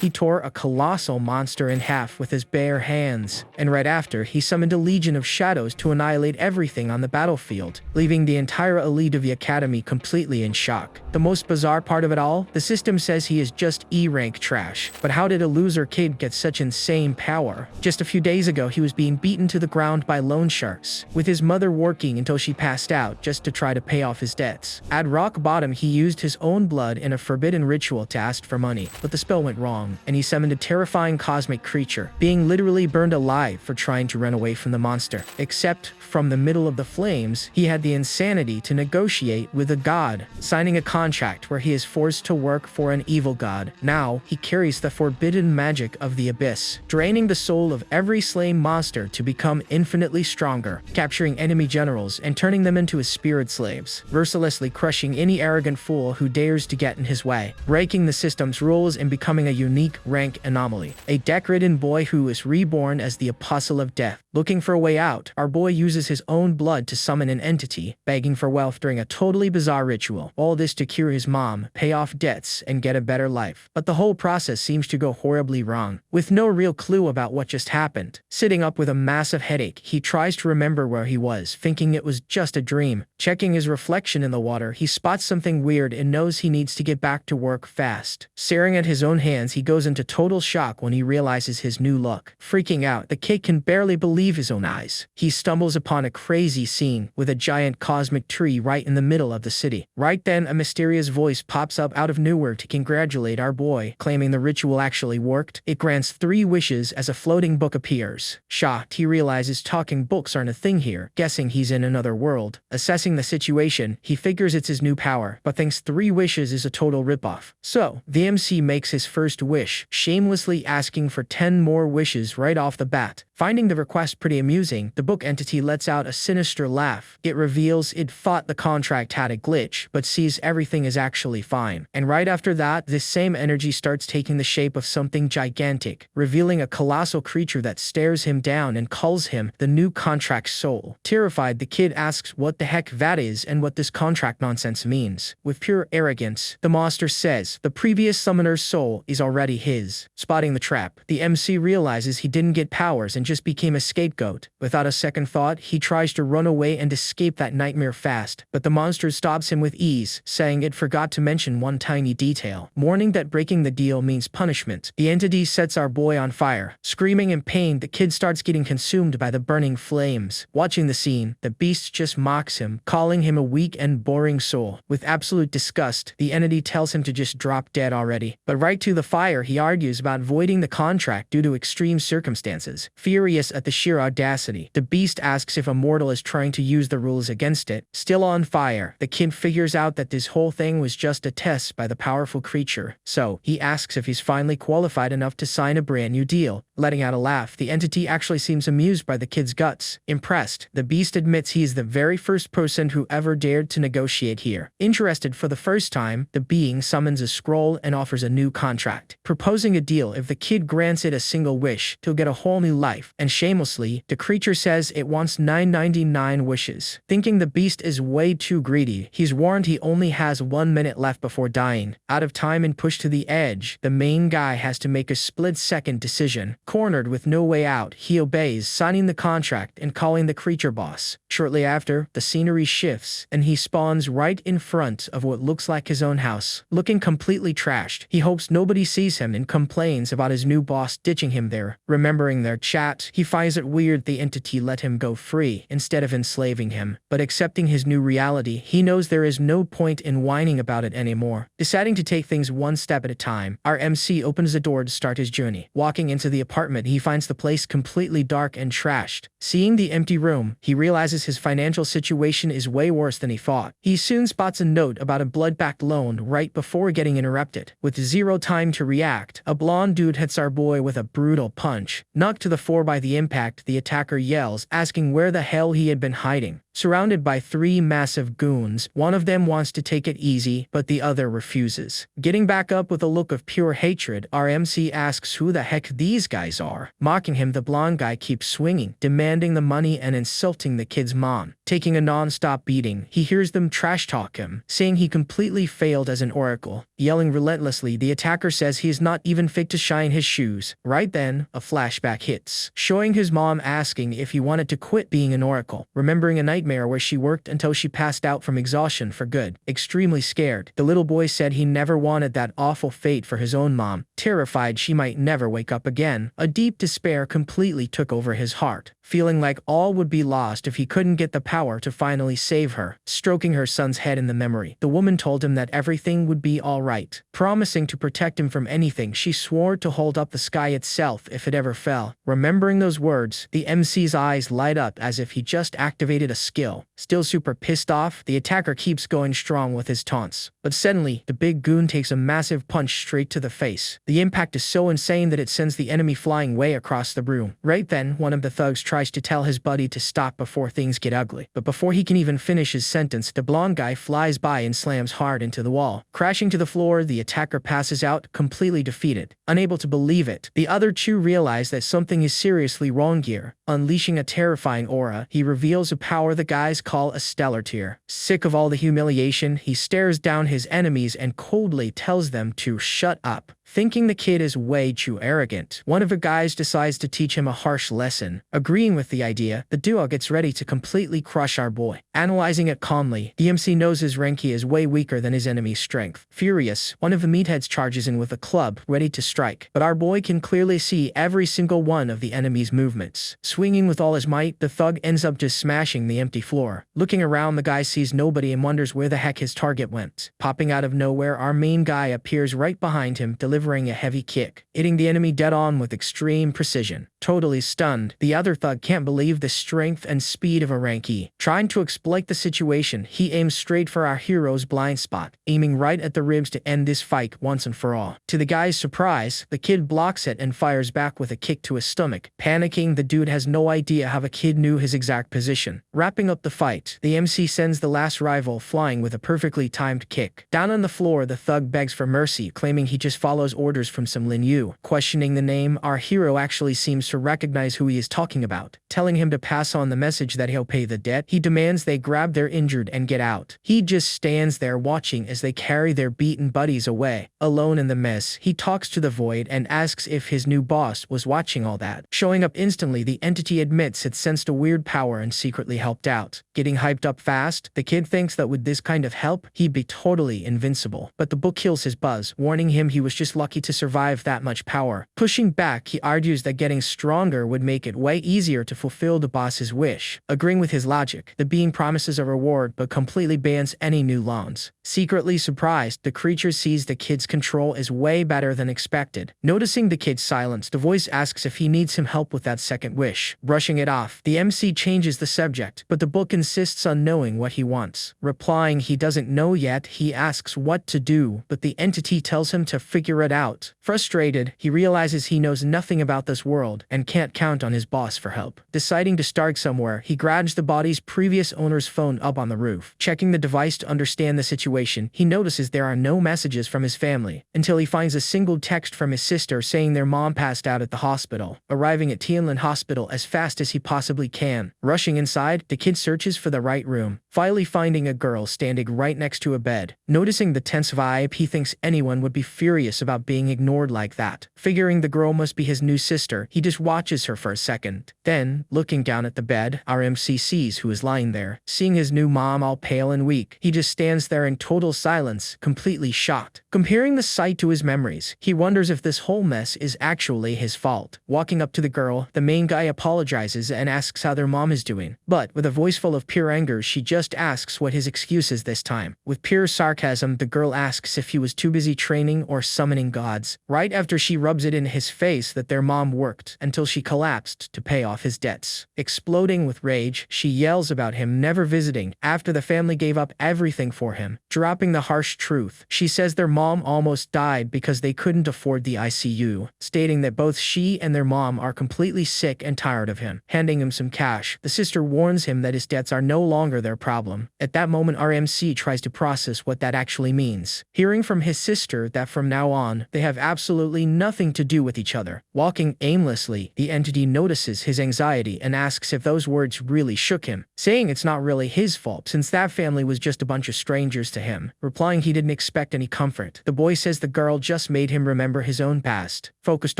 He tore a colossal monster in half with his bare hands, and right after, he summoned a legion of shadows to annihilate everything on the battlefield, leaving the entire elite of the academy completely in shock. The most bizarre part of it all, the system says he is just E-rank trash. But how did a loser kid get such insane power? Just a few days ago, he was being beaten to the ground by loan sharks, with his mother working until she passed out just to try to pay off his debts. At rock bottom, he used his own blood in a forbidden ritual to ask for money, but the spell went wrong, and he summoned a terrifying cosmic creature, being literally burned alive for trying to run away from the monster. Except, from the middle of the flames, he had the insanity to negotiate with a god, signing a contract where he is forced to work for an evil god. Now, he carries the forbidden magic of the abyss, draining the soul of every slain monster to become infinitely stronger, capturing enemy generals and turning them into his spirit slaves, mercilessly crushing any arrogant fool who dares to get in his way, breaking the system's rules and becoming a unique rank anomaly. A deck-ridden boy who is reborn as the Apostle of Death. Looking for a way out, our boy uses his own blood to summon an entity, begging for wealth during a totally bizarre ritual. All this to cure his mom, pay off debts, and get a better life. But the whole process seems to go horribly wrong, with no real clue about what just happened. Sitting up with a massive headache, he tries to remember where he was, thinking it was just a dream. Checking his reflection in the water, he spots something weird and knows he needs to get back to work fast. Staring at his own hands, he goes into total shock when he realizes his new look. Freaking out, the kid can barely believe his own eyes. He stumbles upon a crazy scene with a giant cosmic tree right in the middle of the city. Right then, a mysterious voice pops up out of nowhere to congratulate our boy, claiming the ritual actually worked. It grants 3 wishes as a floating book appears. Shocked, he realizes talking books aren't a thing here, guessing he's in another world. Assessing the situation, he figures it's his new power, but thinks 3 wishes is a total ripoff. So, the MC makes his first wish, shamelessly asking for 10 more wishes right off the bat. Finding the request pretty amusing, the book entity lets out a sinister laugh. It reveals it thought the contract had a glitch, but sees everything is actually fine. And right after that, this same energy starts taking the shape of something gigantic, revealing a colossal creature that stares him down and calls him the new contract soul. Terrified, the kid asks what the heck that is and what this contract nonsense means. With pure arrogance, the monster says the previous summoner's soul is already his. Spotting the trap, the MC realizes he didn't get powers and just became a scapegoat. Without a second thought, he tries to run away and escape that nightmare fast, but the monster stops him with ease, saying it forgot to mention one tiny detail. Mourning that breaking the deal means punishment, the entity sets our boy on fire. Screaming in pain, the kid starts getting consumed by the burning flames. Watching the scene, the beast just mocks him, calling him a weak and boring soul. With absolute disgust, the entity tells him to just drop dead already. But right to the fire, he argues about voiding the contract due to extreme circumstances. Furious at the sheer audacity, the beast asks if a mortal is trying to use the rules against it. Still on fire, the kid figures out that this whole thing was just a test by the powerful creature. So, he asks if he's finally qualified enough to sign a brand new deal. Letting out a laugh, the entity actually seems amused by the kid's guts. Impressed, the beast admits he is the very first person who ever dared to negotiate here. Interested for the first time, the being summons a scroll and offers a new contract, proposing a deal if the kid grants it a single wish, he'll get a whole new life. And shamelessly, the creature says it wants 999 wishes. Thinking the beast is way too greedy, he's warned he only has 1 minute left before dying. Out of time and pushed to the edge, the main guy has to make a split-second decision. Cornered with no way out, he obeys, signing the contract and calling the creature boss. Shortly after, the scenery shifts, and he spawns right in front of what looks like his own house. Looking completely trashed, he hopes nobody sees him and complains about his new boss ditching him there. Remembering their chat, he finds it weird the entity let him go free instead of enslaving him. But accepting his new reality, he knows there is no point in whining about it anymore. Deciding to take things one step at a time, our MC opens the door to start his journey. Walking into the apartment, he finds the place completely dark and trashed. Seeing the empty room, he realizes his financial situation is way worse than he thought. He soon spots a note about a blood-backed loan right before getting interrupted. With zero time to react, a blonde dude hits our boy with a brutal punch. Knocked to the floor by the impact, the attacker yells, asking where the hell he had been hiding. Surrounded by 3 massive goons, one of them wants to take it easy, but the other refuses. Getting back up with a look of pure hatred, our MC asks who the heck these guys are. Mocking him, the blonde guy keeps swinging, demanding the money and insulting the kid's mom. Taking a non-stop beating, he hears them trash talk him, saying he completely failed as an oracle. Yelling relentlessly, the attacker says he is not even fit to shine his shoes. Right then, a flashback hits, showing his mom asking if he wanted to quit being an oracle, remembering a nightmare where she worked until she passed out from exhaustion for good. Extremely scared, the little boy said he never wanted that awful fate for his own mom, terrified she might never wake up again. A deep despair completely took over his heart, feeling like all would be lost if he couldn't get the power to finally save her. Stroking her son's head in the memory, the woman told him that everything would be all right, promising to protect him from anything. She swore to hold up the sky itself if it ever fell. Remembering those words, the MC's eyes light up as if he just activated a skill. Still super pissed off, the attacker keeps going strong with his taunts. But suddenly, the big goon takes a massive punch straight to the face. The impact is so insane that it sends the enemy flying way across the room. Right then, one of the thugs tries to tell his buddy to stop before things get ugly. But before he can even finish his sentence, the blonde guy flies by and slams hard into the wall. Crashing to the floor, the attacker passes out, completely defeated. Unable to believe it, the other two realize that something is seriously wrong here. Unleashing a terrifying aura, he reveals a power the guys call a stellar tier. Sick of all the humiliation, he stares down his enemies and coldly tells them to shut up. Thinking the kid is way too arrogant, one of the guys decides to teach him a harsh lesson. Agreeing with the idea, the duo gets ready to completely crush our boy. Analyzing it calmly, the MC knows his Renki is way weaker than his enemy's strength. Furious, one of the meatheads charges in with a club, ready to strike. But our boy can clearly see every single one of the enemy's movements. Swinging with all his might, the thug ends up just smashing the empty floor. Looking around, the guy sees nobody and wonders where the heck his target went. Popping out of nowhere, our main guy appears right behind him, delivering a heavy kick, hitting the enemy dead on with extreme precision. Totally stunned, the other thug can't believe the strength and speed of a Renki. Trying to exploit the situation, he aims straight for our hero's blind spot, aiming right at the ribs to end this fight once and for all. To the guy's surprise, the kid blocks it and fires back with a kick to his stomach. Panicking, the dude has no idea how the kid knew his exact position. Wrapping up the fight, the MC sends the last rival flying with a perfectly timed kick. Down on the floor, the thug begs for mercy, claiming he just follows orders from some Lin Yu. Questioning the name, our hero actually seems to recognize who he is talking about. Telling him to pass on the message that he'll pay the debt, he demands they grab their injured and get out. He just stands there watching as they carry their beaten buddies away. Alone in the mess, he talks to the void and asks if his new boss was watching all that. Showing up instantly, the entity admits it sensed a weird power and secretly helped out. Getting hyped up fast, the kid thinks that with this kind of help, he'd be totally invincible. But the book kills his buzz, warning him he was just lucky to survive that much power. Pushing back, he argues that getting stronger would make it way easier to fulfill the boss's wish. Agreeing with his logic, the being promises a reward but completely bans any new loans. Secretly surprised, the creature sees the kid's control is way better than expected. Noticing the kid's silence, the voice asks if he needs some help with that second wish. Brushing it off, the MC changes the subject, but the book insists on knowing what he wants. Replying he doesn't know yet, he asks what to do, but the entity tells him to figure it out. Frustrated, he realizes he knows nothing about this world and can't count on his boss for help. Deciding to start somewhere, he grabs the body's previous owner's phone up on the roof. Checking the device to understand the situation, he notices there are no messages from his family, until he finds a single text from his sister saying their mom passed out at the hospital. Arriving at Tianlin Hospital as fast as he possibly can. Rushing inside, the kid searches for the right room, finally finding a girl standing right next to a bed. Noticing the tense vibe, he thinks anyone would be furious about being ignored like that. Figuring the girl must be his new sister, he just watches her for a second. Then, looking down at the bed, our MC sees who is lying there. Seeing his new mom all pale and weak, he just stands there in total silence, completely shocked. Comparing the sight to his memories, he wonders if this whole mess is actually his fault. Walking up to the girl, the main guy apologizes and asks how their mom is doing. But, with a voice full of pure anger, she just asks what his excuse is this time. With pure sarcasm, the girl asks if he was too busy training or summoning gods. Right after she rubs it in his face that their mom worked until she collapsed to pay off his debts. Exploding with rage, she yells about him never visiting after the family gave up everything for him. dropping the harsh truth. She says their mom almost died because they couldn't afford the ICU, stating that both she and their mom are completely sick and tired of him. Handing him some cash, the sister warns him that his debts are no longer their problem. At that moment, our MC tries to process what that actually means, hearing from his sister that from now on, they have absolutely nothing to do with each other. Walking aimlessly, the entity notices his anxiety and asks if those words really shook him, saying it's not really his fault since that family was just a bunch of strangers to him, replying he didn't expect any comfort. The boy says the girl just made him remember his own past. Focused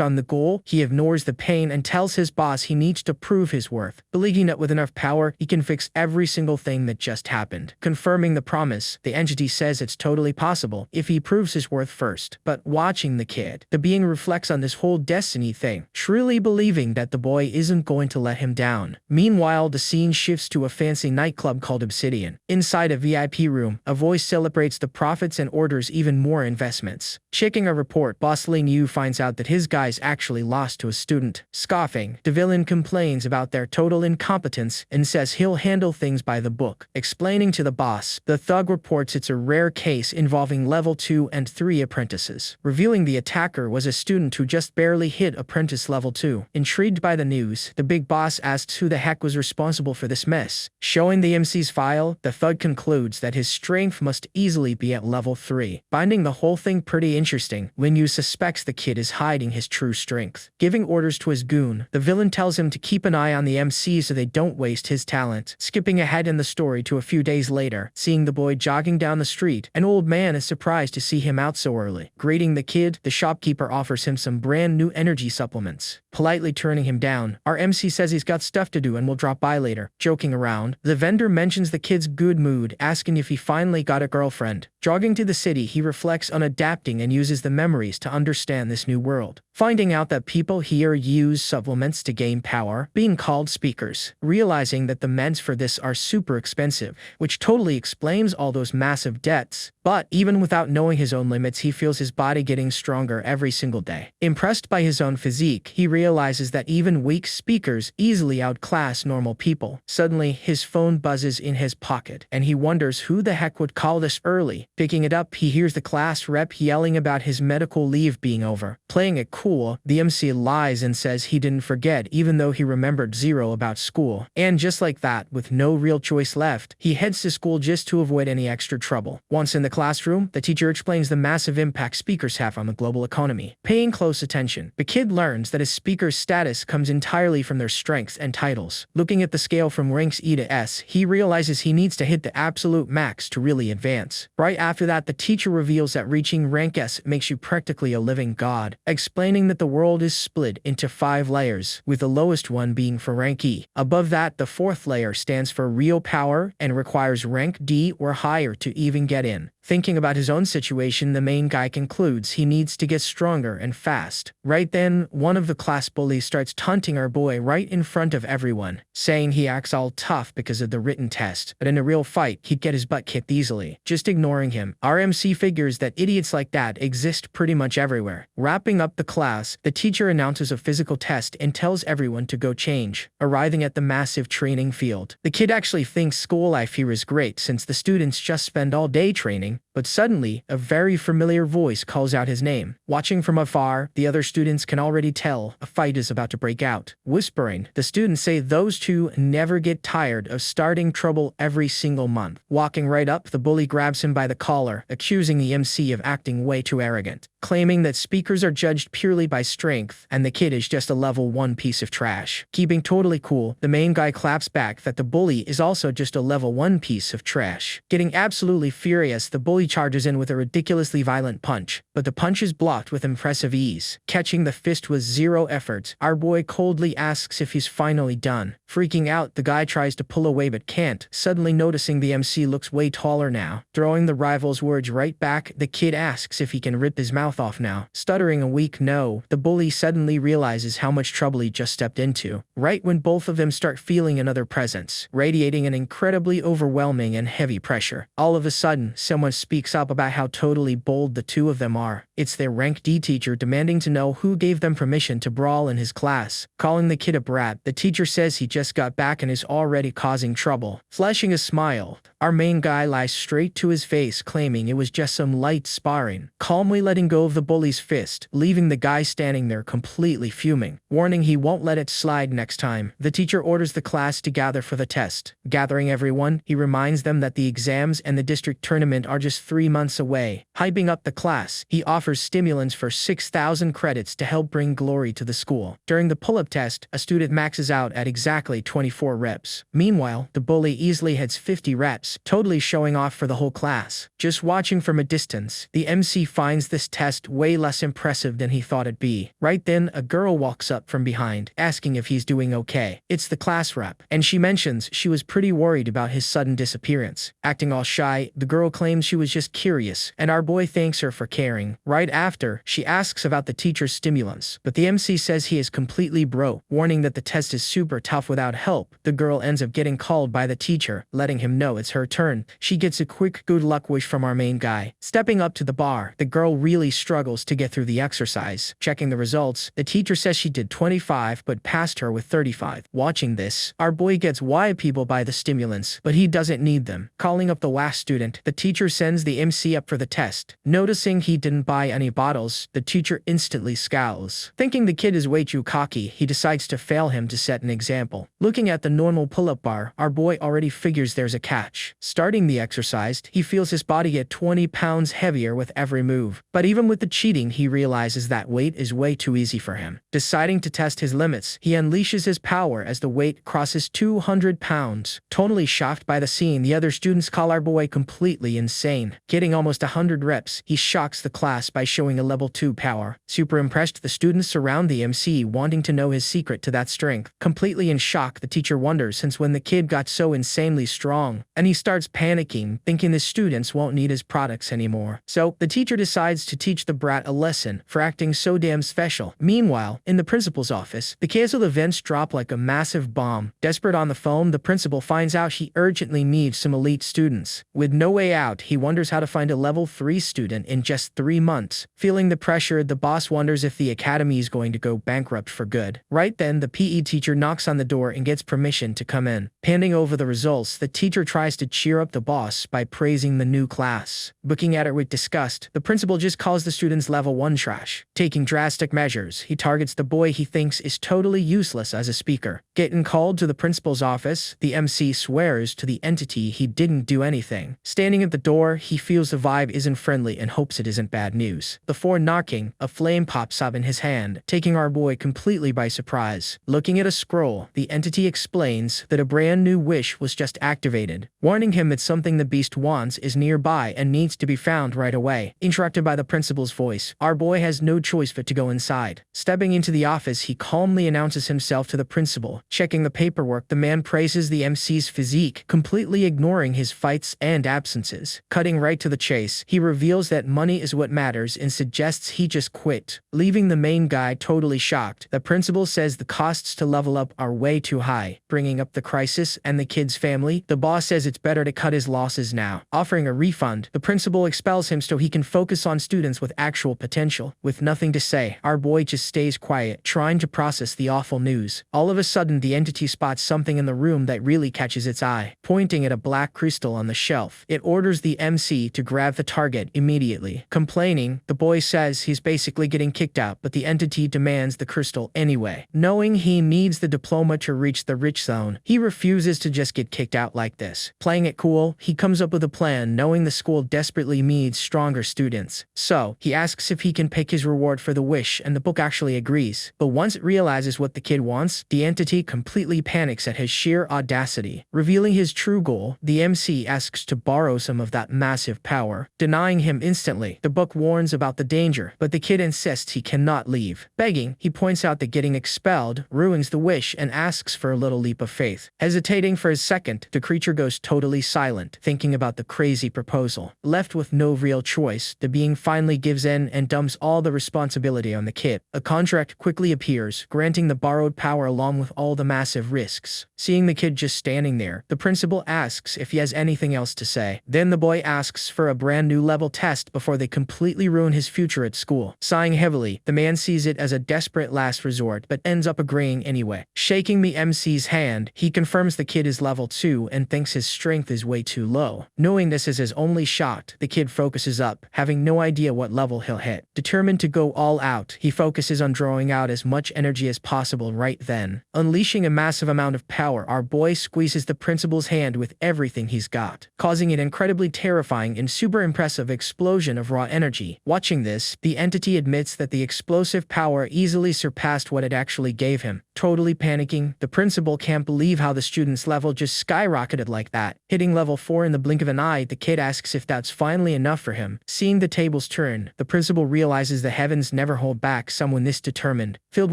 on the goal, he ignores the pain and tells his boss he needs to prove his worth, believing that with enough power, he can fix every single thing that just happened. Confirming the promise, the entity says it's totally possible if he proves his worth first. But watching the kid, the being reflects on this whole destiny thing, truly believing that the boy isn't going to let him down. Meanwhile, the scene shifts to a fancy nightclub called Obsidian. Inside a VIP room, a voice celebrates the profits and orders even more investments. Checking a report, Boss Ling Yu finds out that his guys actually lost to a student. Scoffing, the villain complains about their total incompetence and says he'll handle things by the book. Explaining to the boss, the thug reports it's a rare case involving level 2 and 3 apprentices, revealing the attacker was a student who just barely hit apprentice level 2. Intrigued by the news, the big boss asks who the heck was responsible for this mess. Showing the MC's file, the thug concludes that his strength must easily be at level 3, finding the whole thing pretty interesting. Lin Yu suspects the kid is hiding his true strength. Giving orders to his goon, the villain tells him to keep an eye on the MC so they don't waste his talent. Skipping ahead in the story to a few days later, seeing the boy jogging down the street, an old man is surprised to see him out so early. Greeting the kid, the shopkeeper offers him some brand new energy supplements. Politely turning him down, our MC says he's got stuff to do and will drop by later. Joking around, the vendor mentions the kid's good mood, asking if he finally got a girlfriend. Jogging to the city, he reflects on adapting and uses the memories to understand this new world. Finding out that people here use supplements to gain power, being called speakers. Realizing that the meds for this are super expensive, which totally explains all those massive debts. But even without knowing his own limits, he feels his body getting stronger every single day. Impressed by his own physique, he realizes that even weak speakers easily outclass normal people. Suddenly, his phone buzzes in his pocket, and he wonders who the heck would call this early. Picking it up, he hears the class rep yelling about his medical leave being over. Playing it cool, the MC lies and says he didn't forget even though he remembered zero about school. And just like that, with no real choice left, he heads to school just to avoid any extra trouble. Once in the classroom, the teacher explains the massive impact speakers have on the global economy. Paying close attention, the kid learns that a speaker's status comes entirely from their strengths and titles. Looking at the scale from ranks E to S, he realizes he needs to hit the absolute max to really advance. Right after that, the teacher reveals that reaching rank S makes you practically a living god, explaining that the world is split into 5 layers, with the lowest one being for rank E. Above that, the 4th layer stands for real power and requires rank D or higher to even get in. Thinking about his own situation, the main guy concludes he needs to get stronger and fast. Right then, one of the class bullies starts taunting our boy right in front of everyone, saying he acts all tough because of the written test, but in a real fight, he'd get his butt kicked easily. Just ignoring him, our MC figures that idiots like that exist pretty much everywhere. Wrapping up the class, the teacher announces a physical test and tells everyone to go change. Arriving at the massive training field, the kid actually thinks school life here is great since the students just spend all day training, but suddenly, a very familiar voice calls out his name. Watching from afar, the other students can already tell a fight is about to break out. Whispering, the students say those two never get tired of starting trouble every single month. Walking right up, the bully grabs him by the collar, accusing the MC of acting way too arrogant, claiming that speakers are judged purely by strength, and the kid is just a level 1 piece of trash. Keeping totally cool, the main guy claps back that the bully is also just a level 1 piece of trash. Getting absolutely furious, the bully charges in with a ridiculously violent punch, but the punch is blocked with impressive ease. Catching the fist with zero effort, our boy coldly asks if he's finally done. Freaking out, the guy tries to pull away but can't, suddenly noticing the MC looks way taller now. Throwing the rival's words right back, the kid asks if he can rip his mouth off now. Stuttering a weak no, the bully suddenly realizes how much trouble he just stepped into, right when both of them start feeling another presence, radiating an incredibly overwhelming and heavy pressure. All of a sudden, someone speaks up about how totally bold the two of them are. It's their rank D teacher demanding to know who gave them permission to brawl in his class. Calling the kid a brat, the teacher says he just got back and is already causing trouble. Flashing a smile, our main guy lies straight to his face, claiming it was just some light sparring, calmly letting go of the bully's fist, leaving the guy standing there completely fuming, warning he won't let it slide next time. The teacher orders the class to gather for the test. Gathering everyone, he reminds them that the exams and the district tournament are just 3 months away. Hyping up the class, he offers stimulants for 6,000 credits to help bring glory to the school. During the pull-up test, a student maxes out at exactly 24 reps. Meanwhile, the bully easily hits 50 reps, totally showing off for the whole class. Just watching from a distance, the MC finds this test way less impressive than he thought it'd be. Right then, a girl walks up from behind, asking if he's doing okay. It's the class rep, and she mentions she was pretty worried about his sudden disappearance. Acting all shy, the girl claims she was just curious, and our boy thanks her for caring. Right after, she asks about the teacher's stimulants, but the MC says he is completely broke, warning that the test is super tough without help. The girl ends up getting called by the teacher, letting him know it's her turn. She gets a quick good luck wish from our main guy. Stepping up to the bar, the girl really struggles to get through the exercise. Checking the results, the teacher says she did 25 but passed her with 35. Watching this, our boy gets why people buy the stimulants, but he doesn't need them. Calling up the last student, the teacher sends the MC up for the test. Noticing he didn't buy any bottles, the teacher instantly scowls. Thinking the kid is way too cocky, he decides to fail him to set an example. Looking at the normal pull-up bar, our boy already figures there's a catch. Starting the exercise, he feels his body get 20 pounds heavier with every move. But even with the cheating, he realizes that weight is way too easy for him. Deciding to test his limits, he unleashes his power as the weight crosses 200 pounds. Totally shocked by the scene, the other students call our boy completely insane. Getting almost 100 reps, he shocks the class by showing a level 2 power. Super impressed, the students surround the MC, wanting to know his secret to that strength. Completely in shock, the teacher wonders since when the kid got so insanely strong, and he starts panicking, thinking the students won't need his products anymore. So, the teacher decides to teach the brat a lesson for acting so damn special. Meanwhile, in the principal's office, the canceled events drop like a massive bomb. Desperate on the phone, the principal finds out he urgently needs some elite students. With no way out, he wonders how to find a level 3 student in just 3 months. Feeling the pressure, the boss wonders if the academy is going to go bankrupt for good. Right then, the PE teacher knocks on the door and gets permission to come in. Handing over the results, the teacher tries to cheer up the boss by praising the new class. Looking at her with disgust, the principal just calls the students level 1 trash. Taking drastic measures, he targets the boy he thinks is totally useless as a speaker. Getting called to the principal's office, the MC swears to the entity he didn't do anything. Standing at the door, he feels the vibe isn't friendly and hopes it isn't bad news. Before knocking, a flame pops up in his hand, taking our boy completely by surprise. Looking at a scroll, the entity explains that a brand new wish was just activated, warning him that something the beast wants is nearby and needs to be found right away. Interrupted by the principal's voice, our boy has no choice but to go inside. Stepping into the office, he calmly announces himself to the principal. Checking the paperwork, the man praises the MC's physique, completely ignoring his fights and absences. Cutting right to the chase, he reveals that money is what matters and suggests he just quit, leaving the main guy totally shocked. The principal says the costs to level up are way too high, bringing up the crisis and the kid's family. The boss says it's better to cut his losses now. Offering a refund, the principal expels him so he can focus on students with actual potential. With nothing to say, our boy just stays quiet, trying to process the awful news. All of a sudden, the entity spots something in the room that really catches its eye. Pointing at a black crystal on the shelf, it orders the MC to grab the target immediately. Complaining, the boy says he's basically getting kicked out, but the entity demands the crystal anyway. Knowing he needs the diploma to reach the rich zone, he refuses to just get kicked out like this. Playing it cool, he comes up with a plan, knowing the school desperately needs stronger students. So, he asks if he can pick his reward for the wish, and the book actually agrees. But once it realizes what the kid wants, the entity completely panics at his sheer audacity. Revealing his true goal, the MC asks to borrow some of that massive power. Denying him instantly, the book warns about the danger, but the kid insists he cannot leave. Begging, he points out that getting expelled ruins the wish and asks for a little leap of faith. Hesitating for a second, the creature goes totally silent, thinking about the crazy proposal. Left with no real choice, the being finally gives in and dumps all the responsibility on the kid. A contract quickly appears, granting the borrowed power along with all the massive risks. Seeing the kid just standing there, the principal asks if he has anything else to say. Then the boy asks asks for a brand new level test before they completely ruin his future at school. Sighing heavily, the man sees it as a desperate last resort but ends up agreeing anyway. Shaking the MC's hand, he confirms the kid is level 2 and thinks his strength is way too low. Knowing this is his only shot, the kid focuses up, having no idea what level he'll hit. Determined to go all out, he focuses on drawing out as much energy as possible right then. Unleashing a massive amount of power, our boy squeezes the principal's hand with everything he's got, causing an incredibly terrifying and super impressive explosion of raw energy. Watching this, the entity admits that the explosive power easily surpassed what it actually gave him. Totally panicking, the principal can't believe how the student's level just skyrocketed like that. Hitting level 4 in the blink of an eye, the kid asks if that's finally enough for him. Seeing the tables turn, the principal realizes the heavens never hold back someone this determined. Filled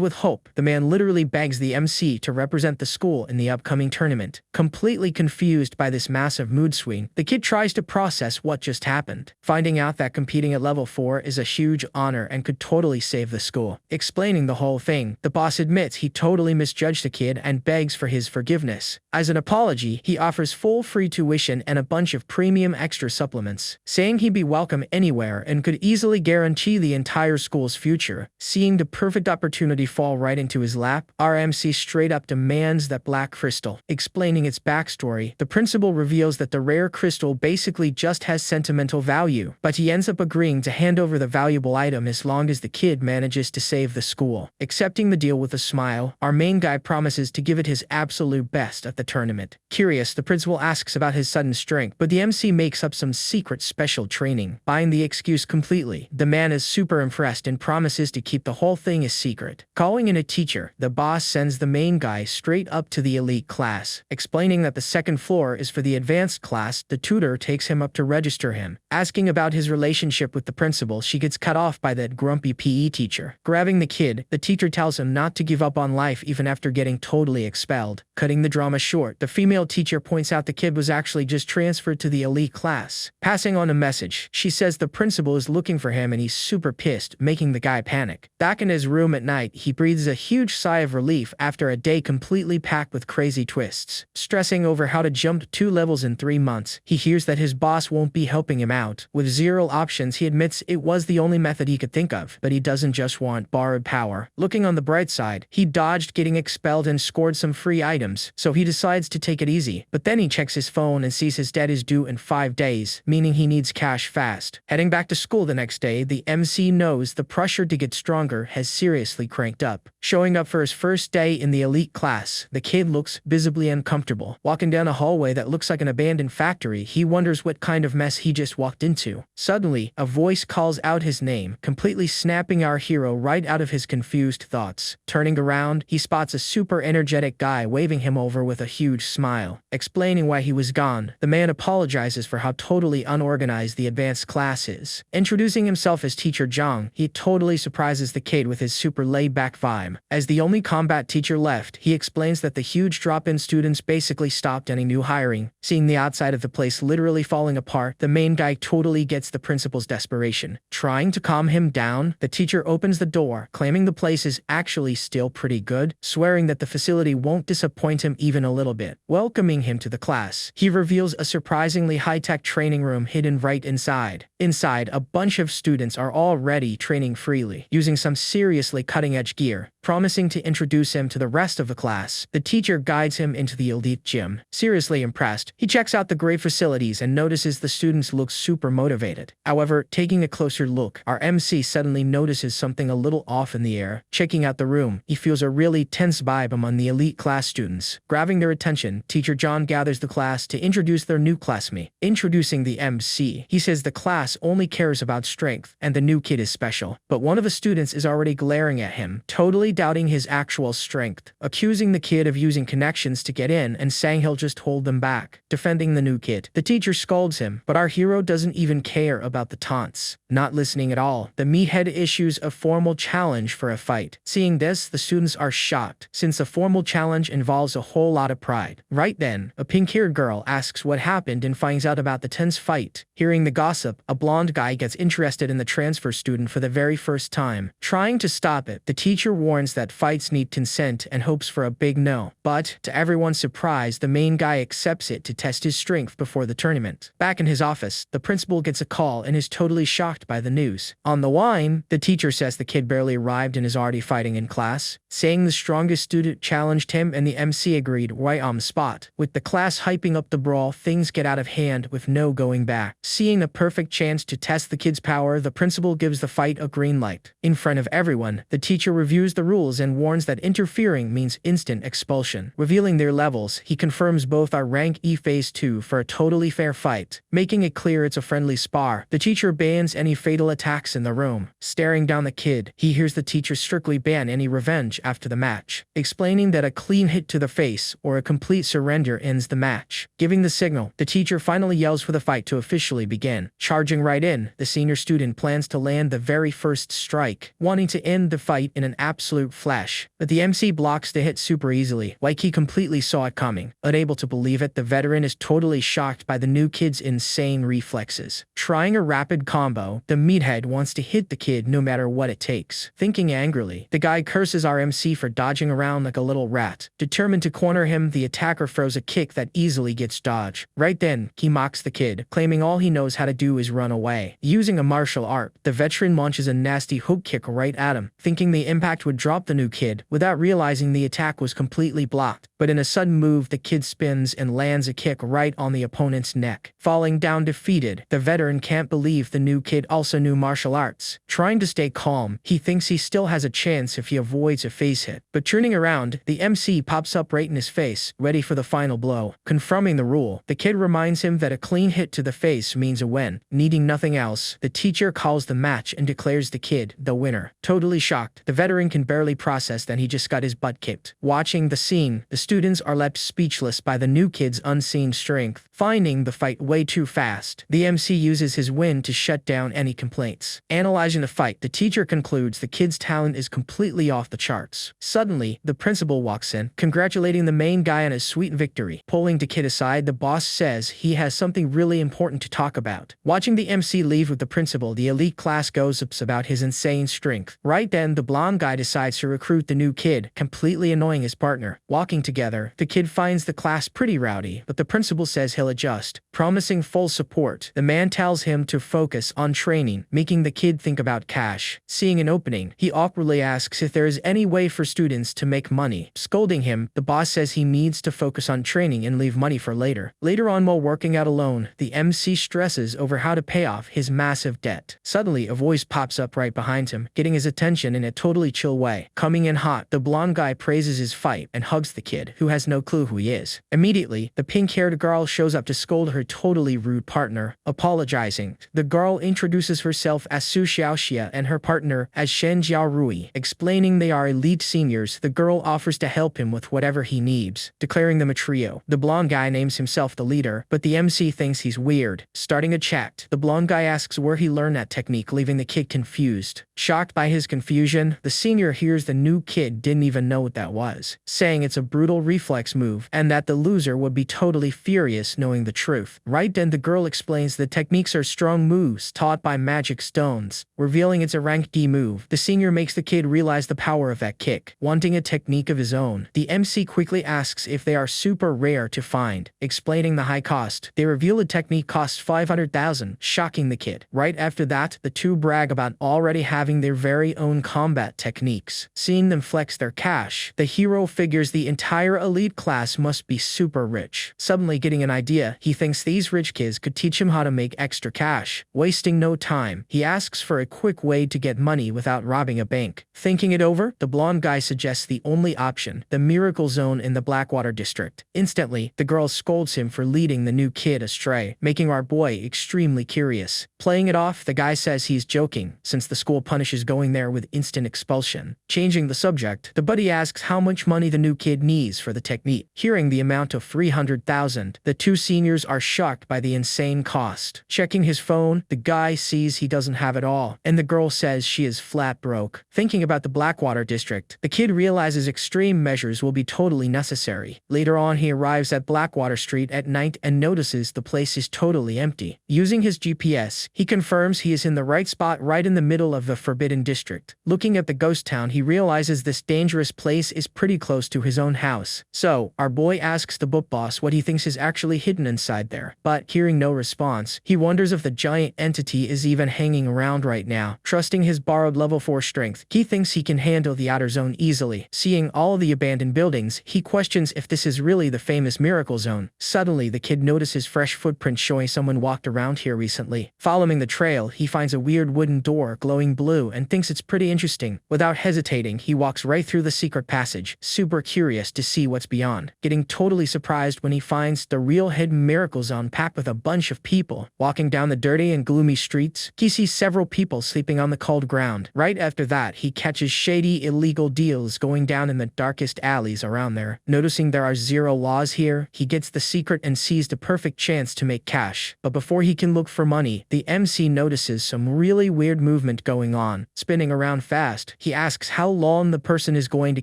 with hope, the man literally begs the MC to represent the school in the upcoming tournament. Completely confused by this massive mood swing, the kid tries to process what just happened, finding out that competing at level 4 is a huge honor and could totally save the school. Explaining the whole thing, the boss admits he totally misjudged the kid and begs for his forgiveness. As an apology, he offers full free tuition and a bunch of premium extra supplements, saying he'd be welcome anywhere and could easily guarantee the entire school's future. Seeing the perfect opportunity fall right into his lap, our MC straight up demands that black crystal. Explaining its backstory, the principal reveals that the rare crystal basically just has sentimental value, but he ends up agreeing to hand over the valuable item as long as the kid manages to save the school. Accepting the deal with a smile, our main guy promises to give it his absolute best at the tournament. Curious, the principal asks about his sudden strength, but the MC makes up some secret special training. Buying the excuse completely, the man is super impressed and promises to keep the whole thing a secret. Calling in a teacher, the boss sends the main guy straight up to the elite class. Explaining that the second floor is for the advanced class, the tutor takes him up to register him. Asking about his relationship with the principal, she gets cut off by that grumpy PE teacher. Grabbing the kid, the teacher tells him not to give up on life even after getting totally expelled. Cutting the drama short, the female teacher points out the kid was actually just transferred to the elite class. Passing on a message, she says the principal is looking for him and he's super pissed, making the guy panic. Back in his room at night, he breathes a huge sigh of relief after a day completely packed with crazy twists. Stressing over how to jump 2 levels in 3 months, he hears that his boss won't be helping him out. With 0 options, he admits it was the only method he could think of, but he doesn't just want borrowed power. Looking on the bright side, he dodged getting expelled and scored some free items, so he decides to take it easy. But then he checks his phone and sees his debt is due in 5 days, meaning he needs cash fast. Heading back to school the next day, the MC knows the pressure to get stronger has seriously cranked up. Showing up for his first day in the elite class, the kid looks visibly uncomfortable. Walking down a hallway that looks like an abandoned factory, he wonders what kind of mess he just walked into. Suddenly, a voice calls out his name, completely snapping our hero right out of his confused thoughts. Turning around, he spots a super energetic guy waving him over with a huge smile. Explaining why he was gone, the man apologizes for how totally unorganized the advanced class is. Introducing himself as Teacher Zhang, he totally surprises the kid with his super laid-back vibe. As the only combat teacher left, he explains that the huge drop in students basically stopped any new hiring. Seeing the outside of the place literally falling apart, the main guy totally gets the principal's desperation. Trying to calm him down, the teacher opens the door, claiming the place is actually still pretty good, swearing that the facility won't disappoint him even a little bit. Welcoming him to the class, he reveals a surprisingly high-tech training room hidden right inside. Inside, a bunch of students are already training freely, using some seriously cutting-edge gear. Promising to introduce him to the rest of the class, the teacher guides him into the elite gym. Seriously impressed, he checks out the great facilities and notices the students look super motivated. However, taking a closer look, our MC suddenly notices something a little off in the air. Checking out the room, he feels a really tense vibe among the elite class students. Grabbing their attention, Teacher John gathers the class to introduce their new classmate. Introducing the MC, he says the class only cares about strength, and the new kid is special. But one of the students is already glaring at him, totally doubting his actual strength, accusing the kid of using connections to get in and saying he'll just hold them back. Defending the new kid, the teacher scolds him, but our hero doesn't even care about the taunts. Not listening at all, the meathead issues a formal challenge for a fight. Seeing this, the students are shocked, since a formal challenge involves a whole lot of pride. Right then, a pink-haired girl asks what happened and finds out about the tense fight. Hearing the gossip, a blonde guy gets interested in the transfer student for the very first time. Trying to stop it, the teacher warns warns that fights need consent and hopes for a big no. But, to everyone's surprise, the main guy accepts it to test his strength before the tournament. Back in his office, the principal gets a call and is totally shocked by the news. On the line, the teacher says the kid barely arrived and is already fighting in class, saying the strongest student challenged him and the MC agreed right on the spot. With the class hyping up the brawl, things get out of hand with no going back. Seeing a perfect chance to test the kid's power, the principal gives the fight a green light. In front of everyone, the teacher reviews the rules and warns that interfering means instant expulsion. Revealing their levels, he confirms both are rank E phase 2 for a totally fair fight, making it clear it's a friendly spar. The teacher bans any fatal attacks in the room. Staring down the kid, he hears the teacher strictly ban any revenge after the match, explaining that a clean hit to the face or a complete surrender ends the match. Giving the signal, the teacher finally yells for the fight to officially begin. Charging right in, the senior student plans to land the very first strike, wanting to end the fight in an absolute flash. But the MC blocks the hit super easily, like he completely saw it coming. Unable to believe it, the veteran is totally shocked by the new kid's insane reflexes. Trying a rapid combo, the meathead wants to hit the kid no matter what it takes. Thinking angrily, the guy curses our MC for dodging around like a little rat. Determined to corner him, the attacker throws a kick that easily gets dodged. Right then, he mocks the kid, claiming all he knows how to do is run away. Using a martial art, the veteran launches a nasty hook kick right at him, thinking the impact would drop the new kid, without realizing the attack was completely blocked. But in a sudden move, the kid spins and lands a kick right on the opponent's neck. Falling down defeated, the veteran can't believe the new kid also knew martial arts. Trying to stay calm, he thinks he still has a chance if he avoids a face hit. But turning around, the MC pops up right in his face, ready for the final blow. Confirming the rule, the kid reminds him that a clean hit to the face means a win. Needing nothing else, the teacher calls the match and declares the kid the winner. Totally shocked, the veteran can barely process that he just got his butt kicked. Watching the scene, the students are left speechless by the new kid's unseen strength. Finding the fight way too fast, the MC uses his win to shut down any complaints. Analyzing the fight, the teacher concludes the kid's talent is completely off the charts. Suddenly, the principal walks in, congratulating the main guy on his sweet victory. Pulling the kid aside, the boss says he has something really important to talk about. Watching the MC leave with the principal, the elite class gossips about his insane strength. Right then, the blonde guy decides to recruit the new kid, completely annoying his partner. Walking together, the kid finds the class pretty rowdy, but the principal says he'll adjust, promising full support. The man tells him to focus on training, making the kid think about cash. Seeing an opening, he awkwardly asks if there is any way for students to make money. Scolding him, the boss says he needs to focus on training and leave money for later. Later on, while working out alone, the MC stresses over how to pay off his massive debt. Suddenly, a voice pops up right behind him, getting his attention in a totally chill way. Coming in hot, the blonde guy praises his fight and hugs the kid, who has no clue who he is. Immediately, the pink-haired girl shows up to scold her totally rude partner. Apologizing, the girl introduces herself as Su Xiaoxia and her partner as Shen Jiaorui. Explaining they are elite seniors, the girl offers to help him with whatever he needs, declaring them a trio. The blonde guy names himself the leader, but the MC thinks he's weird. Starting a chat, the blonde guy asks where he learned that technique, leaving the kid confused. Shocked by his confusion, the senior hears the new kid didn't even know what that was, saying it's a brutal reflex move and that the loser would be totally furious knowing the truth. Right then, the girl explains the techniques are strong moves taught by magic stones, revealing it's a rank D move. The senior makes the kid realize the power of that kick, wanting a technique of his own. The MC quickly asks if they are super rare to find, explaining the high cost. They reveal the technique costs 500,000, shocking the kid. Right after that, the two brag about already having their very own combat techniques. Seeing them flex their cash, the hero figures the entire elite class must be super rich. Suddenly getting an idea, he thinks these rich kids could teach him how to make extra cash. Wasting no time, he asks for a quick way to get money without robbing a bank. Thinking it over, the blonde guy suggests the only option, the miracle zone in the Blackwater district. Instantly, the girl scolds him for leading the new kid astray, making our boy extremely curious. Playing it off, the guy says he's joking, since the school punishes going there with instant expulsion. Changing the subject, the buddy asks how much money the new kid needs for the technique. Hearing the amount of 300,000, the two seniors are shocked by the insane cost. Checking his phone, the guy sees he doesn't have it all, and the girl says she is flat broke. Thinking about the Blackwater district, the kid realizes extreme measures will be totally necessary. Later on, he arrives at Blackwater Street at night and notices the place is totally empty. Using his GPS, he confirms he is in the right spot right in the middle of the Forbidden District. Looking at the ghost town, he he realizes this dangerous place is pretty close to his own house. So, our boy asks the book boss what he thinks is actually hidden inside there. But, hearing no response, he wonders if the giant entity is even hanging around right now. Trusting his borrowed level 4 strength, he thinks he can handle the outer zone easily. Seeing all the abandoned buildings, he questions if this is really the famous miracle zone. Suddenly, the kid notices fresh footprints showing someone walked around here recently. Following the trail, he finds a weird wooden door glowing blue and thinks it's pretty interesting. Without hesitating, he walks right through the secret passage, super curious to see what's beyond, getting totally surprised when he finds the real hidden miracle zone packed with a bunch of people. Walking down the dirty and gloomy streets, he sees several people sleeping on the cold ground. Right after that, he catches shady illegal deals going down in the darkest alleys around there. Noticing there are zero laws here, he gets the secret and sees the perfect chance to make cash. But before he can look for money, the MC notices some really weird movement going on. Spinning around fast, he asks how long the person is going to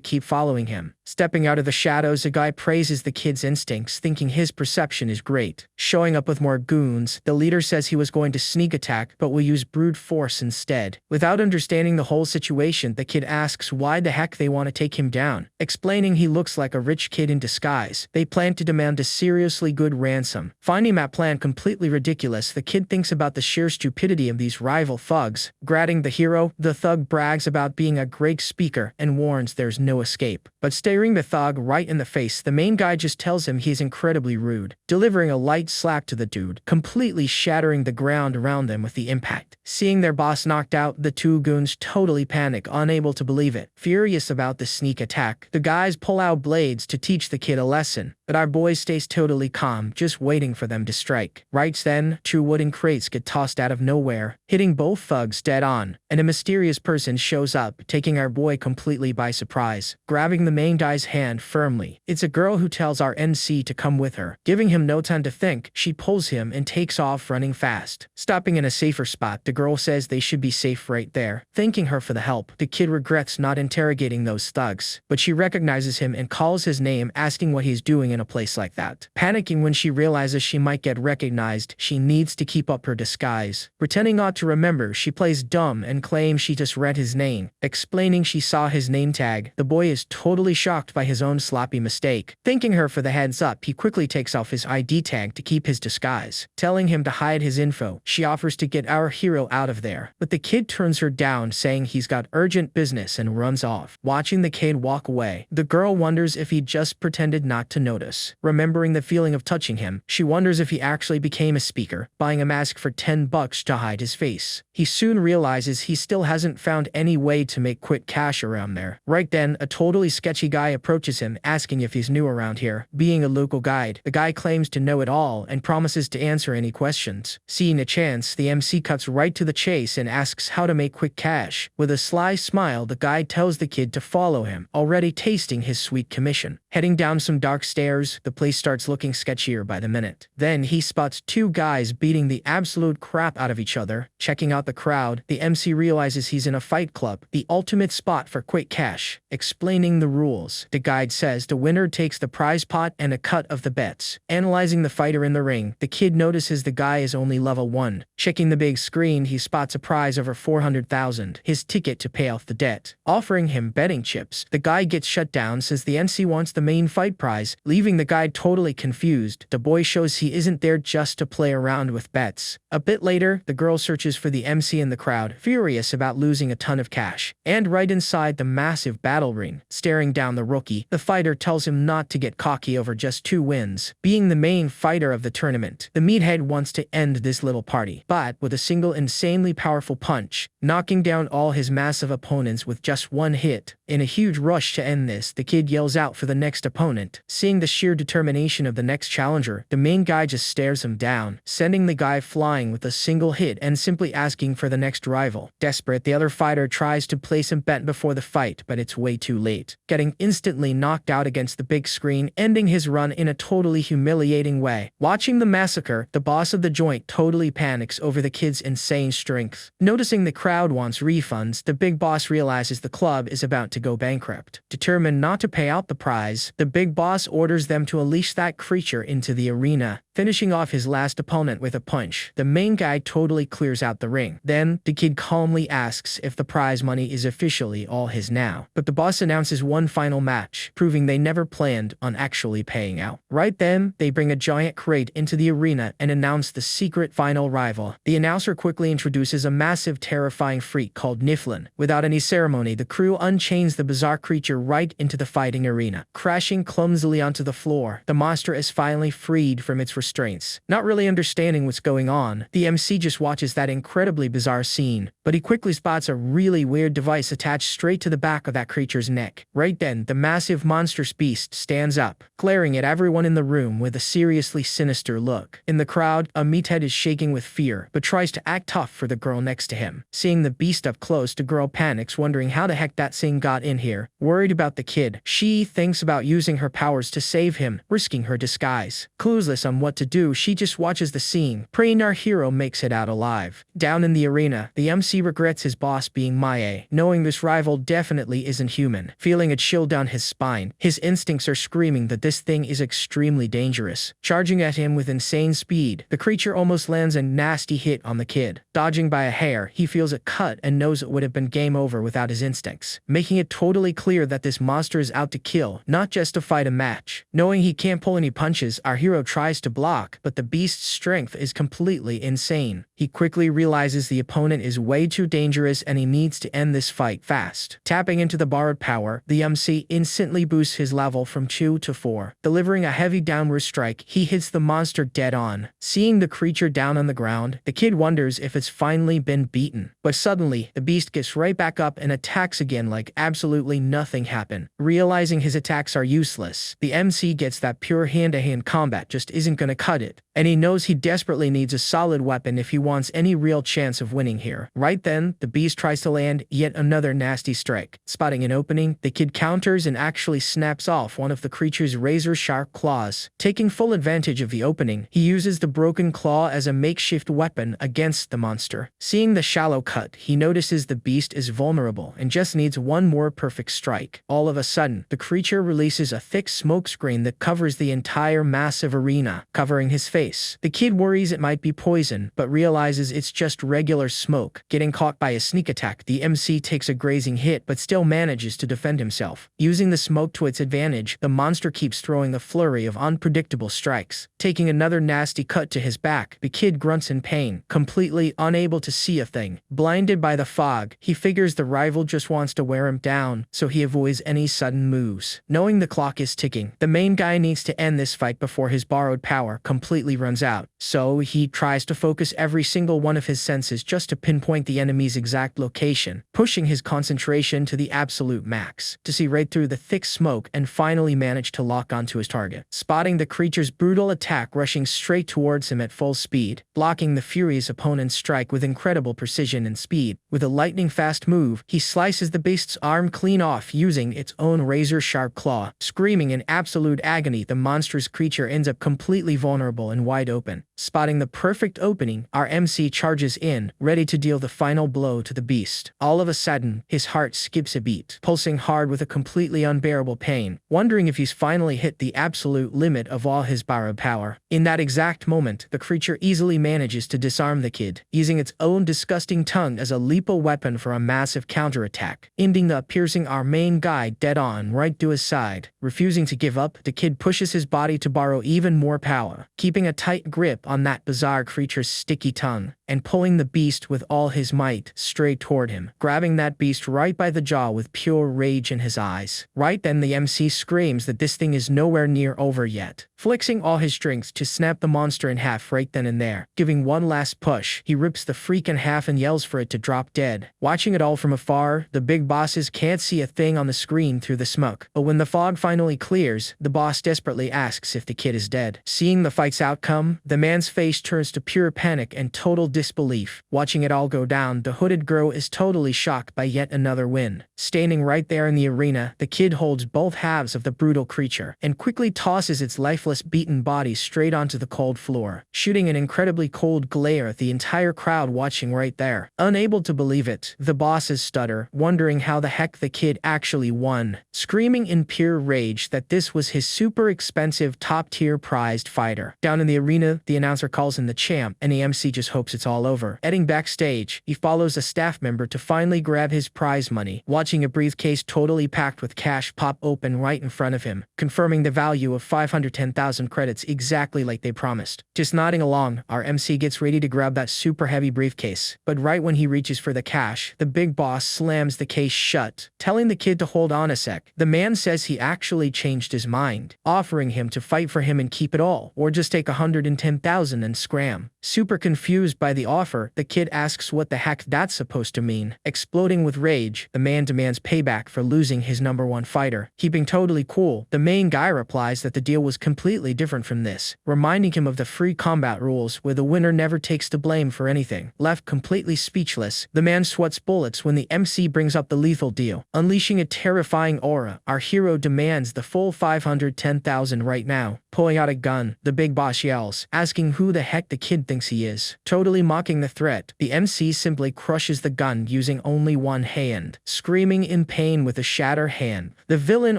keep following him. Stepping out of the shadows, a guy praises the kid's instincts, thinking his perception is great. Showing up with more goons, the leader says he was going to sneak attack but will use brute force instead. Without understanding the whole situation, the kid asks why the heck they want to take him down. Explaining he looks like a rich kid in disguise, they plan to demand a seriously good ransom. Finding that plan completely ridiculous, the kid thinks about the sheer stupidity of these rival thugs. Grabbing the hero, the thug brags about being a great speaker and warns there's no escape. But staring the thug right in the face, the main guy just tells him he's incredibly rude, delivering a light slap to the dude, completely shattering the ground around them with the impact. Seeing their boss knocked out, the two goons totally panic, unable to believe it. Furious about the sneak attack, the guys pull out blades to teach the kid a lesson. But our boy stays totally calm, just waiting for them to strike. Right then, two wooden crates get tossed out of nowhere, hitting both thugs dead on, and a mysterious person shows up, taking our boy completely by surprise. Grabbing the main guy's hand firmly, it's a girl who tells our MC to come with her. Giving him no time to think, she pulls him and takes off running fast. Stopping in a safer spot, the girl says they should be safe right there. Thanking her for the help, the kid regrets not interrogating those thugs, but she recognizes him and calls his name, asking what he's doing in a place like that. Panicking when she realizes she might get recognized, she needs to keep up her disguise. Pretending not to remember, she plays dumb and claims she just read his name. Explaining she saw his name tag, the boy is totally shocked by his own sloppy mistake. Thanking her for the heads up, he quickly takes off his ID tag to keep his disguise. Telling him to hide his info, she offers to get our hero out of there. But the kid turns her down, saying he's got urgent business and runs off. Watching the kid walk away, the girl wonders if he just pretended not to notice. Remembering the feeling of touching him, she wonders if he actually became a speaker, buying a mask for $10 to hide his face. He soon realizes he still hasn't found any way to make quick cash around there. Right then, a totally sketchy guy approaches him, asking if he's new around here. Being a local guide, the guy claims to know it all and promises to answer any questions. Seeing a chance, the MC cuts right to the chase and asks how to make quick cash. With a sly smile, the guy tells the kid to follow him, already tasting his sweet commission. Heading down some dark stairs, the place starts looking sketchier by the minute. Then he spots two guys beating the absolute crap out of each other. Checking out the crowd, the MC realizes he's in a fight club, the ultimate spot for quick cash. Explaining the rules, the guide says the winner takes the prize pot and a cut of the bets. Analyzing the fighter in the ring, the kid notices the guy is only level 1. Checking the big screen, he spots a prize over 400,000, his ticket to pay off the debt. Offering him betting chips, the guy gets shut down since the MC wants the main fight prize, leaving the guy totally confused. The boy shows he isn't there just to play around with bets. A bit later, the girl searches for the MC in the crowd, furious about losing a ton of cash. And right inside the massive battle ring, staring down the rookie, the fighter tells him not to get cocky over just 2 wins. Being the main fighter of the tournament, the meathead wants to end this little party, but with a single insanely powerful punch, knocking down all his massive opponents with just 1 hit. In a huge rush to end this, the kid yells out for the next opponent. Seeing the sheer determination of the next challenger, the main guy just stares him down, sending the guy flying with a single hit and simply asking for the next rival. Desperate, the other fighter tries to place a bet before the fight, but it's way too late, getting instantly knocked out against the big screen, ending his run in a totally humiliating way. Watching the massacre, the boss of the joint totally panics over the kid's insane strength. Noticing the crowd wants refunds, the big boss realizes the club is about to go bankrupt. Determined not to pay out the prize, surprise, the big boss orders them to unleash that creature into the arena, finishing off his last opponent with a punch. The main guy totally clears out the ring. Then, the kid calmly asks if the prize money is officially all his now. But the boss announces one final match, proving they never planned on actually paying out. Right then, they bring a giant crate into the arena and announce the secret final rival. The announcer quickly introduces a massive terrifying freak called Niflin. Without any ceremony, the crew unchains the bizarre creature right into the fighting arena. Crashing clumsily onto the floor, the monster is finally freed from its restraints. Not really understanding what's going on, the MC just watches that incredibly bizarre scene, but he quickly spots a really weird device attached straight to the back of that creature's neck. Right then, the massive monstrous beast stands up, glaring at everyone in the room with a seriously sinister look. In the crowd, a meathead is shaking with fear, but tries to act tough for the girl next to him. Seeing the beast up close, the girl panics, wondering how the heck that thing got in here. Worried about the kid, she thinks about using her powers to save him, risking her disguise. Clueless on what to do, she just watches the scene, praying our hero makes it out alive. Down in the arena, the MC regrets his boss being Mae, knowing this rival definitely isn't human. Feeling a chill down his spine, his instincts are screaming that this thing is extremely dangerous. Charging at him with insane speed, the creature almost lands a nasty hit on the kid. Dodging by a hair, he feels a cut and knows it would have been game over without his instincts, making it totally clear that this monster is out to kill, not just to fight a match. Knowing he can't pull any punches, our hero tries to block, but the beast's strength is completely insane. He quickly realizes the opponent is way too dangerous and he needs to end this fight fast. Tapping into the borrowed power, the MC instantly boosts his level from 2 to 4. Delivering a heavy downward strike, he hits the monster dead on. Seeing the creature down on the ground, the kid wonders if it's finally been beaten. But suddenly, the beast gets right back up and attacks again like absolutely nothing happened. Realizing his attacks are useless, the MC gets that pure hand-to-hand combat just isn't gonna cut it, and he knows he desperately needs a solid weapon if he wants any real chance of winning here. Right then, the beast tries to land yet another nasty strike. Spotting an opening, the kid counters and actually snaps off one of the creature's razor-sharp claws. Taking full advantage of the opening, he uses the broken claw as a makeshift weapon against the monster. Seeing the shallow cut, he notices the beast is vulnerable and just needs one more perfect strike. All of a sudden, the creature releases a thick smoke screen that covers the entire massive arena, covering his face. The kid worries it might be poison, but realizes it's just regular smoke. Getting caught by a sneak attack, the MC takes a grazing hit but still manages to defend himself. Using the smoke to its advantage, the monster keeps throwing a flurry of unpredictable strikes. Taking another nasty cut to his back, the kid grunts in pain, completely unable to see a thing. Blinded by the fog, he figures the rival just wants to wear him down, so he avoids any sudden moves. Knowing the clock is ticking, the main guy needs to end this fight before his borrowed power completely runs out, so he tries to focus every single one of his senses just to pinpoint the enemy's exact location, pushing his concentration to the absolute max, to see right through the thick smoke and finally manage to lock onto his target. Spotting the creature's brutal attack rushing straight towards him at full speed, blocking the furious opponent's strike with incredible precision and speed. With a lightning-fast move, he slices the beast's arm clean off using its own razor-sharp claw. Screaming in absolute agony, the monstrous creature ends up completely vulnerable and wide open. Spotting the perfect opening, our MC charges in, ready to deal the final blow to the beast. All of a sudden, his heart skips a beat, pulsing hard with a completely unbearable pain, wondering if he's finally hit the absolute limit of all his borrowed power. In that exact moment, the creature easily manages to disarm the kid, using its own disgusting tongue as a lethal weapon for a massive counterattack, ending up piercing our main guy dead on right to his side. Refusing to give up, the kid pushes his body to borrow even more power, keeping a tight grip on that bizarre creature's sticky tongue, and pulling the beast with all his might straight toward him, grabbing that beast right by the jaw with pure rage in his eyes. Right then, the MC screams that this thing is nowhere near over yet, flexing all his strength to snap the monster in half right then and there. Giving one last push, he rips the freak in half and yells for it to drop dead. Watching it all from afar, the big bosses can't see a thing on the screen through the smoke, but when the fog finally clears, the boss desperately asks if the kid is dead. Seeing the fight's outcome, the man's face turns to pure panic and total disbelief. Watching it all go down, the hooded girl is totally shocked by yet another win. Standing right there in the arena, the kid holds both halves of the brutal creature and quickly tosses its lifeless, beaten body straight onto the cold floor, shooting an incredibly cold glare at the entire crowd watching right there. Unable to believe it, the bosses stutter, wondering how the heck the kid actually won. Screaming in pure sheer rage that this was his super expensive top-tier prized fighter. Down in the arena, the announcer calls in the champ, and the MC just hopes it's all over. Heading backstage, he follows a staff member to finally grab his prize money, watching a briefcase totally packed with cash pop open right in front of him, confirming the value of 510,000 credits exactly like they promised. Just nodding along, our MC gets ready to grab that super heavy briefcase, but right when he reaches for the cash, the big boss slams the case shut, telling the kid to hold on a sec. The man says he actually changed his mind, offering him to fight for him and keep it all, or just take 110,000 and scram. Super confused by the offer, the kid asks what the heck that's supposed to mean. Exploding with rage, the man demands payback for losing his #1 fighter. Keeping totally cool, the main guy replies that the deal was completely different from this, reminding him of the free combat rules where the winner never takes the blame for anything. Left completely speechless, the man sweats bullets when the MC brings up the lethal deal. Unleashing a terrifying aura, our hero demands the full 510,000 right now. Pulling out a gun, the big boss yells, asking who the heck the kid thinks he is. Totally mocking the threat, the MC simply crushes the gun using only one hand. Screaming in pain with a shattered hand, the villain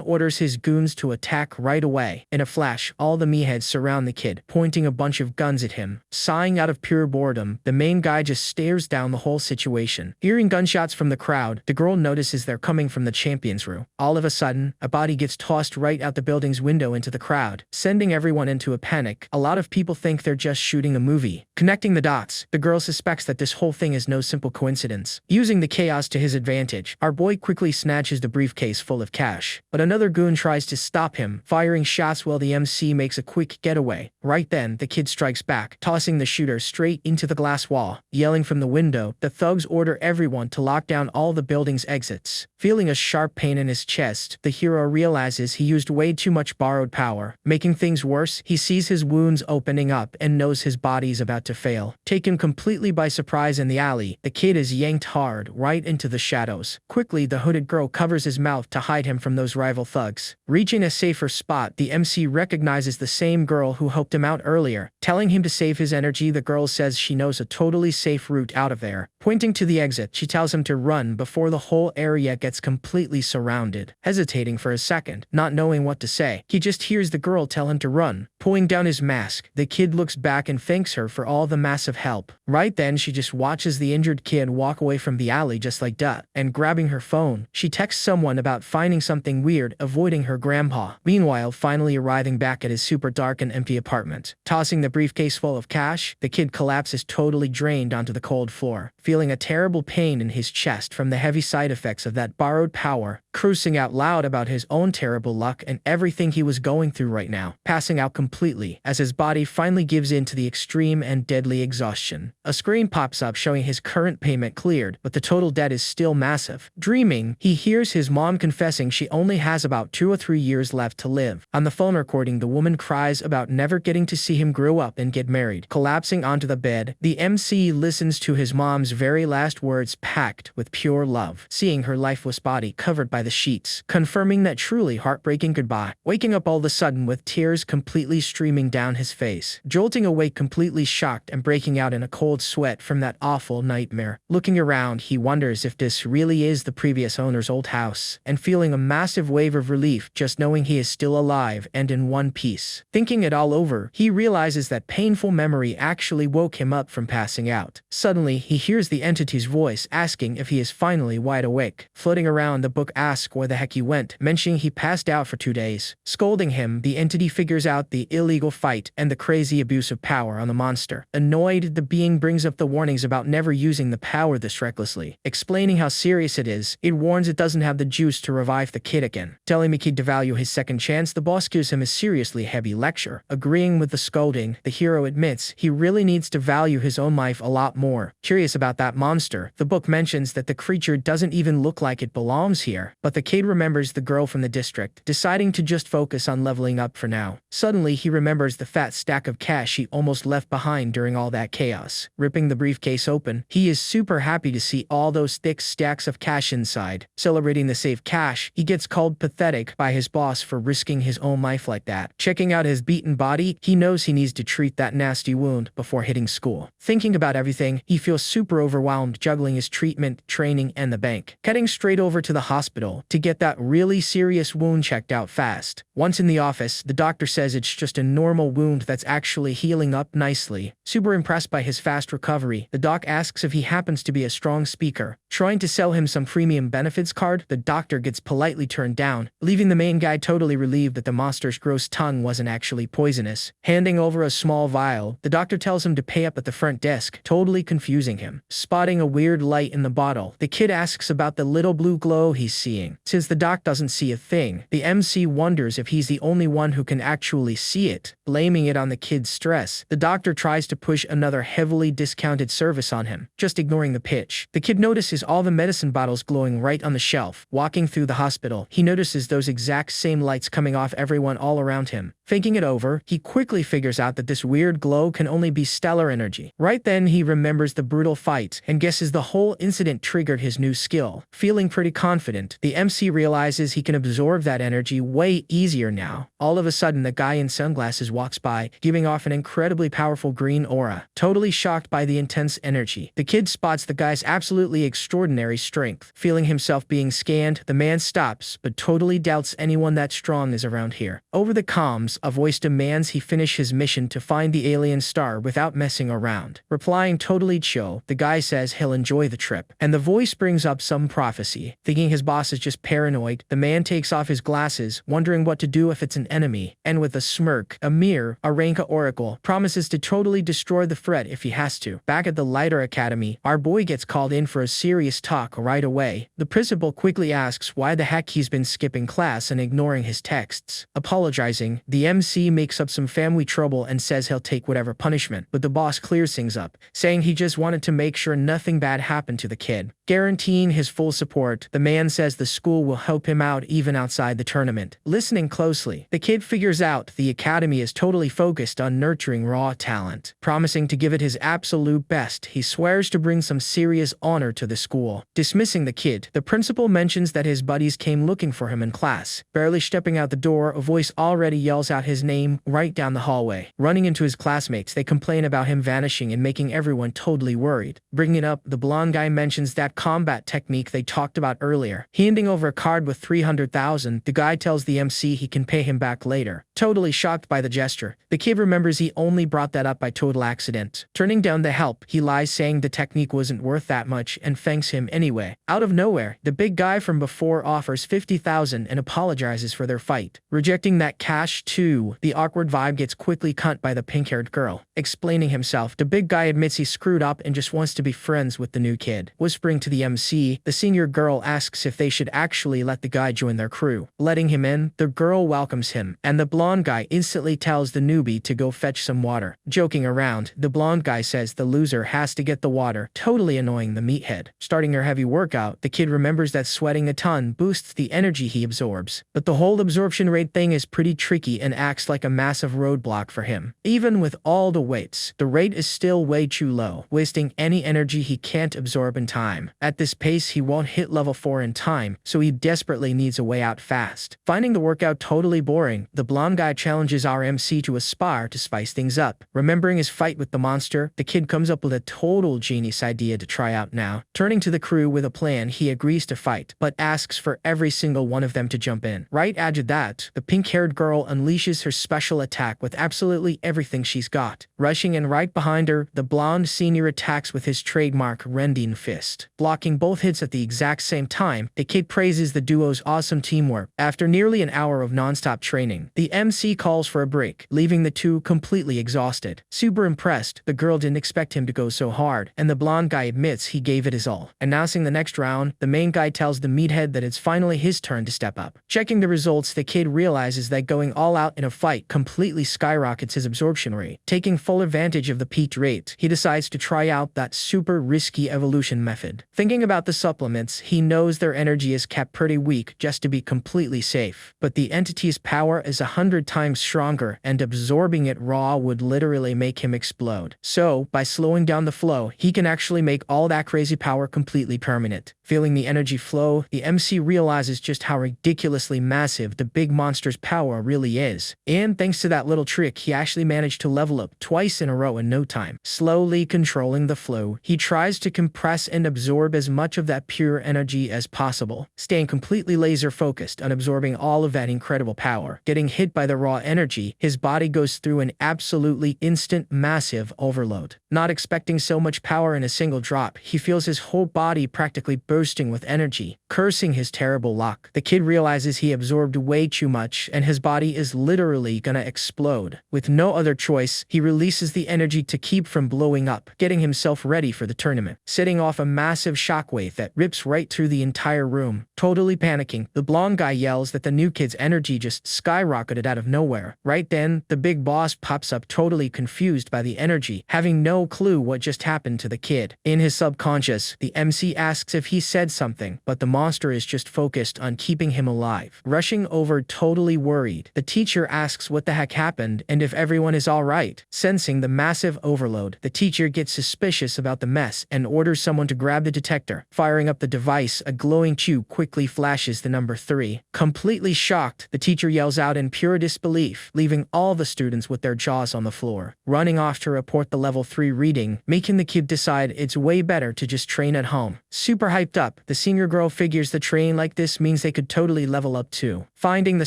orders his goons to attack right away. In a flash, all the meatheads surround the kid, pointing a bunch of guns at him. Sighing out of pure boredom, the main guy just stares down the whole situation. Hearing gunshots from the crowd, the girl notices they're coming from the champion's room. All of a sudden, a body gets tossed right out the building's window into the crowd, sending everyone into a panic. A lot of people think they're just shooting a movie. Connecting the dots, the girl suspects that this whole thing is no simple coincidence. Using the chaos to his advantage, our boy quickly snatches the briefcase full of cash, but another goon tries to stop him, firing shots while the MC makes a quick getaway. Right then, the kid strikes back, tossing the shooter straight into the glass wall. Yelling from the window, the thugs order everyone to lock down all the building's exits. Feeling a sharp pain in his chest, the hero realizes he used way too much borrowed power. Making things worse, he sees his wounds opening up and knows his body's about to fail. Taken completely by surprise in the alley, the kid is yanked hard right into the shadows. Quickly, the hooded girl covers his mouth to hide him from those rival thugs. Reaching a safer spot, the MC recognizes the same girl who helped him out earlier. Telling him to save his energy, the girl says she knows a totally safe route out of there. Pointing to the exit, she tells him to run before the whole area gets completely surrounded. Hesitating for a second, not knowing what to say, he just hears the girl tell him to run. Pulling down his mask, the kid looks back and thanks her for all the massive help. Right then, she just watches the injured kid walk away from the alley just like that, and grabbing her phone, she texts someone about finding something weird, avoiding her grandpa. Meanwhile, finally arriving back at his super dark and empty apartment. Tossing the briefcase full of cash, the kid collapses totally drained onto the cold floor, feeling a terrible pain in his chest from the heavy side effects of that borrowed power, cursing out loud about his own terrible luck and everything he was going through right now, passing out completely as his body finally gives in to the extreme and deadly exhaustion. A screen pops up showing his current payment cleared, but the total debt is still massive. Dreaming, he hears his mom confessing she only has about 2 or 3 years left to live. On the phone recording, the woman cries about never getting to see him grow up and get married. Collapsing onto the bed, the MC listens to his mom's very last words packed with pure love, seeing her lifeless body covered by the sheets, confirming that truly heartbreaking goodbye. Waking up all of a sudden with tears completely streaming down his face, jolting awake completely shocked and breaking out in a cold sweat from that awful nightmare. Looking around, he wonders if this really is the previous owner's old house, and feeling a massive wave of relief just knowing he is still alive and in one piece. Thinking it all over, he realizes that painful memory actually woke him up from passing out. Suddenly, he hears the entity's voice asking if he is finally wide awake. Floating around, the book asks where the heck he went, mentioning he passed out for 2 days. Scolding him, the entity figures out the illegal fight and the crazy abuse of power on the monster. Annoyed, the being brings up the warnings about never using the power this recklessly. Explaining how serious it is, it warns it doesn't have the juice to revive the kid again. Telling the kid to value his second chance, the boss gives him a seriously heavy lecture. Agreeing with the scolding, the hero admits he really needs to value his own life a lot more. Curious about that monster, the book mentions that the creature doesn't even look like it belongs here, but the kid remembers the girl from the district, deciding to just focus on leveling up for now. Suddenly, he remembers the fat stack of cash he almost left behind during all that chaos. Ripping the briefcase open, he is super happy to see all those thick stacks of cash inside. Celebrating the saved cash, he gets called pathetic by his boss for risking his own life like that. Checking out his beaten body, he knows he needs to treat that nasty wound before hitting school. Thinking about everything, he feels super overwhelmed juggling his treatment, training, and the bank. Heading straight over to the hospital to get that really serious wound checked out fast. Once in the office, the doctor says it's just a normal wound that's actually healing up nicely. Super impressed by his fast recovery, the doc asks if he happens to be a strong speaker. Trying to sell him some premium benefits card, the doctor gets politely turned down, leaving the main guy totally relieved that the monster's gross tongue wasn't actually poisonous. Handing over a small vial, the doctor tells him to pay up at the front desk, totally confusing him. Spotting a weird light in the bottle, the kid asks about the little blue glow he's seeing. Since the doc doesn't see a thing, the MC wonders if he's the only one who can actually see it. Blaming it on the kid's stress, the doctor tries to push another heavily discounted service on him, just ignoring the pitch. The kid notices all the medicine bottles glowing right on the shelf. Walking through the hospital, he notices those exact same lights coming off everyone all around him. Thinking it over, he quickly figures out that this weird glow can only be stellar energy. Right then, he remembers the brutal fight and guesses the whole incident triggered his new skill. Feeling pretty confident, the MC realizes he can absorb that energy way easier now. All of a sudden, the guy in sunglasses walks by, giving off an incredibly powerful green aura. Totally shocked by the intense energy, the kid spots the guy's absolutely extraordinary strength. Feeling himself being scanned, the man stops, but totally doubts anyone that strong is around here. Over the comms, a voice demands he finish his mission to find the alien star without messing around. Replying totally chill, the guy says he'll enjoy the trip, and the voice brings up some prophecy. Thinking his boss is just paranoid, the man takes off his glasses, wondering what to do if it's an enemy, and with a smirk, Amir, a Ranka oracle, promises to totally destroy the threat if he has to. Back at the Lighter Academy, our boy gets called in for a serious talk right away. The principal quickly asks why the heck he's been skipping class and ignoring his texts. Apologizing, the MC makes up some family trouble and says he'll take whatever punishment, but the boss clears things up, saying he just wanted to make sure nothing bad happened to the kid. Guaranteeing his full support, the man says the school will help him out even outside the tournament. Listening closely, the kid figures out the academy is totally focused on nurturing raw talent. Promising to give it his absolute best, he swears to bring some serious honor to the school. Dismissing the kid, the principal mentions that his buddies came looking for him in class. Barely stepping out the door, a voice already yells out his name right down the hallway. Running into his classmates, they complain about him vanishing and making everyone totally worried. Bringing it up, the blonde guy mentions that combat technique they talked about earlier. Handing over a card with 300,000, the guy tells the MC he can pay him back later. Totally shocked by the gesture, the kid remembers he only brought that up by total accident. Turning down the help, he lies saying the technique wasn't worth that much and thanks him anyway. Out of nowhere, the big guy from before offers 50,000 and apologizes for their fight. Rejecting that cash too, the awkward vibe gets quickly cut by the pink-haired girl. Explaining himself, the big guy admits he screwed up and just wants to be friends with the new kid. Whispering to the MC, the senior girl asks if they should actually let the guy join their crew. Letting him in, the girl welcomes him, and the blonde guy instantly tells the newbie to go fetch some water. Joking around, the blonde guy says the loser has to get the water, totally annoying the meathead. Starting her heavy workout, the kid remembers that sweating a ton boosts the energy he absorbs, but the whole absorption rate thing is pretty tricky and acts like a massive roadblock for him. Even with all the weights, the rate is still way too low, wasting any energy he can't absorb in time. At this pace, he won't hit level 4 in time, so he desperately needs a way out fast. Finding the workout totally boring, the blonde guy challenges our MC to a spar to spice things up. Remembering his fight with the monster, the kid comes up with a total genius idea to try out now. Turning to the crew with a plan, he agrees to fight, but asks for every single one of them to jump in. Right after that, the pink-haired girl unleashes her special attack with absolutely everything she's got. Rushing in right behind her, the blonde senior attacks with his trademark rending fist. Blocking both hits at the exact same time, the kid praises the duo's awesome teamwork. After nearly an hour of non-stop training, the MC calls for a break, leaving the two completely exhausted. Super impressed, the girl didn't expect him to go so hard, and the blonde guy admits he gave it his all. Announcing the next round, the main guy tells the meathead that it's finally his turn to step up. Checking the results, the kid realizes that going all out in a fight completely skyrockets his absorption rate. Taking full advantage of the peaked rate, he decides to try out that super risky evolution method. Thinking about the supplements, he knows their energy is kept pretty weak just to be completely safe. But the entity's power is 100 times stronger, and absorbing it raw would literally make him explode. So, by slowing down the flow, he can actually make all that crazy power completely permanent. Feeling the energy flow, the MC realizes just how ridiculously massive the big monster's power really is. And thanks to that little trick, he actually managed to level up twice in a row in no time. Slowly controlling the flow, he tries to compress and absorb as much of that pure energy as possible, staying completely laser focused on absorbing all of that incredible power. Getting hit by the raw energy, his body goes through an absolutely instant massive overload. Not expecting so much power in a single drop, he feels his whole body practically bursting with energy. Cursing his terrible luck, the kid realizes he absorbed way too much and his body is literally gonna explode. With no other choice, he releases the energy to keep from blowing up, getting himself ready for the tournament, setting off a massive shockwave that rips right through the entire room. Totally panicking, the blonde guy yells that the new kid's energy just skyrocketed out of nowhere. Right then, the big boss pops up totally confused by the energy, having no clue what just happened to the kid. In his subconscious, the MC asks if he said something, but the monster is just focused on keeping him alive. Rushing over totally worried, the teacher asks what the heck happened and if everyone is alright. Sensing the massive overload, the teacher gets suspicious about the mess and orders someone to grab the detector. Firing up the device, a glowing tube quickly flashes the number 3. Completely shocked, the teacher yells out in pure disbelief, leaving all the students with their jaws on the floor. Running off to report the level 3 reading, making the kid decide it's way better to just train at home. Super hyped up, the senior girl figures the train like this means they could totally level up too. Finding the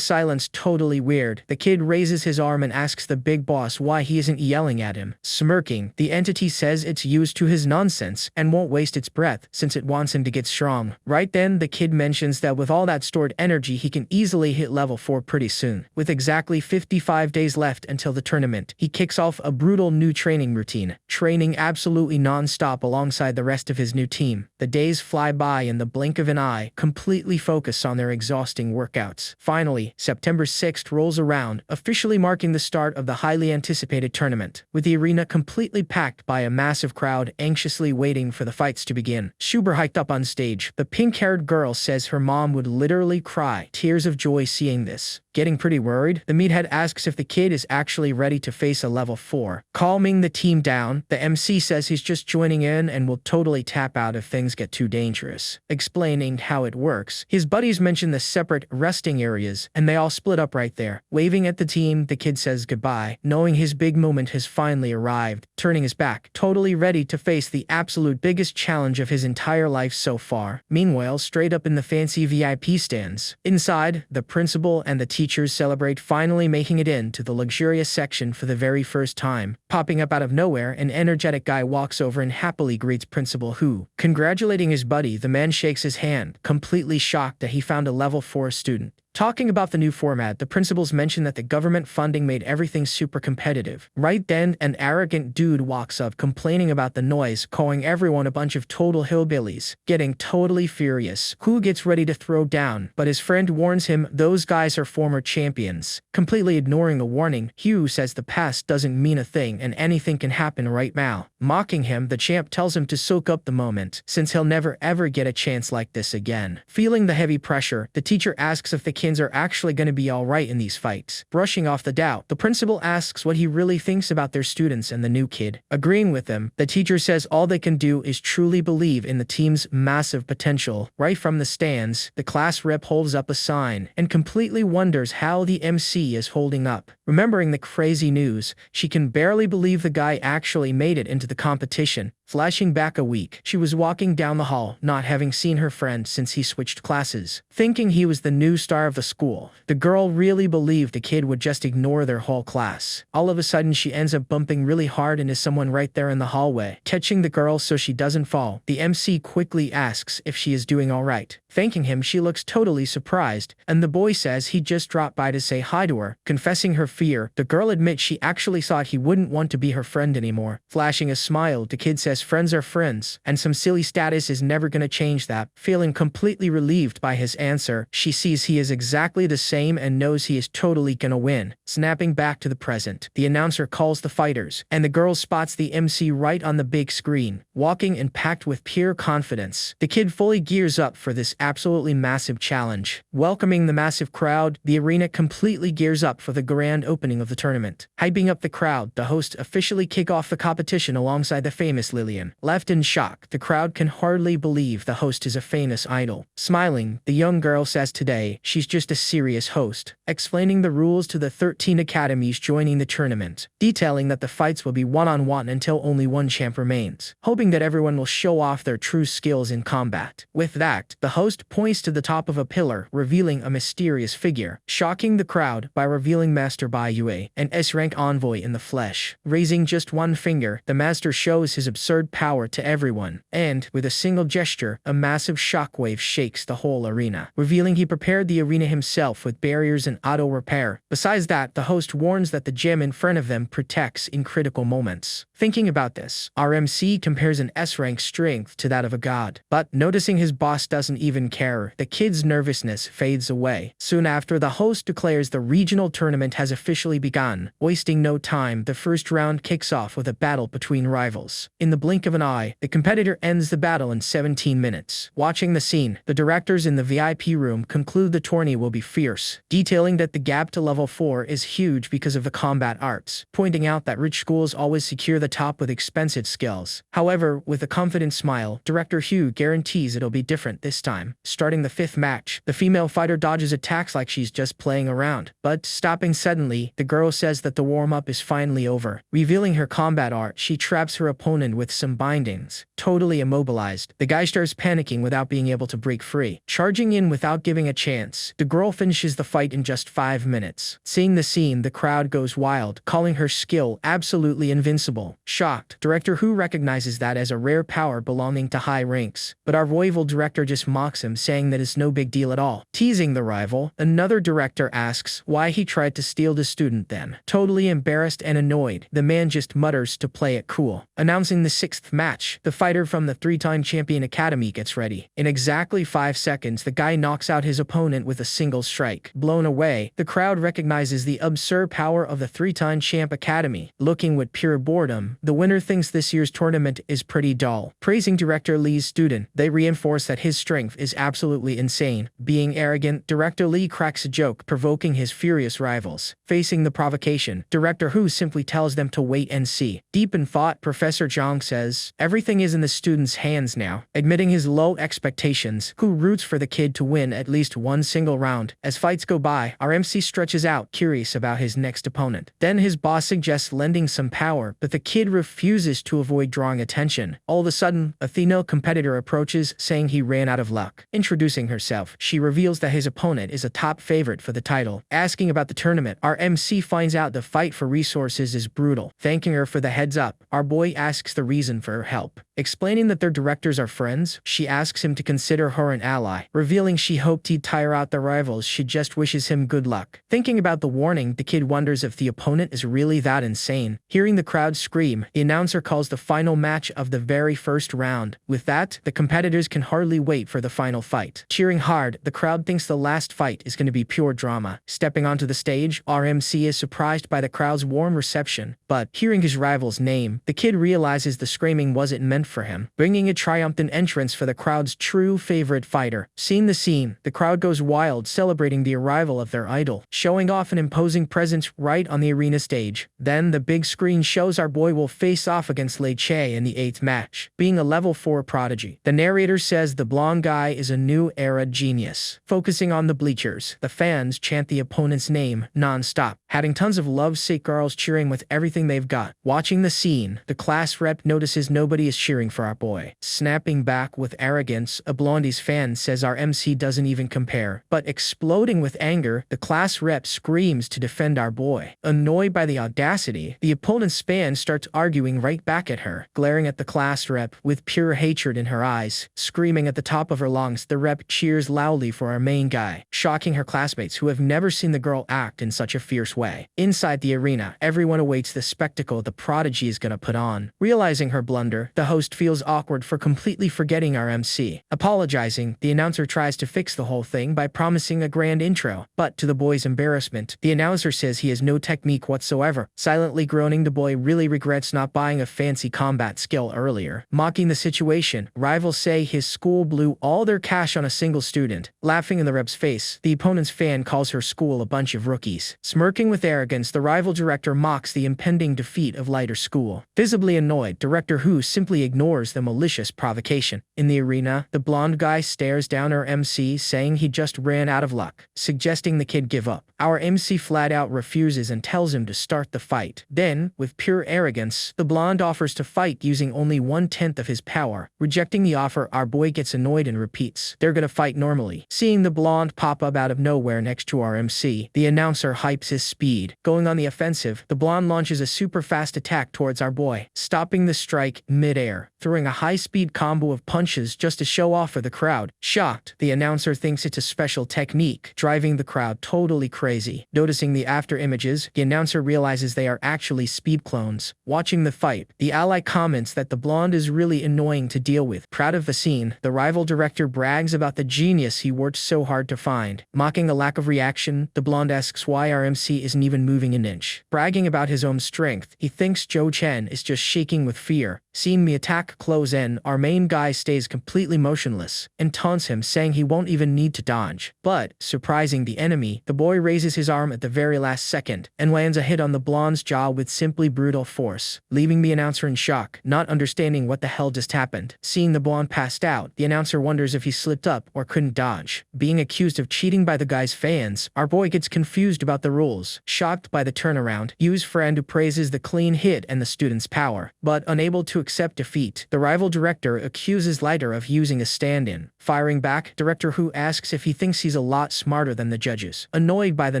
silence totally weird, the kid raises his arm and asks the big boss why he isn't yelling at him. Smirking, the entity says it's used to his nonsense and won't waste its breath since it wants him to get strong. Right then, the kid mentions that with all that stored energy, he can easily hit level 4 pretty soon. With exactly 55 days left until the tournament, he kicks off a brutal new training routine, training absolutely non-stop alongside the rest of his new team. The days fly by in the blink of an eye, completely focused on their exhausting workouts. Finally, September 6th rolls around, officially marking the start of the highly anticipated tournament, with the arena completely packed by a massive crowd anxiously waiting for the fights to begin. Super hyped up on stage, the pink-haired girl says her mom would literally cry tears of joy seeing this. Getting pretty worried, the meathead asks if the kid is actually ready to face a level 4. Calming the team down, the MC says he's just joining in and will totally tap out if things get too dangerous. Explaining how it works, his buddies mention the separate resting areas, and they all split up right there. Waving at the team, the kid says goodbye, knowing his big moment has finally arrived, turning his back, totally ready to face the absolute biggest challenge of his entire life so far. Meanwhile, straight up in the fancy VIP stands, inside, the principal and the teachers celebrate finally making it into the luxurious section for the very first time. Popping up out of nowhere, an energetic guy walks over and happily greets Principal Hu. Congratulating his buddy, the man shakes his hand, completely shocked that he found a level 4 student. Talking about the new format, the principals mention that the government funding made everything super competitive. Right then, an arrogant dude walks up complaining about the noise, calling everyone a bunch of total hillbillies. Getting totally furious, Hu gets ready to throw down, but his friend warns him those guys are former champions. Completely ignoring the warning, Hu says the past doesn't mean a thing and anything can happen right now. Mocking him, the champ tells him to soak up the moment, since he'll never ever get a chance like this again. Feeling the heavy pressure, the teacher asks if the kids are actually going to be alright in these fights. Brushing off the doubt, the principal asks what he really thinks about their students and the new kid. Agreeing with him, the teacher says all they can do is truly believe in the team's massive potential. Right from the stands, the class rep holds up a sign and completely wonders how the MC is holding up. Remembering the crazy news, she can barely believe the guy actually made it into the competition. Flashing back a week, she was walking down the hall, not having seen her friend since he switched classes. Thinking he was the new star of the school, the girl really believed the kid would just ignore their whole class. All of a sudden, she ends up bumping really hard into someone right there in the hallway, catching the girl so she doesn't fall. The MC quickly asks if she is doing alright. Thanking him, she looks totally surprised, and the boy says he just dropped by to say hi to her. Confessing her fear, the girl admits she actually thought he wouldn't want to be her friend anymore. Flashing a smile, the kid says says friends are friends, and some silly status is never gonna change that. Feeling completely relieved by his answer, she sees he is exactly the same and knows he is totally gonna win. Snapping back to the present, the announcer calls the fighters, and the girl spots the MC right on the big screen, walking and packed with pure confidence. The kid fully gears up for this absolutely massive challenge. Welcoming the massive crowd, the arena completely gears up for the grand opening of the tournament. Hyping up the crowd, the host officially kick off the competition alongside the famous Lillian. Left in shock, the crowd can hardly believe the host is a famous idol. Smiling, the young girl says today she's just a serious host, explaining the rules to the 13 academies joining the tournament, detailing that the fights will be one-on-one until only one champ remains, hoping that everyone will show off their true skills in combat. With that, the host points to the top of a pillar, revealing a mysterious figure, shocking the crowd by revealing Master Bayue, an S-rank envoy in the flesh. Raising just one finger, the master shows his absurd power to everyone, and, with a single gesture, a massive shockwave shakes the whole arena, revealing he prepared the arena himself with barriers and auto repair. Besides that, the host warns that the gem in front of them protects in critical moments. Thinking about this, our MC compares an S-rank strength to that of a god. But noticing his boss doesn't even care, the kid's nervousness fades away. Soon after, the host declares the regional tournament has officially begun. Wasting no time, the first round kicks off with a battle between rivals. In the blink of an eye, the competitor ends the battle in 17 minutes. Watching the scene, the directors in the VIP room conclude the tourney will be fierce, detailing that the gap to level 4 is huge because of the combat arts, pointing out that rich schools always secure the top with expensive skills. However, with a confident smile, Director Hugh guarantees it'll be different this time. Starting the 5th match, the female fighter dodges attacks like she's just playing around, but stopping suddenly, the girl says that the warm-up is finally over. Revealing her combat art, she traps her opponent with some bindings. Totally immobilized, the guy starts panicking without being able to break free. Charging in without giving a chance, the girl finishes the fight in just 5 minutes. Seeing the scene, the crowd goes wild, calling her skill absolutely invincible. Shocked, Director Who recognizes that as a rare power belonging to high ranks, but our rival director just mocks him, saying that it's no big deal at all. Teasing the rival, another director asks why he tried to steal the student then. Totally embarrassed and annoyed, the man just mutters to play it cool. Announcing the 6th match, the fighter from the 3-time champion academy gets ready. In exactly 5 seconds, the guy knocks out his opponent with a single strike. Blown away, the crowd recognizes the absurd power of the 3-time champ academy. Looking with pure boredom, the winner thinks this year's tournament is pretty dull. Praising Director Lee's student, they reinforce that his strength is absolutely insane. Being arrogant, Director Lee cracks a joke, provoking his furious rivals. Facing the provocation, Director Who simply tells them to wait and see. Deep in thought, Professor Zhang says, everything is in the student's hands now. Admitting his low expectations, Who roots for the kid to win at least one single round. As fights go by, our MC stretches out, curious about his next opponent. Then his boss suggests lending some power, but the kid refuses to avoid drawing attention. All of a sudden, a female competitor approaches, saying he ran out of luck. Introducing herself, she reveals that his opponent is a top favorite for the title. Asking about the tournament, our MC finds out the fight for resources is brutal. Thanking her for the heads up, our boy asks the reason for her help. Explaining that their directors are friends, she asks him to consider her an ally, revealing she hoped he'd tire out the rivals. She just wishes him good luck. Thinking about the warning, the kid wonders if the opponent is really that insane. Hearing the crowd scream, the announcer calls the final match of the very first round. With that, the competitors can hardly wait for the final fight. Cheering hard, the crowd thinks the last fight is going to be pure drama. Stepping onto the stage, our MC is surprised by the crowd's warm reception, but hearing his rival's name, the kid realizes the screaming wasn't meant for him, bringing a triumphant entrance for the crowd's true favorite fighter. Seeing the scene, the crowd goes wild, celebrating the arrival of their idol, showing off an imposing presence right on the arena stage. Then the big screen shows our boy will face off against Lei Che in the 8th match. Being a level 4 prodigy, the narrator says the blonde guy is a new era genius. Focusing on the bleachers, the fans chant the opponent's name non-stop, having tons of lovesick girls cheering with everything they've got. Watching the scene, the class rep notices nobody is cheering for our boy. Snapping back with arrogance, a Blondie's fan says our MC doesn't even compare. But exploding with anger, the class rep screams to defend our boy. Annoyed by the audacity, the opponent's fan starts arguing right back at her, glaring at the class rep with pure hatred in her eyes. Screaming at the top of her lungs, the rep cheers loudly for our main guy, shocking her classmates who have never seen the girl act in such a fierce way. Inside the arena, everyone awaits the spectacle the prodigy is gonna put on. Realizing Realizing her blunder, the host feels awkward for completely forgetting our MC. Apologizing, the announcer tries to fix the whole thing by promising a grand intro, but to the boy's embarrassment, the announcer says he has no technique whatsoever. Silently groaning, the boy really regrets not buying a fancy combat skill earlier. Mocking the situation, rivals say his school blew all their cash on a single student. Laughing in the rep's face, the opponent's fan calls her school a bunch of rookies. Smirking with arrogance, the rival director mocks the impending defeat of lighter school. Visibly annoyed, Director Who simply ignores the malicious provocation. In the arena, the blonde guy stares down our MC, saying he just ran out of luck, suggesting the kid give up. Our MC flat out refuses and tells him to start the fight. Then, with pure arrogance, the blonde offers to fight using only 1/10 of his power. Rejecting the offer, our boy gets annoyed and repeats, "They're gonna fight normally." Seeing the blonde pop up out of nowhere next to our MC, the announcer hypes his speed. Going on the offensive, the blonde launches a super fast attack towards our boy, stopping the strike mid-air, throwing a high-speed combo of punches just to show off for the crowd. Shocked, the announcer thinks it's a special technique, driving the crowd totally crazy. Noticing the after images, the announcer realizes they are actually speed clones. Watching the fight, the ally comments that the blonde is really annoying to deal with. Proud of the scene, the rival director brags about the genius he worked so hard to find. Mocking a lack of reaction, the blonde asks why our MC isn't even moving an inch. Bragging about his own strength, he thinks Joe Chen is just shaking with fear. Seeing the attack close in, our main guy stays completely motionless and taunts him, saying he won't even need to dodge. But, surprising the enemy, the boy raises his arm at the very last second and lands a hit on the blonde's jaw with simply brutal force, leaving the announcer in shock, not understanding what the hell just happened. Seeing the blonde passed out, the announcer wonders if he slipped up or couldn't dodge. Being accused of cheating by the guy's fans, our boy gets confused about the rules. Shocked by the turnaround, Yu's friend praises the clean hit and the student's power, but unable to accept defeat, the rival director accuses Lighter of using a stand-in. Firing back, Director Who asks if he thinks he's a lot smarter than the judges. Annoyed by the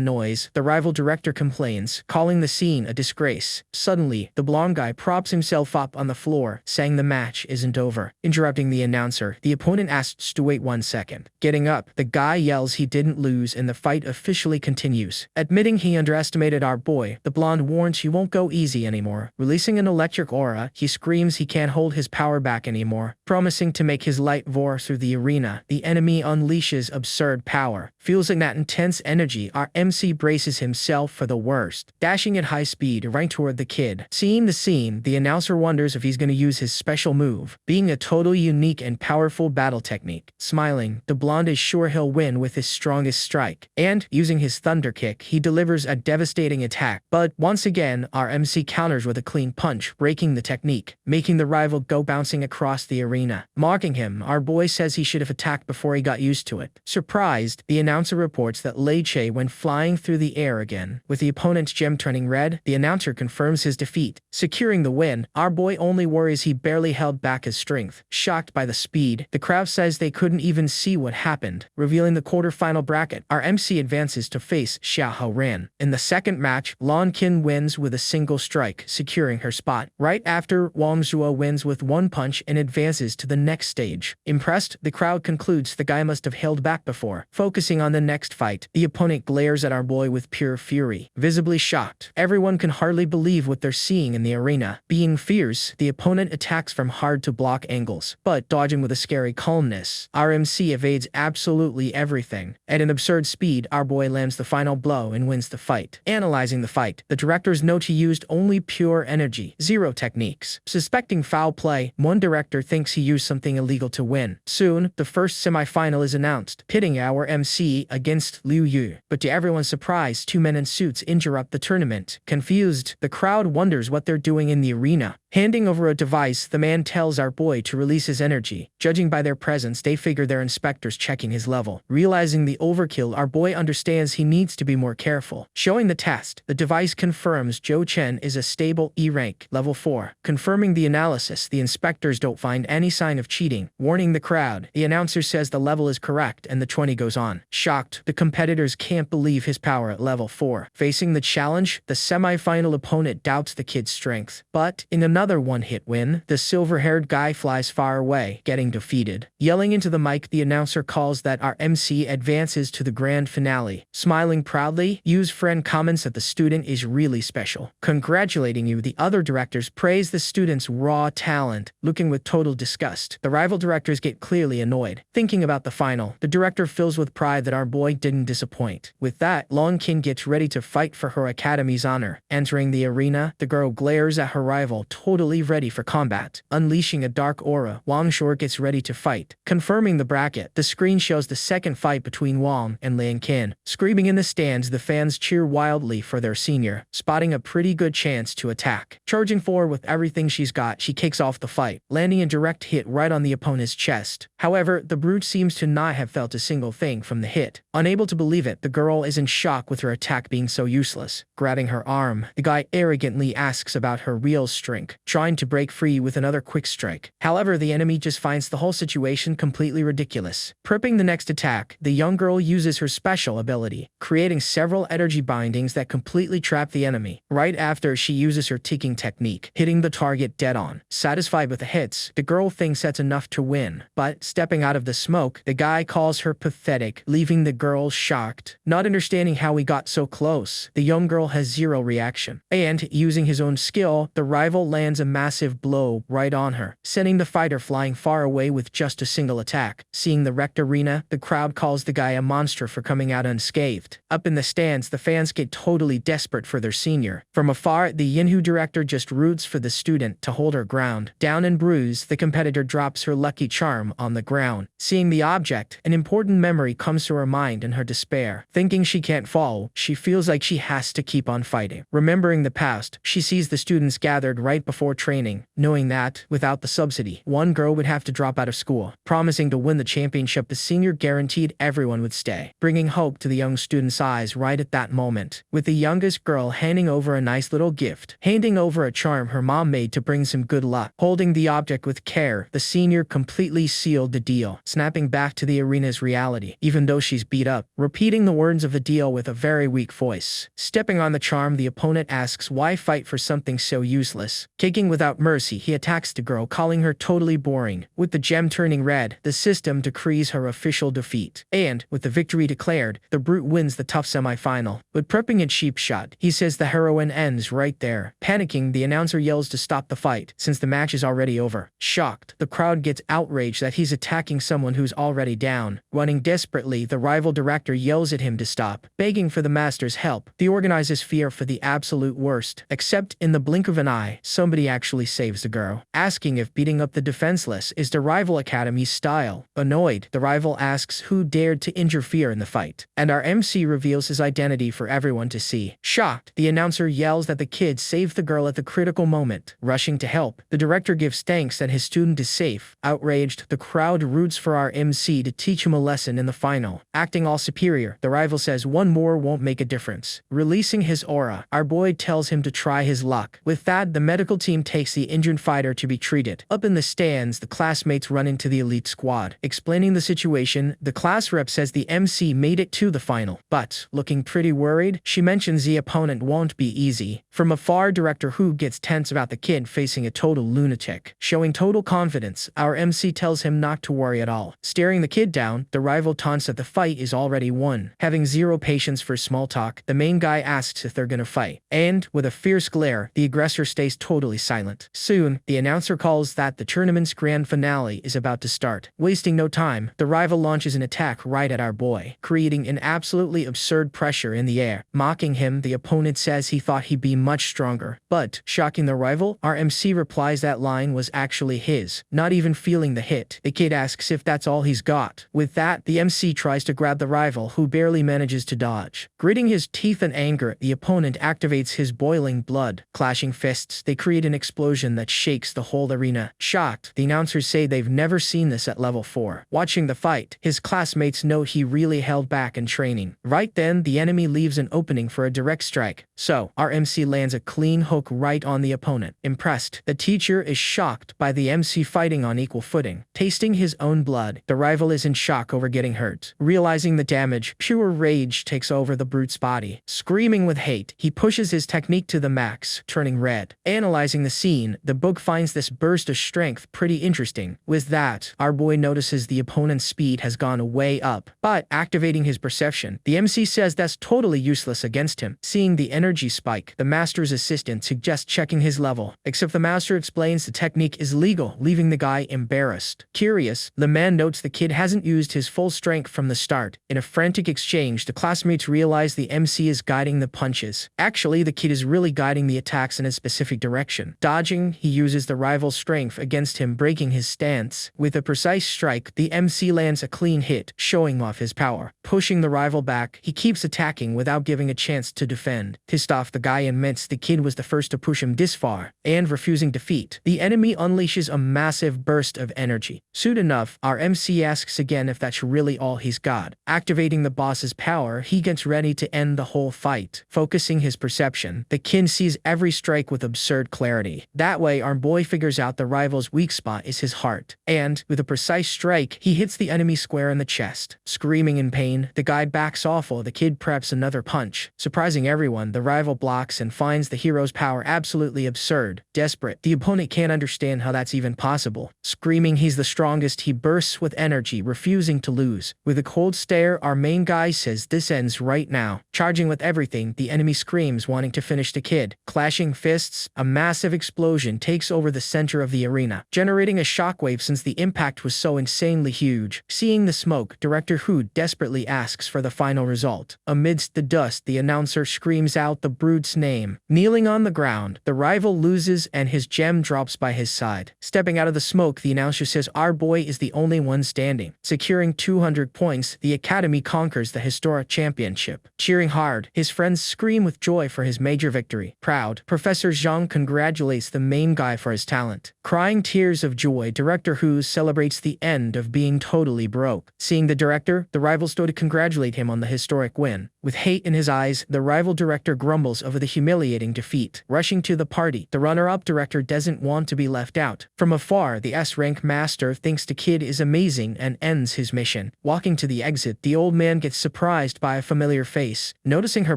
noise, the rival director complains, calling the scene a disgrace. Suddenly, the blonde guy props himself up on the floor, saying the match isn't over. Interrupting the announcer, the opponent asks to wait 1 second. Getting up, the guy yells he didn't lose and the fight officially continues. Admitting he underestimated our boy, the blonde warns he won't go easy anymore. Releasing an electric aura, he screams he can't hold his power back anymore. Promising to make his light roar through the arena, the enemy unleashes absurd power. Feeling that intense energy, our MC braces himself for the worst, dashing at high speed right toward the kid. Seeing the scene, the announcer wonders if he's going to use his special move, being a totally unique and powerful battle technique. Smiling, the blonde is sure he'll win with his strongest strike, and, using his thunder kick, he delivers a devastating attack. But once again, our MC counters with a clean punch, breaking the technique, making the rival go bouncing across the arena. Mocking him, our boy says he should have attacked before he got used to it. Surprised, the announcer reports that Lei Che went flying through the air again. With the opponent's gem turning red, the announcer confirms his defeat. Securing the win, our boy only worries he barely held back his strength. Shocked by the speed, the crowd says they couldn't even see what happened. Revealing the quarterfinal bracket, our MC advances to face Xiao Ran. In the second match, Lan Qin wins with a single strike, securing her spot. Right after, Wang Zhuo wins with one punch and advances to the next stage. Impressed, the crowd concludes the guy must have held back before. Focusing on the next fight, the opponent glares at our boy with pure fury. Visibly shocked, everyone can hardly believe what they're seeing in the arena. Being fierce, the opponent attacks from hard-to-block angles, but dodging with a scary calmness. Our MC evades absolutely everything. At an absurd speed, our boy lands the final blow and wins the fight. Analyzing the fight, the directors note he used only pure energy, zero techniques. Suspecting foul play, one director thinks he used something illegal to win. Soon, the first semi-final is announced, pitting our MC against Liu Yu. But to everyone's surprise, two men in suits interrupt the tournament. Confused, the crowd wonders what they're doing in the arena. Handing over a device, the man tells our boy to release his energy. Judging by their presence, they figure they're inspectors checking his level. Realizing the overkill, our boy understands he needs to be more careful. Showing the test, the device confirms Zhou Chen is a stable E rank, level 4. Confirming the analysis, the inspectors don't find any sign of cheating, warning the crowd. The announcer says the level is correct and the 20 goes on. Shocked, the competitors can't believe his power at level 4. Facing the challenge, the semi-final opponent doubts the kid's strength. But in another one-hit win, the silver-haired guy flies far away, getting defeated. Yelling into the mic, the announcer calls that our MC advances to the grand finale. Smiling proudly, Yu's friend comments that the student is really special. Congratulating Yu, the other directors praise the student's raw talent, looking with total disgust. The rival directors get clearly annoyed. Thinking about the final, the director fills with pride that our boy didn't disappoint. With that, Longkin gets ready to fight for her academy's honor. Entering the arena, the girl glares at her rival, totally ready for combat. Unleashing a dark aura, Wang Shor gets ready to fight. Confirming the bracket, the screen shows the second fight between Wang and Lian Qin. Screaming in the stands, the fans cheer wildly for their senior, spotting a pretty good chance to attack. Charging forward with everything she's got, she kicks off the fight, landing a direct hit right on the opponent's chest. However, the brute seems to not have felt a single thing from the hit. Unable to believe it, the girl is in shock with her attack being so useless. Grabbing her arm, the guy arrogantly asks about her real strength, trying to break free with another quick strike. However, the enemy just finds the whole situation completely ridiculous. Prepping the next attack, the young girl uses her special ability, creating several energy bindings that completely trap the enemy. Right after, she uses her ticking technique, hitting the target dead on. Satisfied with the hits, the girl thinks that's enough to win. But stepping out of the smoke, the guy calls her pathetic, leaving the girl shocked. Not understanding how he got so close, the young girl has zero reaction. And, using his own skill, the rival lands a massive blow right on her, sending the fighter flying far away with just a single attack. Seeing the wrecked arena, the crowd calls the guy a monster for coming out unscathed. Up in the stands, the fans get totally desperate for their senior. From afar, the Yinhu director just roots for the student to hold her ground. Down and bruised, the competitor drops her lucky charm on the ground. Seeing the object, an important memory comes to her mind in her despair. Thinking she can't fall, she feels like she has to keep on fighting. Remembering the past, she sees the students gathered right before training, knowing that, without the subsidy, one girl would have to drop out of school. Promising to win the championship, the senior guaranteed everyone would stay, bringing hope to the young student's eyes right at that moment. With the youngest girl handing over a nice little gift, handing over a charm her mom made to bring some good luck. Holding the object with care, the senior completely sealed the deal, snapping back to the arena's reality, even though she's beat up, repeating the words of the deal with a very weak voice. Stepping on the charm, the opponent asks why fight for something so useless. Kicking without mercy, he attacks the girl, calling her totally boring. With the gem turning red, the system decrees her official defeat. And, with the victory declared, the brute wins the tough semi-final. But prepping a cheap shot, he says the heroine ends right there. Panicking, the announcer yells to stop the fight, since the match is already over. Shocked, the crowd gets outraged that he's attacking someone who's already down. Running desperately, the rival director yells at him to stop, begging for the master's help. The organizers fear for the absolute worst. Except, in the blink of an eye, somebody actually saves the girl, asking if beating up the defenseless is the rival academy's style. Annoyed, the rival asks who dared to interfere in the fight, and our MC reveals his identity for everyone to see. Shocked, the announcer yells that the kid saved the girl at the critical moment. Rushing to help, the director gives thanks that his student is safe. Outraged, the crowd roots for our MC to teach him a lesson in the final. Acting all superior, the rival says one more won't make a difference. Releasing his aura, our boy tells him to try his luck. With that, the medical team takes the injured fighter to be treated. Up in the stands, the classmates run into the elite squad. Explaining the situation, the class rep says the MC made it to the final. But, looking pretty worried, she mentions the opponent won't be easy. From afar, Director Hu gets tense about the kid facing a total lunatic. Showing total confidence, our MC tells him not to worry at all. Staring the kid down, the rival taunts that the fight is already won. Having zero patience for small talk, the main guy asks if they're gonna fight. And, with a fierce glare, the aggressor stays totally silent. Soon, the announcer calls that the tournament's grand finale is about to start. Wasting no time, the rival launches an attack right at our boy, creating an absolutely absurd pressure in the air. Mocking him, the opponent says he thought he'd be much stronger. But, shocking the rival, our MC replies that line was actually his. Not even feeling the hit, the kid asks if that's all he's got. With that, the MC tries to grab the rival, who barely manages to dodge. Gritting his teeth in anger, the opponent activates his boiling blood. Clashing fists, they create an explosion that shakes the whole arena. Shocked, the announcers say they've never seen this at level 4. Watching the fight, his classmates know he really held back in training. Right then, the enemy leaves an opening for a direct strike. So, our MC lands a clean hook right on the opponent. Impressed, the teacher is shocked by the MC fighting on equal footing. Tasting his own blood, the rival is in shock over getting hurt. Realizing the damage, pure rage takes over the brute's body. Screaming with hate, he pushes his technique to the max, turning red. Analyzing the scene, the book finds this burst of strength pretty interesting. With that, our boy notices the opponent's speed has gone way up, but activating his perception, the MC says that's totally useless against him. Seeing the energy spike, the master's assistant suggests checking his level, except the master explains the technique is legal, leaving the guy embarrassed. Curious, the man notes the kid hasn't used his full strength from the start. In a frantic exchange, the classmates realize the MC is guiding the punches. Actually, the kid is really guiding the attacks in a specific direction. Dodging, he uses the rival's strength against him, breaking his stance. With a precise strike, the MC lands a clean hit, showing off his power. Pushing the rival back, he keeps attacking without giving a chance to defend. Pissed off, the guy admits the kid was the first to push him this far, and refusing defeat, the enemy unleashes a massive burst of energy. Soon enough, our MC asks again if that's really all he's got. Activating the boss's power, he gets ready to end the whole fight. Focusing his perception, the kid sees every strike with absurd clarity. That way, our boy figures out the rival's weak spot is his heart, and with a precise strike, he hits the enemy square in the chest. Screaming in pain, the guy backs off while the kid preps another punch. Surprising everyone, the rival blocks and finds the hero's power absolutely absurd. Desperate, the opponent can't understand how that's even possible. Screaming he's the strongest, he bursts with energy, refusing to lose. With a cold stare, our main guy says this ends right now. Charging with everything, the enemy screams, wanting to finish the kid. Clashing fists, a massive explosion takes over the center of the arena, generating a shockwave since the impact was so insanely huge. Seeing the smoke, Director Hu desperately asks for the final result. Amidst the dust, the announcer screams out the brute's name. Kneeling on the ground, the rival loses and his gem drops by his side. Stepping out of the smoke, the announcer says our boy is the only one standing. Securing 200 points, the academy conquers the historic championship. Cheering hard, his friends scream with joy for his major victory. Proud, Professor Zhang congratulates the main guy for his talent. Crying tears of joy, Director Hu celebrates the end of being totally broke. Seeing the director, the rival stood to congratulate him on the historic win. With hate in his eyes, the rival director grumbles over the humiliating defeat. Rushing to the party, the runner-up director doesn't want to be left out. From afar, the S-rank master thinks the kid is amazing and ends his mission. Walking to the exit, the old man gets surprised by a familiar face. Noticing her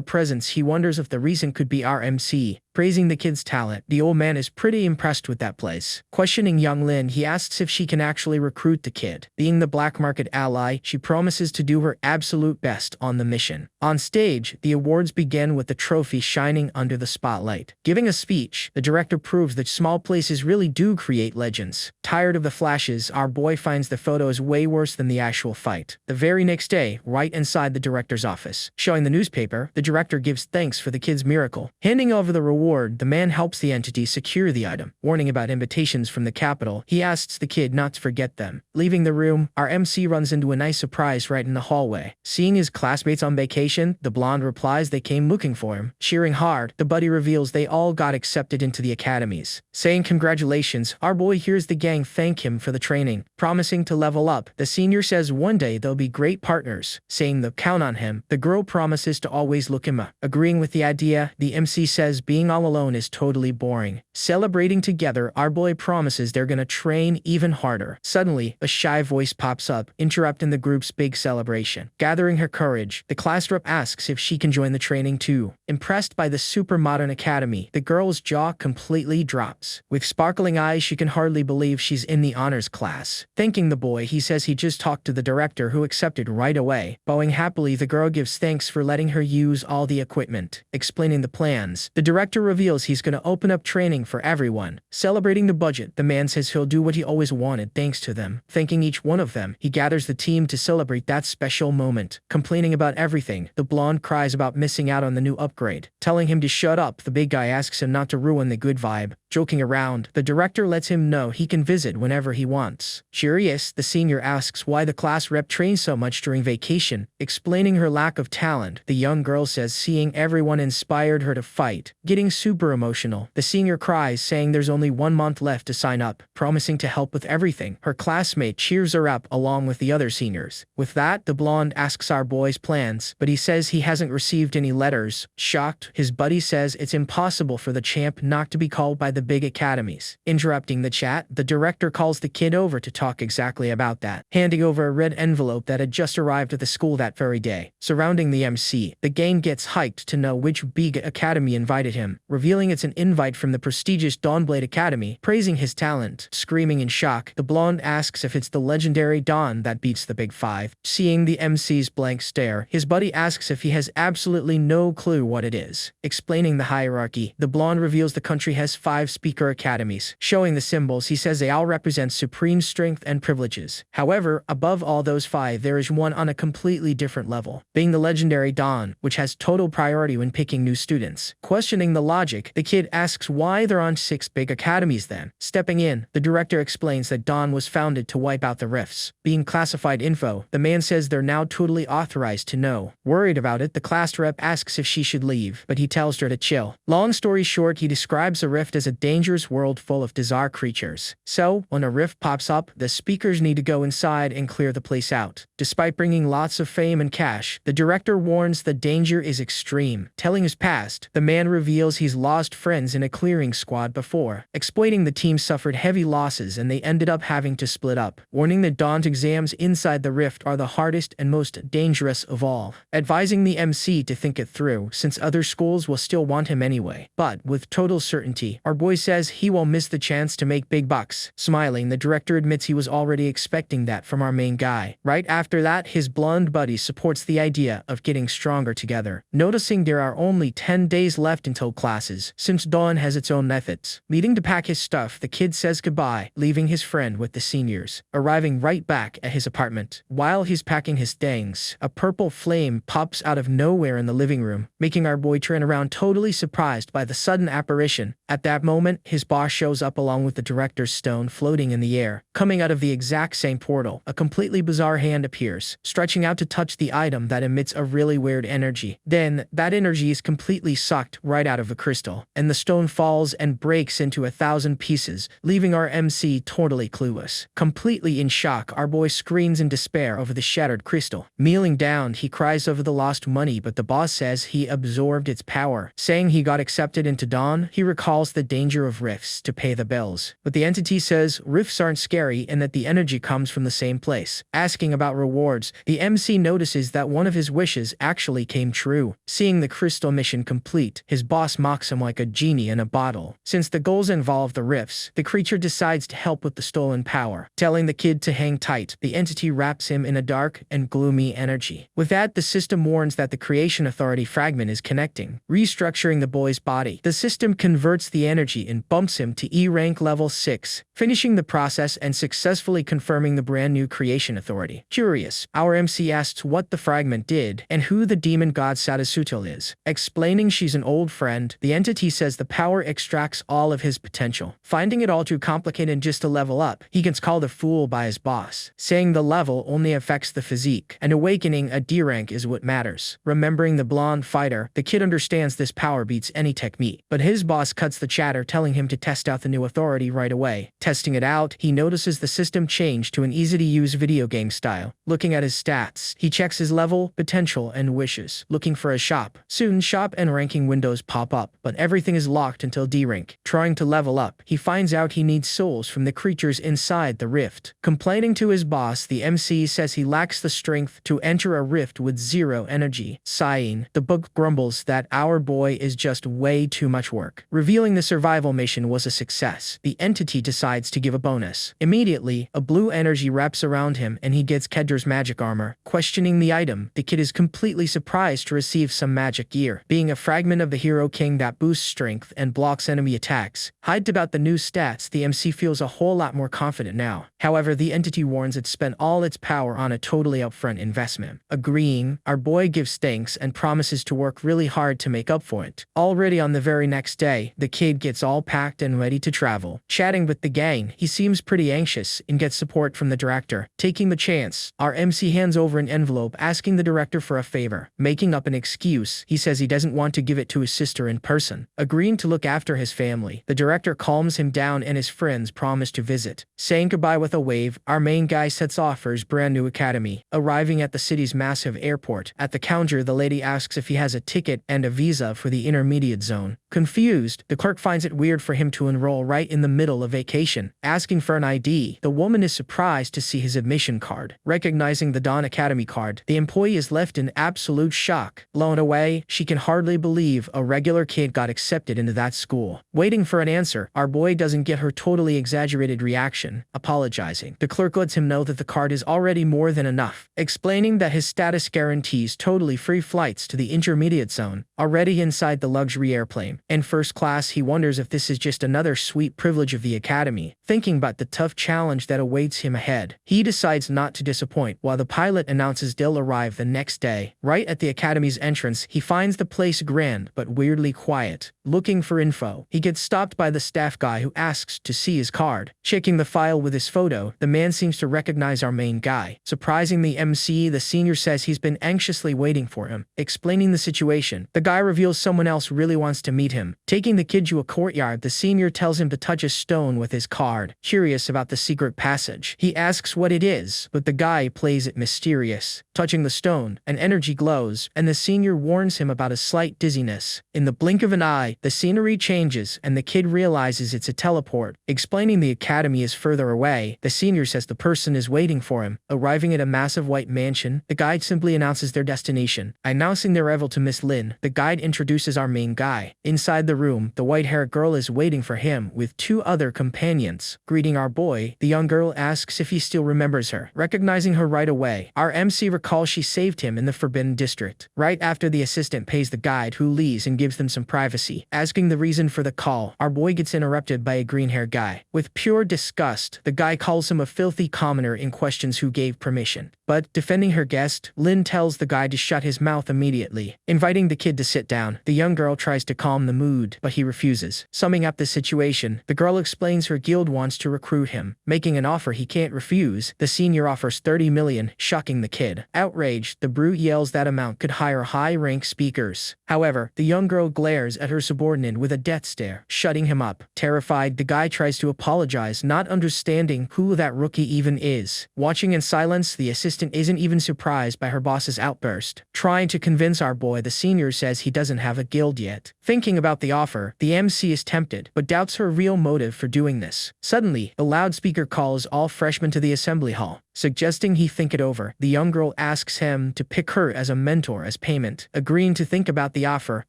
presence, he wonders if the reason could be our MC. Praising the kid's talent, the old man is pretty impressed with that place. Questioning young Lin, he asks if she can actually recruit the kid. Being the black market ally, she promises to do her absolute best on the mission. On stage, the awards begin with the trophy shining under the spotlight. Giving a speech, the director proves that small places really do create legends. Tired of the flashes, our boy finds the photos way worse than the actual fight. The very next day, right inside the director's office, showing the newspaper, the director gives thanks for the kid's miracle. Handing over the reward, the man helps the entity secure the item. Warning about invitations from the capital, he asks the kid not to forget them. Leaving the room, our MC runs into a nice surprise right in the hallway. Seeing his classmates on vacation, the blonde replies they came looking for him. Cheering hard, the buddy reveals they all got accepted into the academies. Saying congratulations, our boy hears the gang thank him for the training. Promising to level up, the senior says one day they'll be great partners. Saying they'll count on him, the girl promises to always look him up. Agreeing with the idea, the MC says being all alone is totally boring. Celebrating together, our boy promises they're gonna train even harder. Suddenly, a shy voice pops up, interrupting the group's big celebration. Gathering her courage, the class rep asks if she can join the training too. Impressed by the super modern academy, the girl's jaw completely drops. With sparkling eyes, she can hardly believe she's in the honors class. Thanking the boy, he says he just talked to the director who accepted right away. Bowing happily, the girl gives thanks for letting her use all the equipment. Explaining the plans, the director reveals he's gonna open up training for everyone. Celebrating the budget, the man says he'll do what he always wanted thanks to them. Thanking each one of them, he gathers the team to celebrate that special moment. Complaining about everything, the blonde cries about missing out on the new upgrade. Telling him to shut up, the big guy asks him not to ruin the good vibe. Joking around, the director lets him know he can visit whenever he wants. Curious, the senior asks why the class rep trains so much during vacation. Explaining her lack of talent, the young girl says seeing everyone inspired her to fight. Getting Getting super emotional, the senior cries, saying there's only 1 month left to sign up, promising to help with everything. Her classmate cheers her up along with the other seniors. With that, the blonde asks our boy's plans, but he says he hasn't received any letters. Shocked, his buddy says it's impossible for the champ not to be called by the big academies. Interrupting the chat, the director calls the kid over to talk exactly about that, handing over a red envelope that had just arrived at the school that very day. Surrounding the MC, the gang gets hyped to know which big academy invited him, revealing it's an invite from the prestigious Dawnblade Academy, praising his talent. Screaming in shock, the blonde asks if it's the legendary Dawn that beats the Big Five. Seeing the MC's blank stare, his buddy asks if he has absolutely no clue what it is. Explaining the hierarchy, the blonde reveals the country has 5 speaker academies. Showing the symbols, he says they all represent supreme strength and privileges. However, above all those 5, there is one on a completely different level, being the legendary Dawn, which has total priority when picking new students. Questioning the logic, the kid asks why there aren't 6 big academies then. Stepping in, the director explains that Dawn was founded to wipe out the rifts. Being classified info, the man says they're now totally authorized to know. Worried about it, the class rep asks if she should leave, but he tells her to chill. Long story short, he describes a rift as a dangerous world full of bizarre creatures. So, when a rift pops up, the speakers need to go inside and clear the place out. Despite bringing lots of fame and cash, the director warns the danger is extreme. Telling his past, the man reveals he's lost friends in a clearing squad before, explaining the team suffered heavy losses and they ended up having to split up, warning that Dawn's exams inside the rift are the hardest and most dangerous of all, advising the MC to think it through since other schools will still want him anyway. But with total certainty, our boy says he won't miss the chance to make big bucks. Smiling, the director admits he was already expecting that from our main guy. Right after that, his blonde buddy supports the idea of getting stronger together, noticing there are only 10 days left until classes, since Dawn has its own methods. Needing to pack his stuff, the kid says goodbye, leaving his friend with the seniors, arriving right back at his apartment. While he's packing his things, a purple flame pops out of nowhere in the living room, making our boy turn around totally surprised by the sudden apparition. At that moment, his boss shows up along with the director's stone floating in the air. Coming out of the exact same portal, a completely bizarre hand appears, stretching out to touch the item that emits a really weird energy. Then, that energy is completely sucked right out of the crystal, and the stone falls and breaks into 1,000 pieces, leaving our MC totally clueless. Completely in shock, our boy screams in despair over the shattered crystal. Kneeling down, he cries over the lost money, but the boss says he absorbed its power. Saying he got accepted into Dawn, he recalls the danger of rifts to pay the bills. But the entity says rifts aren't scary and that the energy comes from the same place. Asking about rewards, the MC notices that one of his wishes actually came true. Seeing the crystal mission complete, his boss mocks him like a genie in a bottle. Since the goals involve the rifts, the creature decides to help with the stolen power. Telling the kid to hang tight, the entity wraps him in a dark and gloomy energy. With that, the system warns that the Creation Authority fragment is connecting, restructuring the boy's body. The system converts the energy and bumps him to E rank level 6, finishing the process and successfully confirming the brand new Creation Authority. Curious, our MC asks what the fragment did and who the demon god Sadasutil is. Explaining she's an old friend, the entity says the power extracts all of his potential. Finding it all too complicated just to level up, he gets called a fool by his boss, saying the level only affects the physique, and awakening a D rank is what matters. Remembering the blonde fighter, the kid understands this power beats any technique, but his boss cuts the chatter, telling him to test out the new authority right away. Testing it out, he notices the system changed to an easy-to-use video game style. Looking at his stats, he checks his level, potential, and wishes, looking for a shop. Soon, shop and ranking windows pop up, but everything is locked until D rank. Trying to level up, he finds out he needs souls from the creatures inside the rift. Complaining to his boss, the MC says he lacks the strength to enter a rift with 0 energy. Sighing, the book grumbles that our boy is just way too much work. Revealing the survival mission was a success, the entity decides to give a bonus. Immediately, a blue energy wraps around him and he gets Kedra's magic armor. Questioning the item, the kid is completely surprised to receive some magic gear, being a fragment of the Hero King that boosts strength and blocks enemy attacks. Hyped about the new stats, the MC feels a whole lot more confident now. However, the entity warns it spent all its power on a totally upfront investment. Agreeing, our boy gives thanks and promises to work really hard to make up for it. Already on the very next day, the kid gets all packed and ready to travel. Chatting with the gang, he seems pretty anxious and gets support from the director. Taking the chance, our MC hands over an envelope asking the director for a favor. Making up an excuse, he says he doesn't want to give it to his sister in person. Agreeing to look after his family, the director calms him down and his friends promise to visit. Saying goodbye with a wave, our main guy sets off for his brand new academy. Arriving at the city's massive airport, at the counter the lady asks if he has a ticket and a visa for the intermediate zone. Confused, the clerk finds it weird for him to enroll right in the middle of vacation. Asking for an ID, the woman is surprised to see his admission card. Recognizing the Dawn Academy card, the employee is left in absolute shock. Blown away, she can hardly believe a regular kid got accepted into that school. Waiting for an answer, our boy doesn't get her totally exaggerated reaction. Apologizing, the clerk lets him know that the card is already more than enough, explaining that his status guarantees totally free flights to the intermediate zone. Already inside the luxury airplane, in first class, he wonders if this is just another sweet privilege of the academy. Thinking about the tough challenge that awaits him ahead, he decides not to disappoint while the pilot announces they'll arrive the next day. Right at the academy's entrance, he finds the place grand but weirdly quiet. Looking for info, he gets stopped by the staff guy who asks to see his card. Checking the file with his photo, the man seems to recognize our main guy. Surprising the MC, the senior says he's been anxiously waiting for him. Explaining the situation, the guy reveals someone else really wants to meet him. Taking the kid to a courtyard, the senior tells him to touch a stone with his card. Curious about the secret passage, he asks what it is, but the guy plays it mysterious. Touching the stone, an energy glows, and the senior warns him about a slight dizziness. In the blink of an eye, the scenery changes, and the kid realizes it's a teleport. Explaining the academy is further away, the senior says the person is waiting for him. Arriving at a massive white mansion, the guide simply announces their destination. Announcing their arrival to Miss Lin, the guide introduces our main guy. Inside the room, the white-haired girl is waiting for him with two other companions. Greeting our boy, the young girl asks if he still remembers her. Recognizing her right away, our MC recalls she saved him in the Forbidden District. Right after the assistant pays the guide, who leaves and gives them some privacy. Asking the reason for the call, our boy gets interrupted by a green-haired guy. With pure disgust, the guy calls him a filthy commoner and questions who gave permission. But, defending her guest, Lin tells the guy to shut his mouth immediately. Inviting the kid to sit down, the young girl tries to calm the mood, but he refuses. Summing up the situation, the girl explains her guild wants to recruit him. Making an offer he can't refuse, the senior offers 30 million, shocking the kid. Outraged, the brute yells that amount could hire high-rank speakers. However, the young girl glares at her subordinate with a death stare, shutting him up. Terrified, the guy tries to apologize, not understanding who that rookie even is. Watching in silence, the assistant isn't even surprised by her boss's outburst. Trying to convince our boy, the senior says he doesn't have a guild yet. Thinking about the offer, the MC is tempted, but doubts her real motive for doing this. Suddenly, a loudspeaker calls all freshmen to the assembly hall. Suggesting he think it over, the young girl asks him to pick her as a mentor as payment. Agreeing to think about the offer,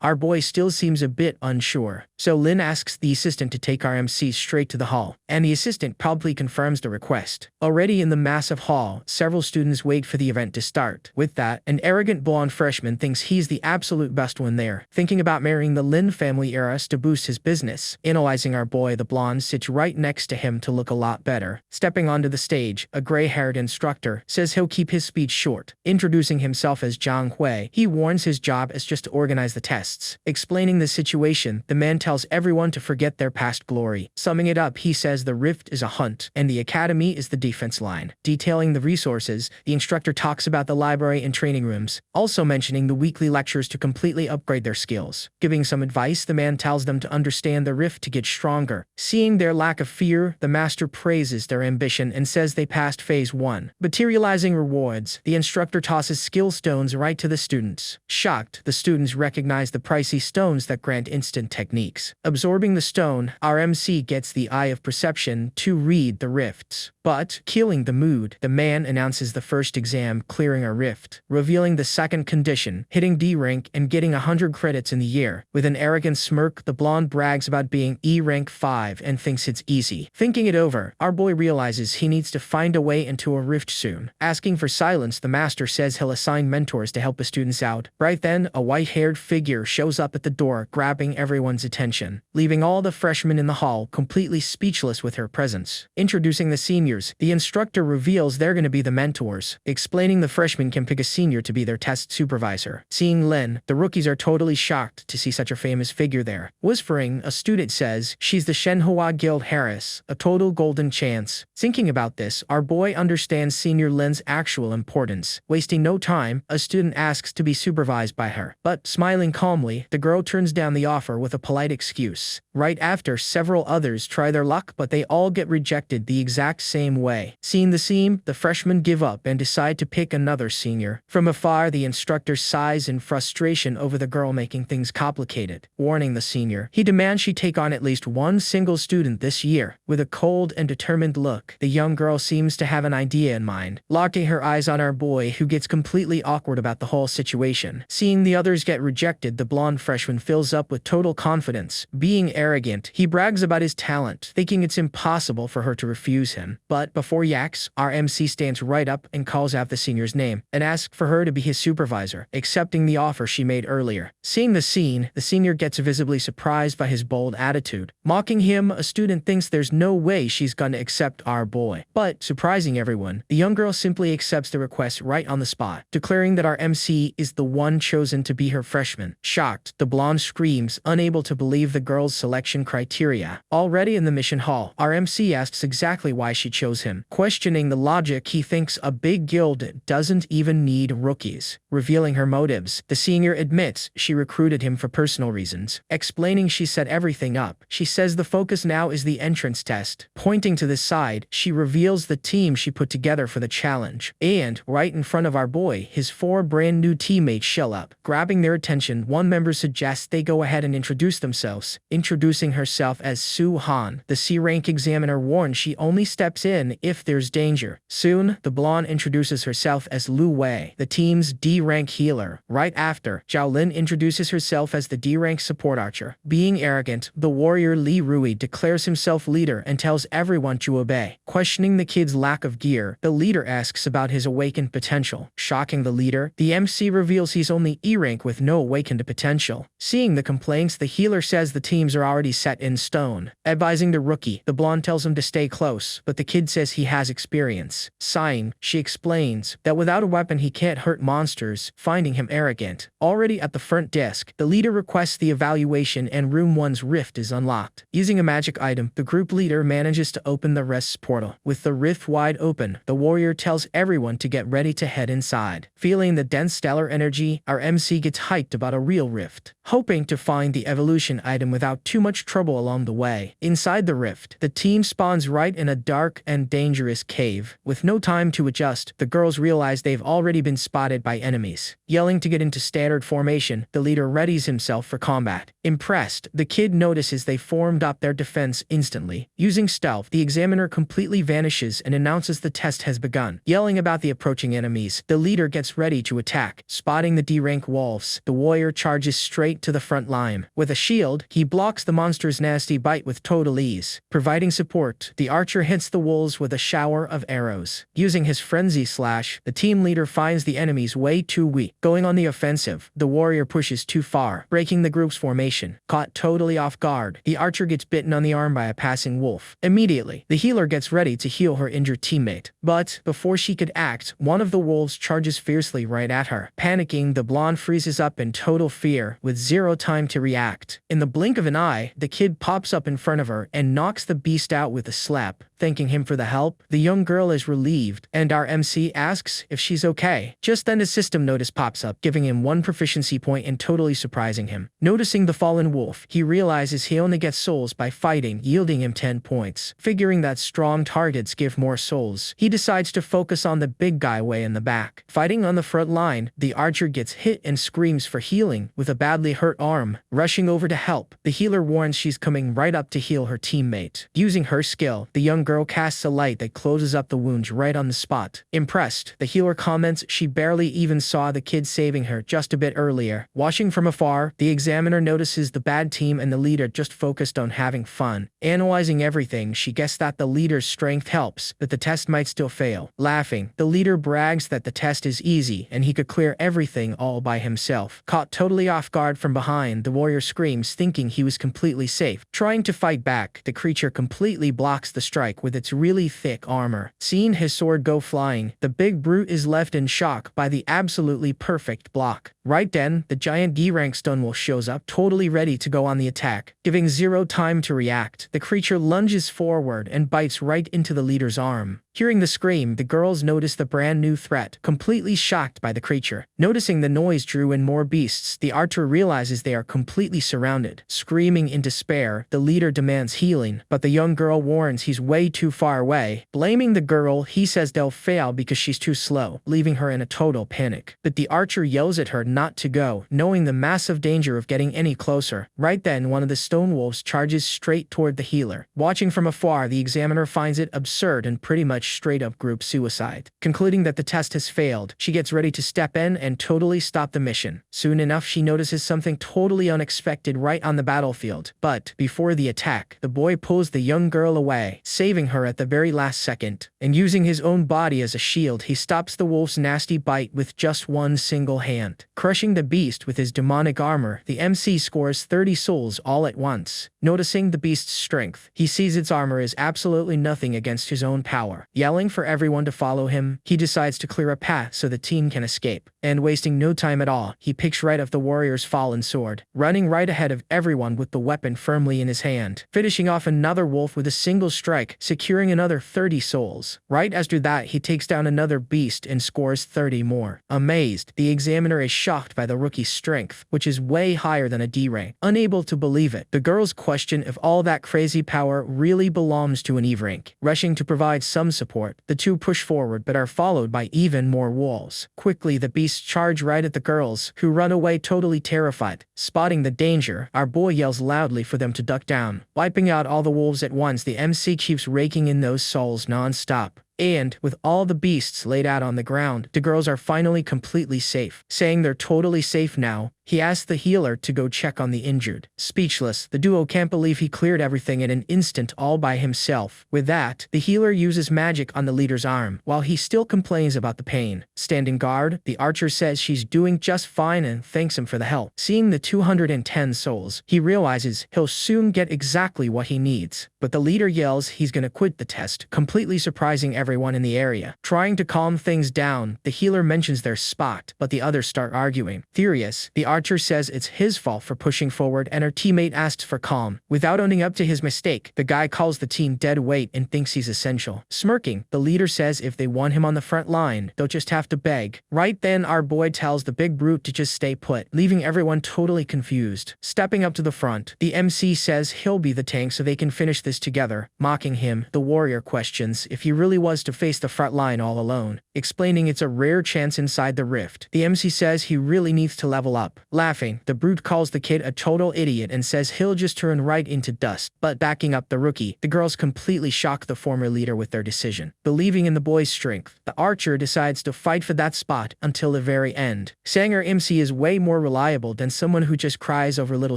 our boy still seems a bit unsure. So Lin asks the assistant to take our MC straight to the hall, and the assistant promptly confirms the request. Already in the massive hall, several students wait for the event to start. With that, an arrogant blonde freshman thinks he's the absolute best one there, thinking about marrying the Lin family heiress to boost his business. Analyzing our boy, the blonde sits right next to him to look a lot better. Stepping onto the stage, a gray-haired instructor says he'll keep his speech short. Introducing himself as Zhang Hui, he warns his job is just to organize the tests. Explaining the situation, the man tells everyone to forget their past glory. Summing it up, he says the rift is a hunt, and the academy is the defense line. Detailing the resources, the instructor talks about the library and training rooms, also mentioning the weekly lectures to completely upgrade their skills. Giving some advice, the man tells them to understand the rift to get stronger. Seeing their lack of fear, the master praises their ambition and says they passed phase 1. Materializing rewards, the instructor tosses skill stones right to the students. Shocked, the students recognize the pricey stones that grant instant techniques. Absorbing the stone, our MC gets the eye of perception to read the rifts. But, killing the mood, the man announces the first exam clearing a rift, revealing the second condition, hitting D rank and getting 100 credits in the year. With an arrogant smirk, the blonde brags about being E rank 5 and thinks it's easy. Thinking it over, our boy realizes he needs to find a way into into a rift soon. Asking for silence, the master says he'll assign mentors to help the students out. Right then, a white-haired figure shows up at the door, grabbing everyone's attention, leaving all the freshmen in the hall completely speechless with her presence. Introducing the seniors, the instructor reveals they're going to be the mentors, explaining the freshmen can pick a senior to be their test supervisor. Seeing Lin, the rookies are totally shocked to see such a famous figure there. Whispering, a student says she's the Shenhua Guild Harris, a total golden chance. Thinking about this, our boy understands Senior Lin's actual importance. Wasting no time, a student asks to be supervised by her. But smiling calmly, the girl turns down the offer with a polite excuse. Right after, several others try their luck, but they all get rejected the exact same way. Seeing the scene, the freshmen give up and decide to pick another senior. From afar, the instructor sighs in frustration over the girl making things complicated. Warning the senior, he demands she take on at least one single student this year. With a cold and determined look, the young girl seems to have an idea in mind, locking her eyes on our boy, who gets completely awkward about the whole situation. Seeing the others get rejected, the blonde freshman fills up with total confidence. Being arrogant, he brags about his talent, thinking it's impossible for her to refuse him. But before he acts, our MC stands right up and calls out the senior's name, and asks for her to be his supervisor, accepting the offer she made earlier. Seeing the scene, the senior gets visibly surprised by his bold attitude. Mocking him, a student thinks there's no way she's gonna accept our boy. But, surprising everyone, the young girl simply accepts the request right on the spot, declaring that our MC is the one chosen to be her freshman. Shocked, the blonde screams, unable to believe the girl's selection criteria. Already in the mission hall, our MC asks exactly why she chose him. Questioning the logic, he thinks a big guild doesn't even need rookies. Revealing her motives, the senior admits she recruited him for personal reasons. Explaining she set everything up, she says the focus now is the entrance test. Pointing to the side, she reveals the team she put together for the challenge. And, right in front of our boy, his 4 brand new teammates show up. Grabbing their attention, one member suggests they go ahead and introduce themselves. Introducing herself as Su Han, the C-rank examiner warns she only steps in if there's danger. Soon, the blonde introduces herself as Lu Wei, the team's D-rank healer. Right after, Zhao Lin introduces herself as the D-rank support archer. Being arrogant, the warrior Li Rui declares himself leader and tells everyone to obey. Questioning the kid's lack of gear, the leader asks about his awakened potential. Shocking the leader, the MC reveals he's only E-rank with no awakened potential. Seeing the complaints, the healer says the teams are already set in stone. Advising the rookie, the blonde tells him to stay close, but the kid says he has experience. Sighing, she explains that without a weapon he can't hurt monsters, finding him arrogant. Already at the front desk, the leader requests the evaluation and Room 1's rift is unlocked. Using a magic item, the group leader manages to open the rest's portal. With the rift wide open, the warrior tells everyone to get ready to head inside. Feeling the dense stellar energy, our MC gets hyped about a real rift, hoping to find the evolution item without too much trouble along the way. Inside the rift, the team spawns right in a dark and dangerous cave. With no time to adjust, the girls realize they've already been spotted by enemies. Yelling to get into standard formation, the leader readies himself for combat. Impressed, the kid notices they formed up their defense instantly. Using stealth, the examiner completely vanishes and announces the test has begun. Yelling about the approaching enemies, the leader gets ready to attack. Spotting the D-rank wolves, the warrior charges straight to the front line. With a shield, he blocks the monster's nasty bite with total ease. Providing support, the archer hits the wolves with a shower of arrows. Using his frenzy slash, the team leader finds the enemies way too weak. Going on the offensive, the warrior pushes too far, breaking the group's formation. Caught totally off guard, the archer gets bitten on the arm by a passing wolf. Immediately, the healer gets ready to heal her injured teammate. But, before she could act, one of the wolves charges fiercely right at her. Panicking, the blonde freezes up in total fear, with zero time to react. In the blink of an eye, the kid pops up in front of her and knocks the beast out with a slap. Thanking him for the help, the young girl is relieved, and our MC asks if she's okay. Just then a system notice pops up, giving him 1 proficiency point and totally surprising him. Noticing the fallen wolf, he realizes he only gets souls by fighting, yielding him 10 points. Figuring that strong targets give more souls, he decides to focus on the big guy way in the back. Fighting on the front line, the archer gets hit and screams for healing with a badly hurt arm. Rushing over to help, the healer warns she's coming right up to heal her teammate. Using her skill, the young girl casts a light that closes up the wounds right on the spot. Impressed, the healer comments she barely even saw the kid saving her just a bit earlier. Watching from afar, the examiner notices the bad team and the leader just focused on having fun. Analyzing everything, she guessed that the leader's strength helps, but the test might might still fail. Laughing, the leader brags that the test is easy and he could clear everything all by himself. Caught totally off guard from behind, the warrior screams, thinking he was completely safe. Trying to fight back, the creature completely blocks the strike with its really thick armor. Seeing his sword go flying, the big brute is left in shock by the absolutely perfect block. Right then, the giant D-rank Stonewolf shows up, totally ready to go on the attack. Giving zero time to react, the creature lunges forward and bites right into the leader's arm. Hearing the scream, the girls notice the brand new threat, completely shocked by the creature. Noticing the noise drew in more beasts, the archer realizes they are completely surrounded. Screaming in despair, the leader demands healing, but the young girl warns he's way too far away. Blaming the girl, he says they'll fail because she's too slow, leaving her in a total panic. But the archer yells at her not to go, knowing the massive danger of getting any closer. Right then, one of the Stonewolves charges straight toward the healer. Watching from afar, the examiner finds it absurd and pretty much straight-up group suicide. Concluding that the test has failed, she gets ready to step in and totally stop the mission. Soon enough, she notices something totally unexpected right on the battlefield. But before the attack, the boy pulls the young girl away, saving her at the very last second. And using his own body as a shield, he stops the wolf's nasty bite with just one single hand. Crushing the beast with his demonic armor, the MC scores 30 souls all at once. Noticing the beast's strength, he sees its armor is absolutely nothing against his own power. Yelling for everyone to follow him, he decides to clear a path so the team can escape. And wasting no time at all, he picks right up the warrior's fallen sword, running right ahead of everyone with the weapon firmly in his hand, finishing off another wolf with a single strike, securing another 30 souls. Right after that, he takes down another beast and scores 30 more. Amazed, the examiner is shocked by the rookie's strength, which is way higher than a D rank. Unable to believe it, the girls question if all that crazy power really belongs to an E rank. Rushing to provide some support, the two push forward but are followed by even more wolves. Quickly, the beasts charge right at the girls, who run away totally terrified. Spotting the danger, our boy yells loudly for them to duck down. Wiping out all the wolves at once, the MC keeps raking in those souls non-stop. And, with all the beasts laid out on the ground, the girls are finally completely safe. Saying they're totally safe now, he asks the healer to go check on the injured. Speechless, the duo can't believe he cleared everything in an instant all by himself. With that, the healer uses magic on the leader's arm, while he still complains about the pain. Standing guard, the archer says she's doing just fine and thanks him for the help. Seeing the 210 souls, he realizes he'll soon get exactly what he needs. But the leader yells he's gonna quit the test, completely surprising everyone in the area. Trying to calm things down, the healer mentions their spot, but the others start arguing. Furious, the archer says it's his fault for pushing forward and her teammate asks for calm. Without owning up to his mistake, the guy calls the team dead weight and thinks he's essential. Smirking, the leader says if they want him on the front line, they'll just have to beg. Right then, our boy tells the big brute to just stay put, leaving everyone totally confused. Stepping up to the front, the MC says he'll be the tank so they can finish this together. Mocking him, the warrior questions if he really was to face the front line all alone, explaining it's a rare chance inside the rift. The MC says he really needs to level up. Laughing, the brute calls the kid a total idiot and says he'll just turn right into dust. But backing up the rookie, the girls completely shock the former leader with their decision. Believing in the boy's strength, the archer decides to fight for that spot until the very end. Saying our MC is way more reliable than someone who just cries over little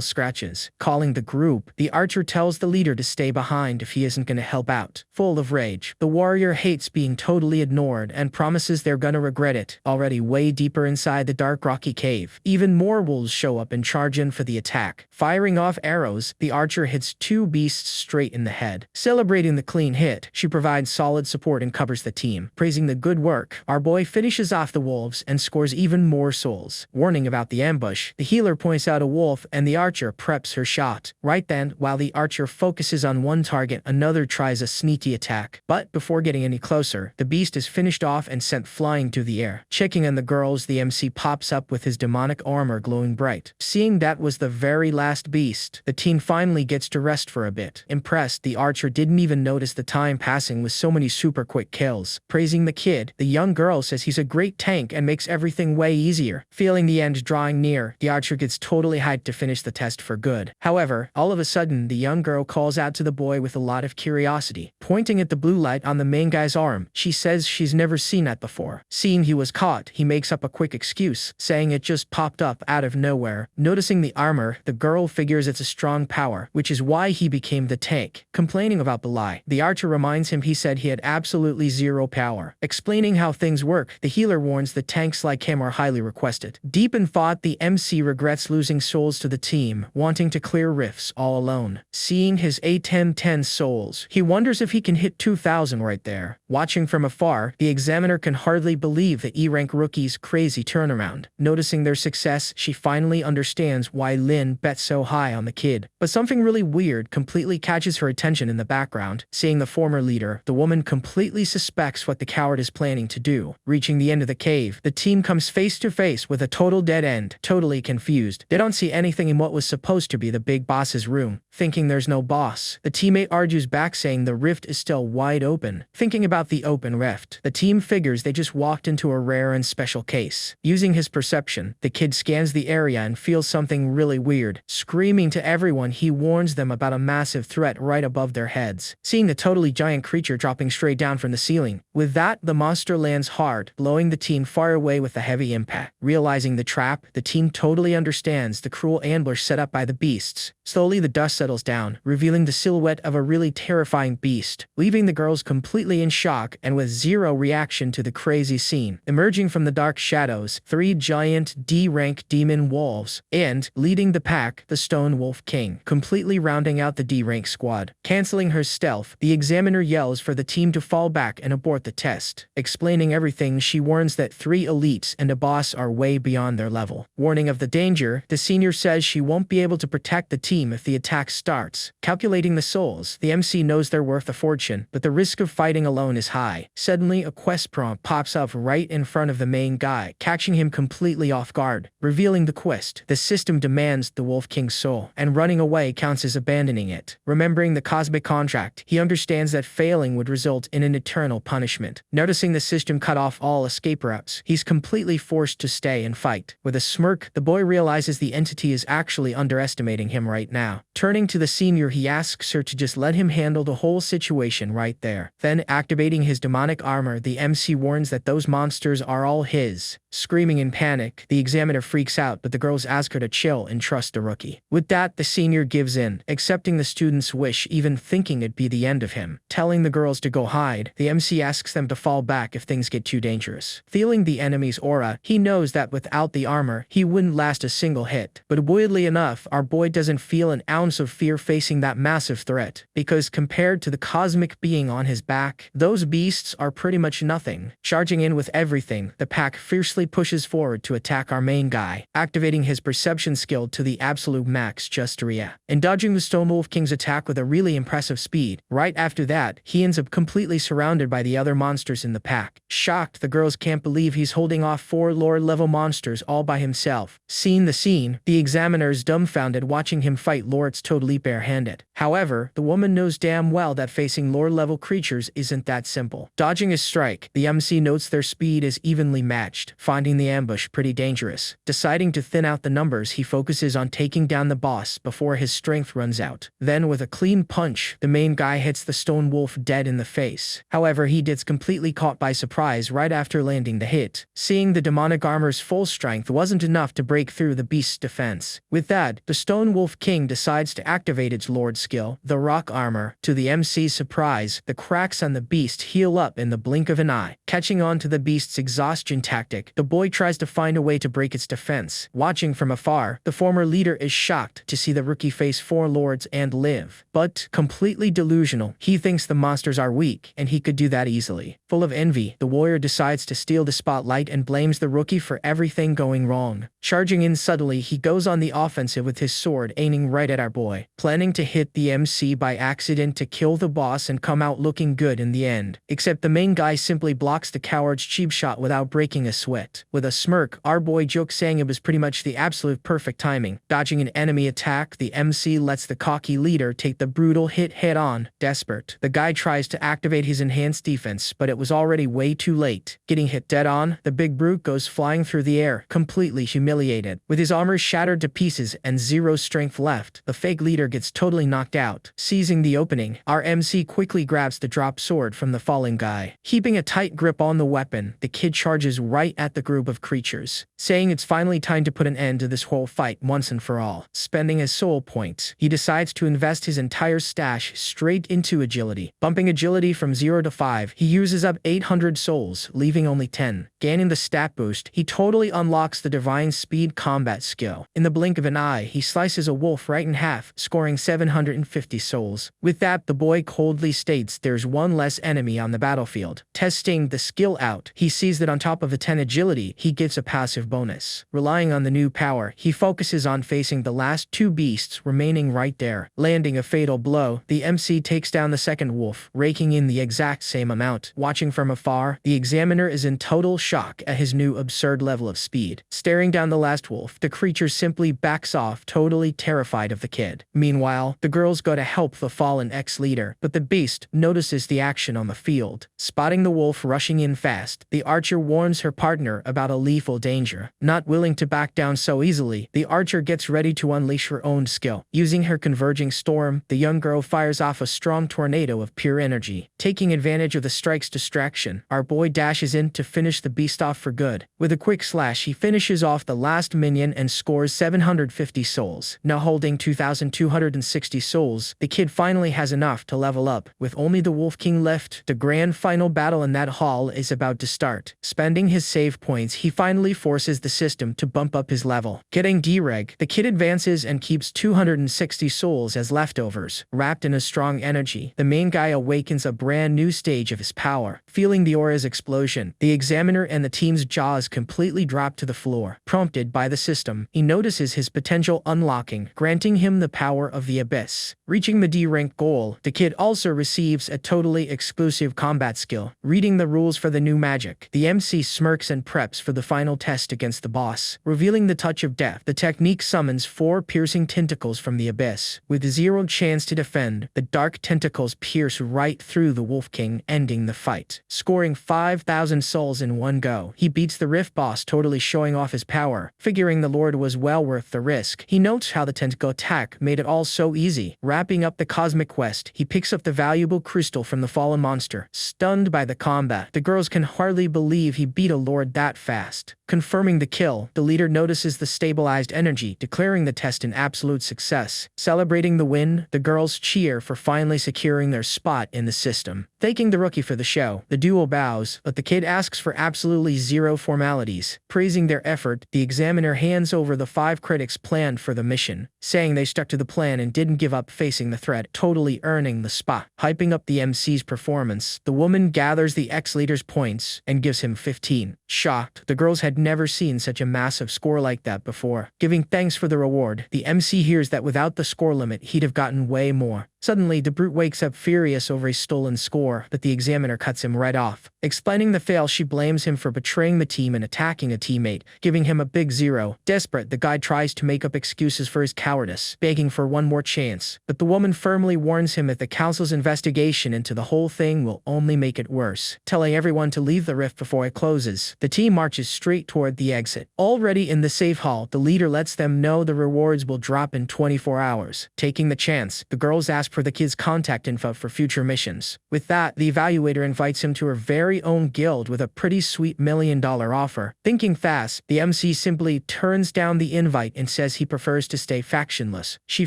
scratches. Calling the group, the archer tells the leader to stay behind if he isn't gonna help out. Full of rage, the warrior hates being totally ignored and promises they're gonna regret it. Already way deeper inside the dark rocky cave, even more wolves show up and charge in for the attack. Firing off arrows, the archer hits two beasts straight in the head. Celebrating the clean hit, she provides solid support and covers the team. Praising the good work, our boy finishes off the wolves and scores even more souls. Warning about the ambush, the healer points out a wolf and the archer preps her shot. Right then, while the archer focuses on one target, another tries a sneaky attack. But before getting any closer, the beast is finished off and sent flying through the air. Checking on the girls, the MC pops up with his demonic armor glowing bright. Seeing that was the very last beast, the team finally gets to rest for a bit. Impressed, the archer didn't even notice the time passing with so many super quick kills. Praising the kid, the young girl says he's a great tank and makes everything way easier. Feeling the end drawing near, the archer gets totally hyped to finish the test for good. However, all of a sudden, the young girl calls out to the boy with a lot of curiosity. Pointing at the blue light on the main guy's arm, she says she's never seen seen that before. Seeing he was caught, he makes up a quick excuse, saying it just popped up out of nowhere. Noticing the armor, the girl figures it's a strong power, which is why he became the tank. Complaining about the lie, the archer reminds him he said he had absolutely zero power. Explaining how things work, the healer warns that tanks like him are highly requested. Deep in thought, the MC regrets losing souls to the team, wanting to clear rifts all alone. Seeing his A1010 souls, he wonders if he can hit 2,000 right there. Watching from afar, the examiner can hardly believe the E-rank rookie's crazy turnaround. Noticing their success, she finally understands why Lin bet so high on the kid. But something really weird completely catches her attention in the background. Seeing the former leader, the woman completely suspects what the coward is planning to do. Reaching the end of the cave, the team comes face to face with a total dead end. Totally confused, they don't see anything in what was supposed to be the big boss's room. Thinking there's no boss, the teammate argues back saying the rift is still wide open. Thinking about the open rift, the team figures they just walked into a rare and special case. Using his perception, the kid scans the area and feels something really weird. Screaming to everyone, he warns them about a massive threat right above their heads. Seeing the totally giant creature dropping straight down from the ceiling. With that, the monster lands hard, blowing the team far away with a heavy impact. Realizing the trap, the team totally understands the cruel ambush set up by the beasts. Slowly the dust settles down, revealing the silhouette of a really terrifying beast, leaving the girls completely in shock and with zero reaction to the crazy scene. Emerging from the dark shadows, 3 giant D-rank demon wolves, and, leading the pack, the Stone Wolf King, completely rounding out the D-rank squad. Canceling her stealth, the examiner yells for the team to fall back and abort the test. Explaining everything, she warns that 3 elites and a boss are way beyond their level. Warning of the danger, the senior says she won't be able to protect the team if the attack starts. Calculating the souls, the MC knows they're worth a fortune, but the risk of fighting alone is high. Suddenly, a quest prompt pops up right in front of the main guy, catching him completely off guard. Revealing the quest, the system demands the Wolf King's soul, and running away counts as abandoning it. Remembering the cosmic contract, he understands that failing would result in an eternal punishment. Noticing the system cut off all escape routes, he's completely forced to stay and fight. With a smirk, the boy realizes the entity is actually underestimating him right now. Turning to the senior, he asks her to just let him handle the whole situation right there. Then, activating his demonic armor, the MC warns that those monsters are all his. Screaming in panic, the examiner freaks out, but the girls ask her to chill and trust the rookie. With that, the senior gives in, accepting the student's wish, even thinking it'd be the end of him. Telling the girls to go hide, the MC asks them to fall back if things get too dangerous. Feeling the enemy's aura, he knows that without the armor, he wouldn't last a single hit. But weirdly enough, our boy doesn't feel an ounce of fear facing that massive threat, because compared to the cosmic being on his back, those beasts are pretty much nothing. Charging in with everything, the pack fiercely pushes forward to attack our main guy, activating his perception skill to the absolute max just to react, and dodging the Stone Wolf King's attack with a really impressive speed. Right after that, he ends up completely surrounded by the other monsters in the pack. Shocked, the girls can't believe he's holding off 4 Lord-level monsters all by himself. Seeing the scene, the examiner is dumbfounded watching him fight lords totally barehanded. However, the woman knows damn well that facing Lord-level creatures isn't that simple. Dodging his strike, the MC notes their speed is evenly matched, finding the ambush pretty dangerous. Deciding to thin out the numbers, he focuses on taking down the boss before his strength runs out. Then, with a clean punch, the main guy hits the Stone Wolf dead in the face. However, he gets completely caught by surprise right after landing the hit. Seeing the demonic armor's full strength wasn't enough to break through the beast's defense. With that, the Stone Wolf King decides to activate its Lord skill, the rock armor. To the MC's surprise, the cracks on the beast heal up in the blink of an eye. Catching on to the beast's exhaustion tactic, the boy tries to find a way to break its defense. Watching from afar, the former leader is shocked to see the rookie face 4 lords and live. But, completely delusional, he thinks the monsters are weak, and he could do that easily. Full of envy, the warrior decides to steal the spotlight and blames the rookie for everything going wrong. Charging in subtly, he goes on the offensive with his sword aiming right at our boy, planning to hit the MC by accident to kill the boss and come out looking good in the end. Except the main guy simply blocks the coward's cheap shot without breaking a sweat. effect. With a smirk, our boy jokes saying it was pretty much the absolute perfect timing. Dodging an enemy attack, the MC lets the cocky leader take the brutal hit head-on. Desperate, the guy tries to activate his enhanced defense, but it was already way too late. Getting hit dead-on, the big brute goes flying through the air, completely humiliated. With his armor shattered to pieces and zero strength left, the fake leader gets totally knocked out. Seizing the opening, our MC quickly grabs the drop sword from the falling guy. Keeping a tight grip on the weapon, the kid charges right at the group of creatures, saying it's finally time to put an end to this whole fight once and for all. Spending his soul points, he decides to invest his entire stash straight into agility. Bumping agility from 0 to 5, he uses up 800 souls, leaving only 10. Gaining the stat boost, he totally unlocks the divine speed combat skill. In the blink of an eye, he slices a wolf right in half, scoring 750 souls. With that, the boy coldly states there's one less enemy on the battlefield. Testing the skill out, he sees that on top of the 10 agility, he gets a passive bonus. Relying on the new power, he focuses on facing the last 2 beasts remaining right there. Landing a fatal blow, the MC takes down the second wolf, raking in the exact same amount. Watching from afar, the examiner is in total shock at his new absurd level of speed. Staring down the last wolf, the creature simply backs off, totally terrified of the kid. Meanwhile, the girls go to help the fallen ex-leader, but the beast notices the action on the field. Spotting the wolf rushing in fast, the archer warns her partner about a lethal danger. Not willing to back down so easily, the archer gets ready to unleash her own skill. Using her converging storm, the young girl fires off a strong tornado of pure energy. Taking advantage of the strike's distraction, our boy dashes in to finish the beast off for good. With a quick slash, he finishes off the last minion and scores 750 souls. Now holding 2,260 souls, the kid finally has enough to level up. With only the Wolf King left, the grand final battle in that hall is about to start. Spending his save points, he finally forces the system to bump up his level. Getting dereg, the kid advances and keeps 260 souls as leftovers. Wrapped in a strong energy, the main guy awakens a brand new stage of his power. Feeling the aura's explosion, the examiner and the team's jaws completely drop to the floor. Prompted by the system, he notices his potential unlocking, granting him the power of the abyss. Reaching the D-rank goal, the kid also receives a totally exclusive combat skill. Reading the rules for the new magic, the MC smirks and preps for the final test against the boss. Revealing the touch of death, the technique summons 4 piercing tentacles from the abyss. With 0 chance to defend, the dark tentacles pierce right through the Wolf King, ending the fight. Scoring 5,000 souls in one go, he beats the Rift boss, totally showing off his power. Figuring the Lord was well worth the risk, he notes how the tentacle attack made it all so easy. Wrapping up the cosmic quest, he picks up the valuable crystal from the fallen monster. Stunned by the combat, the girls can hardly believe he beat a lord that fast. Confirming the kill, the leader notices the stabilized energy, declaring the test an absolute success. Celebrating the win, the girls cheer for finally securing their spot in the system. Thanking the rookie for the show, the duo bows, but the kid asks for absolutely 0 formalities. Praising their effort, the examiner hands over the 5 critics planned for the mission, saying they stuck to the plan and didn't give up facing the threat, totally earning the spot. Hyping up the MC's performance, the woman gathers the ex-leader's points and gives him 15. Shocked, the girls had never seen such a massive score like that before. Giving thanks for the reward, the MC hears that without the score limit, he'd have gotten way more. Suddenly, the brute wakes up furious over a stolen score, but the examiner cuts him right off. Explaining the fail, she blames him for betraying the team and attacking a teammate, giving him a big 0. Desperate, the guy tries to make up excuses for his cowardice, begging for one more chance. But the woman firmly warns him that the council's investigation into the whole thing will only make it worse, telling everyone to leave the rift before it closes. The team marches straight toward the exit. Already in the safe hall, the leader lets them know the rewards will drop in 24 hours. Taking the chance, the girls ask for the kid's contact info for future missions. With that, the evaluator invites him to her very own guild with a pretty sweet $1 million offer. Thinking fast, the MC simply turns down the invite and says he prefers to stay factionless. She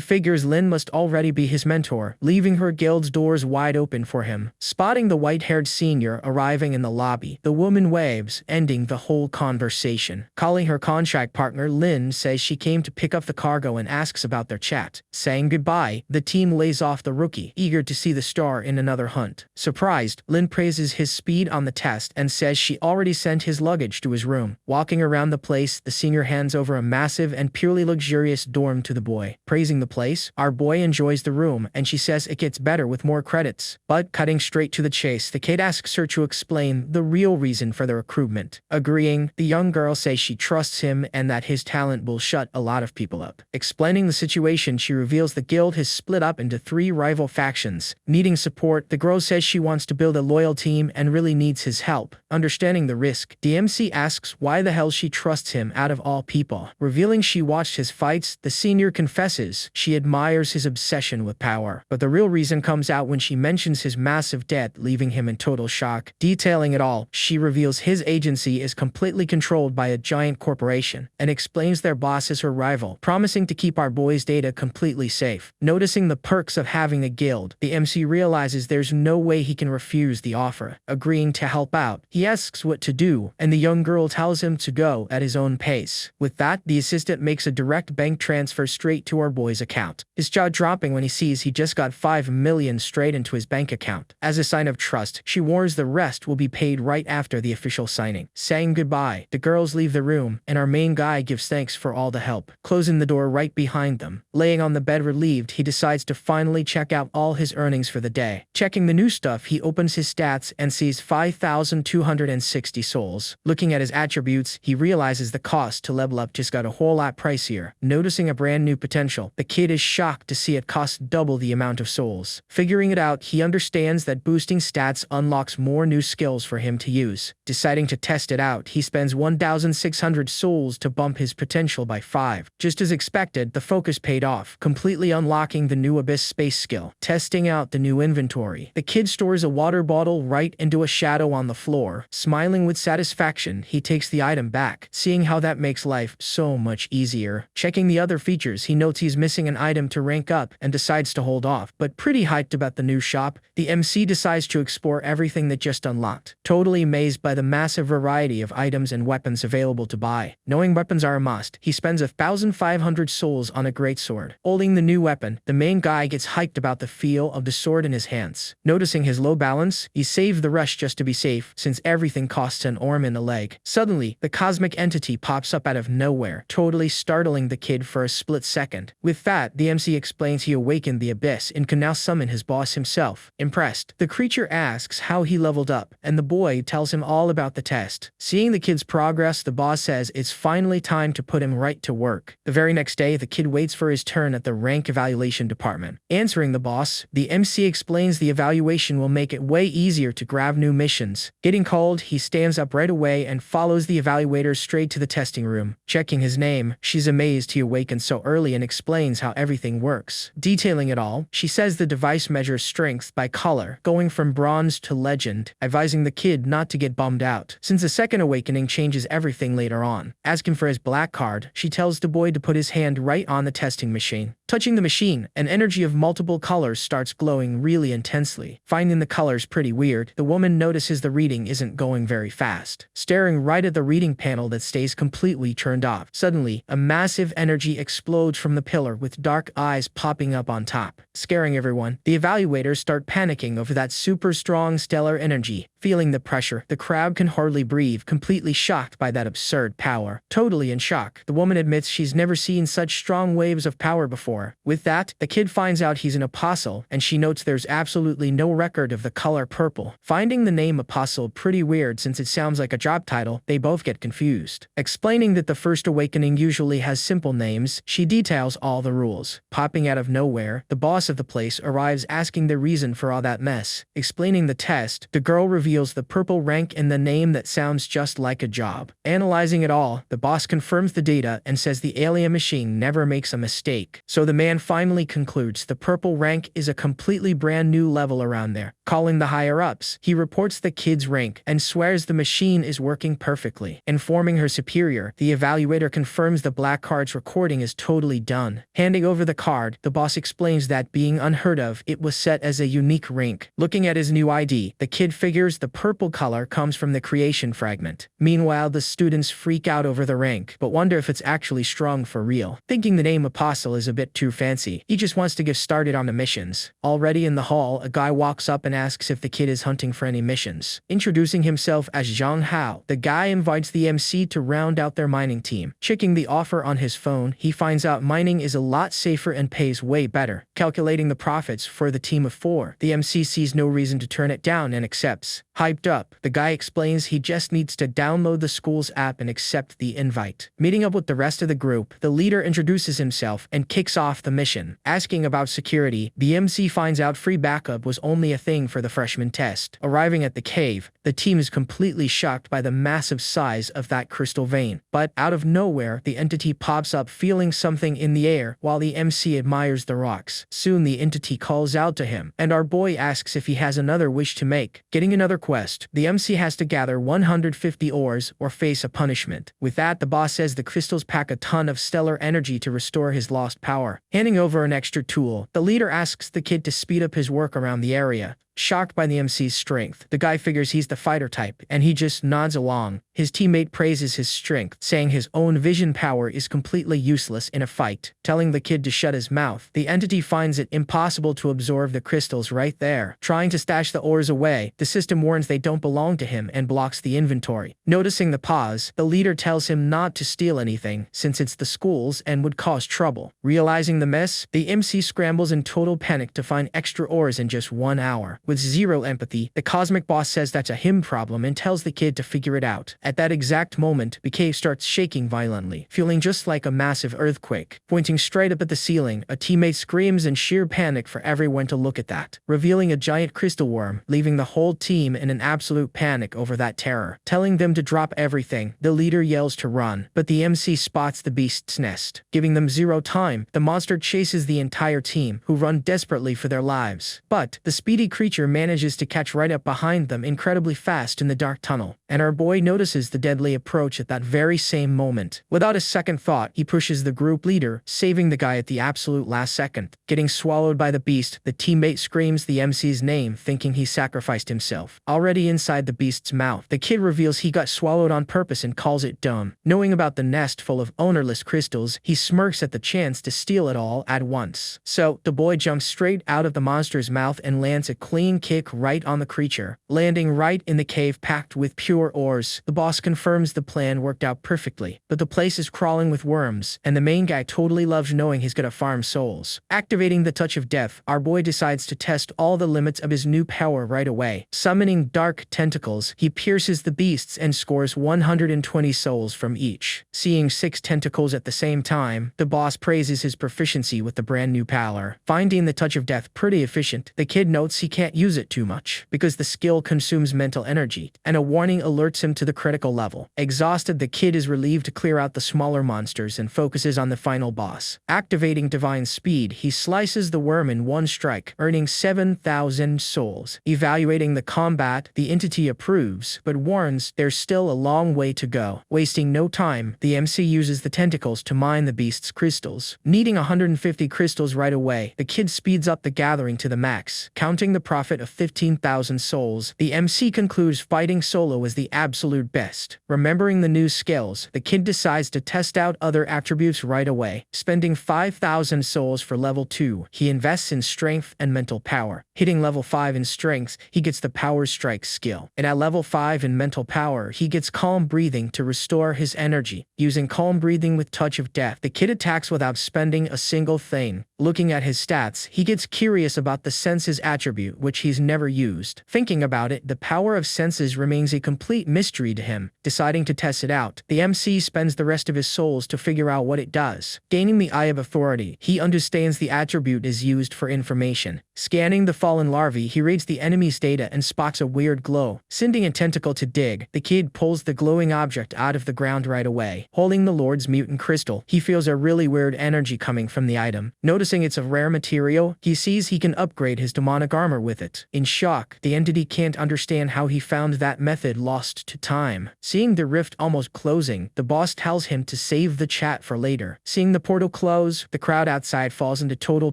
figures Lin must already be his mentor, leaving her guild's doors wide open for him. Spotting the white-haired senior arriving in the lobby, the woman waves, ending the whole conversation. Calling her contract partner, Lin says she came to pick up the cargo and asks about their chat. Saying goodbye, the team lays off off the rookie, eager to see the star in another hunt. Surprised, Lin praises his speed on the test and says she already sent his luggage to his room. Walking around the place, the senior hands over a massive and purely luxurious dorm to the boy. Praising the place, our boy enjoys the room and she says it gets better with more credits. But cutting straight to the chase, the kid asks her to explain the real reason for the recruitment. Agreeing, the young girl says she trusts him and that his talent will shut a lot of people up. Explaining the situation, she reveals the guild has split up into 3 rival factions. Needing support, the girl says she wants to build a loyal team and really needs his help. Understanding the risk, the MC asks why the hell she trusts him out of all people. Revealing she watched his fights, the senior confesses she admires his obsession with power. But the real reason comes out when she mentions his massive debt, leaving him in total shock. Detailing it all, she reveals his agency is completely controlled by a giant corporation and explains their boss is her rival, promising to keep our boy's data completely safe. Noticing the perks of having a guild, the MC realizes there's no way he can refuse the offer. Agreeing to help out, he asks what to do, and the young girl tells him to go at his own pace. With that, the assistant makes a direct bank transfer straight to our boy's account, his jaw dropping when he sees he just got 5 million straight into his bank account. As a sign of trust, she warns the rest will be paid right after the official signing. Saying goodbye, the girls leave the room, and our main guy gives thanks for all the help, closing the door right behind them. Laying on the bed relieved, he decides to finally check out all his earnings for the day. Checking the new stuff, he opens his stats and sees 5,260 souls. Looking at his attributes, he realizes the cost to level up just got a whole lot pricier. Noticing a brand new potential, the kid is shocked to see it cost double the amount of souls. Figuring it out, he understands that boosting stats unlocks more new skills for him to use. Deciding to test it out, he spends 1,600 souls to bump his potential by 5. Just as expected, the focus paid off, completely unlocking the new Abyss space skill. Testing out the new inventory, the kid stores a water bottle right into a shadow on the floor. Smiling with satisfaction, he takes the item back, seeing how that makes life so much easier. Checking the other features, he notes he's missing an item to rank up and decides to hold off. But pretty hyped about the new shop, the MC decides to explore everything that just unlocked. Totally amazed by the massive variety of items and weapons available to buy. Knowing weapons are a must, he spends 1,500 souls on a greatsword. Holding the new weapon, the main guy gets hyped about the feel of the sword in his hands. Noticing his low balance, he saves the rush just to be safe, since everything costs an arm and a leg. Suddenly, the cosmic entity pops up out of nowhere, totally startling the kid for a split second. With that, the MC explains he awakened the Abyss and can now summon his boss himself. Impressed, the creature asks how he leveled up, and the boy tells him all about the test. Seeing the kid's progress, the boss says it's finally time to put him right to work. The very next day, the kid waits for his turn at the rank evaluation department. Answering the boss, the MC explains the evaluation will make it way easier to grab new missions. Getting called, he stands up right away and follows the evaluator straight to the testing room. Checking his name, she's amazed he awakened so early and explains how everything works. Detailing it all, she says the device measures strength by color, going from bronze to legend, advising the kid not to get bummed out, since a second awakening changes everything later on. Asking for his black card, she tells the boy to put his hand right on the testing machine. Touching the machine, an energy of multiple colors starts glowing really intensely. Finding the colors pretty weird, the woman notices the reading isn't going very fast. Staring right at the reading panel that stays completely turned off. Suddenly, a massive energy explodes from the pillar with dark eyes popping up on top. Scaring everyone, the evaluators start panicking over that super strong stellar energy. Feeling the pressure, the crowd can hardly breathe, completely shocked by that absurd power. Totally in shock, the woman admits she's never seen such strong waves of power before. With that, the kid finds out he's an apostle, and she notes there's absolutely no record of the color purple. Finding the name apostle pretty weird since it sounds like a job title, they both get confused. Explaining that the first awakening usually has simple names, she details all the rules. Popping out of nowhere, the boss of the place arrives asking the reason for all that mess. Explaining the test, the girl reveals the purple rank and the name that sounds just like a job. Analyzing it all, the boss confirms the data and says the alien machine never makes a mistake. So the man finally concludes the purple rank is a completely brand new level around there. Calling the higher-ups, he reports the kid's rank and swears the machine is working perfectly. Informing her superior, the evaluator confirms the black card's recording is totally done. Handing over the card, the boss explains that being unheard of, it was set as a unique rank. Looking at his new ID, the kid figures the purple color comes from the creation fragment. Meanwhile, the students freak out over the rank, but wonder if it's actually strong for real. Thinking the name apostle is a bit too fancy, he just wants to get started started on the missions. Already in the hall, a guy walks up and asks if the kid is hunting for any missions. Introducing himself as Zhang Hao, the guy invites the MC to round out their mining team. Checking the offer on his phone, he finds out mining is a lot safer and pays way better. Calculating the profits for the team of 4, the MC sees no reason to turn it down and accepts. Hyped up, the guy explains he just needs to download the school's app and accept the invite. Meeting up with the rest of the group, the leader introduces himself and kicks off the mission. Asking about security, the MC finds out free backup was only a thing for the freshman test. Arriving at the cave, the team is completely shocked by the massive size of that crystal vein. But out of nowhere, the entity pops up feeling something in the air while the MC admires the rocks. Soon the entity calls out to him, and our boy asks if he has another wish to make. Getting another quest, the MC has to gather 150 ores or face a punishment. With that, the boss says the crystals pack a ton of stellar energy to restore his lost power. Handing over an extra tool, the leader asks the kid to speed up his work around the area. Shocked by the MC's strength, the guy figures he's the fighter type, and he just nods along. His teammate praises his strength, saying his own vision power is completely useless in a fight. Telling the kid to shut his mouth, the entity finds it impossible to absorb the crystals right there. Trying to stash the ores away, the system warns they don't belong to him and blocks the inventory. Noticing the pause, the leader tells him not to steal anything, since it's the school's and would cause trouble. Realizing the mess, the MC scrambles in total panic to find extra ores in just 1 hour. With zero empathy, the cosmic boss says that's a him problem and tells the kid to figure it out. At that exact moment, the cave starts shaking violently, feeling just like a massive earthquake. Pointing straight up at the ceiling, a teammate screams in sheer panic for everyone to look at that, revealing a giant crystal worm, leaving the whole team in an absolute panic over that terror. Telling them to drop everything, the leader yells to run, but the MC spots the beast's nest. Giving them zero time, the monster chases the entire team, who run desperately for their lives. But the speedy creature manages to catch right up behind them incredibly fast in the dark tunnel, and our boy notices the deadly approach at that very same moment. Without a second thought, he pushes the group leader, saving the guy at the absolute last second. Getting swallowed by the beast, the teammate screams the MC's name, thinking he sacrificed himself. Already inside the beast's mouth, the kid reveals he got swallowed on purpose and calls it dumb. Knowing about the nest full of ownerless crystals, he smirks at the chance to steal it all at once. So, the boy jumps straight out of the monster's mouth and lands a clean kick right on the creature, landing right in the cave packed with pure ores. The boss confirms the plan worked out perfectly, but the place is crawling with worms, and the main guy totally loves knowing he's gonna farm souls. Activating the touch of death, our boy decides to test all the limits of his new power right away. Summoning dark tentacles, he pierces the beasts and scores 120 souls from each. Seeing 6 tentacles at the same time, the boss praises his proficiency with the brand new power. Finding the touch of death pretty efficient, the kid notes he can't use it too much, because the skill consumes mental energy, and a warning alerts him to the critical level. Exhausted, the kid is relieved to clear out the smaller monsters and focuses on the final boss. Activating divine speed, he slices the worm in one strike, earning 7,000 souls. Evaluating the combat, the entity approves, but warns there's still a long way to go. Wasting no time, the MC uses the tentacles to mine the beast's crystals. Needing 150 crystals right away, the kid speeds up the gathering to the max. Counting the profit of 15,000 souls, the MC concludes fighting solo is the absolute best. Remembering the new skills, the kid decides to test out other attributes right away. Spending 5,000 souls for level 2, he invests in strength and mental power. Hitting level 5 in strength, he gets the power strike skill. And at level 5 in mental power, he gets calm breathing to restore his energy. Using calm breathing with touch of death, the kid attacks without spending a single thing. Looking at his stats, he gets curious about the senses attribute, which he's never used. Thinking about it, the power of senses remains a complete mystery to him. Deciding to test it out, the MC spends the rest of his souls to figure out what it does. Gaining the Eye of Authority, he understands the attribute is used for information. Scanning the fallen larvae, he reads the enemy's data and spots a weird glow. Sending a tentacle to dig, the kid pulls the glowing object out of the ground right away. Holding the Lord's mutant crystal, he feels a really weird energy coming from the item. Noticing it's a rare material, he sees he can upgrade his demonic armor with with it. In shock, the entity can't understand how he found that method lost to time. Seeing the rift almost closing, the boss tells him to save the chat for later. Seeing the portal close, the crowd outside falls into total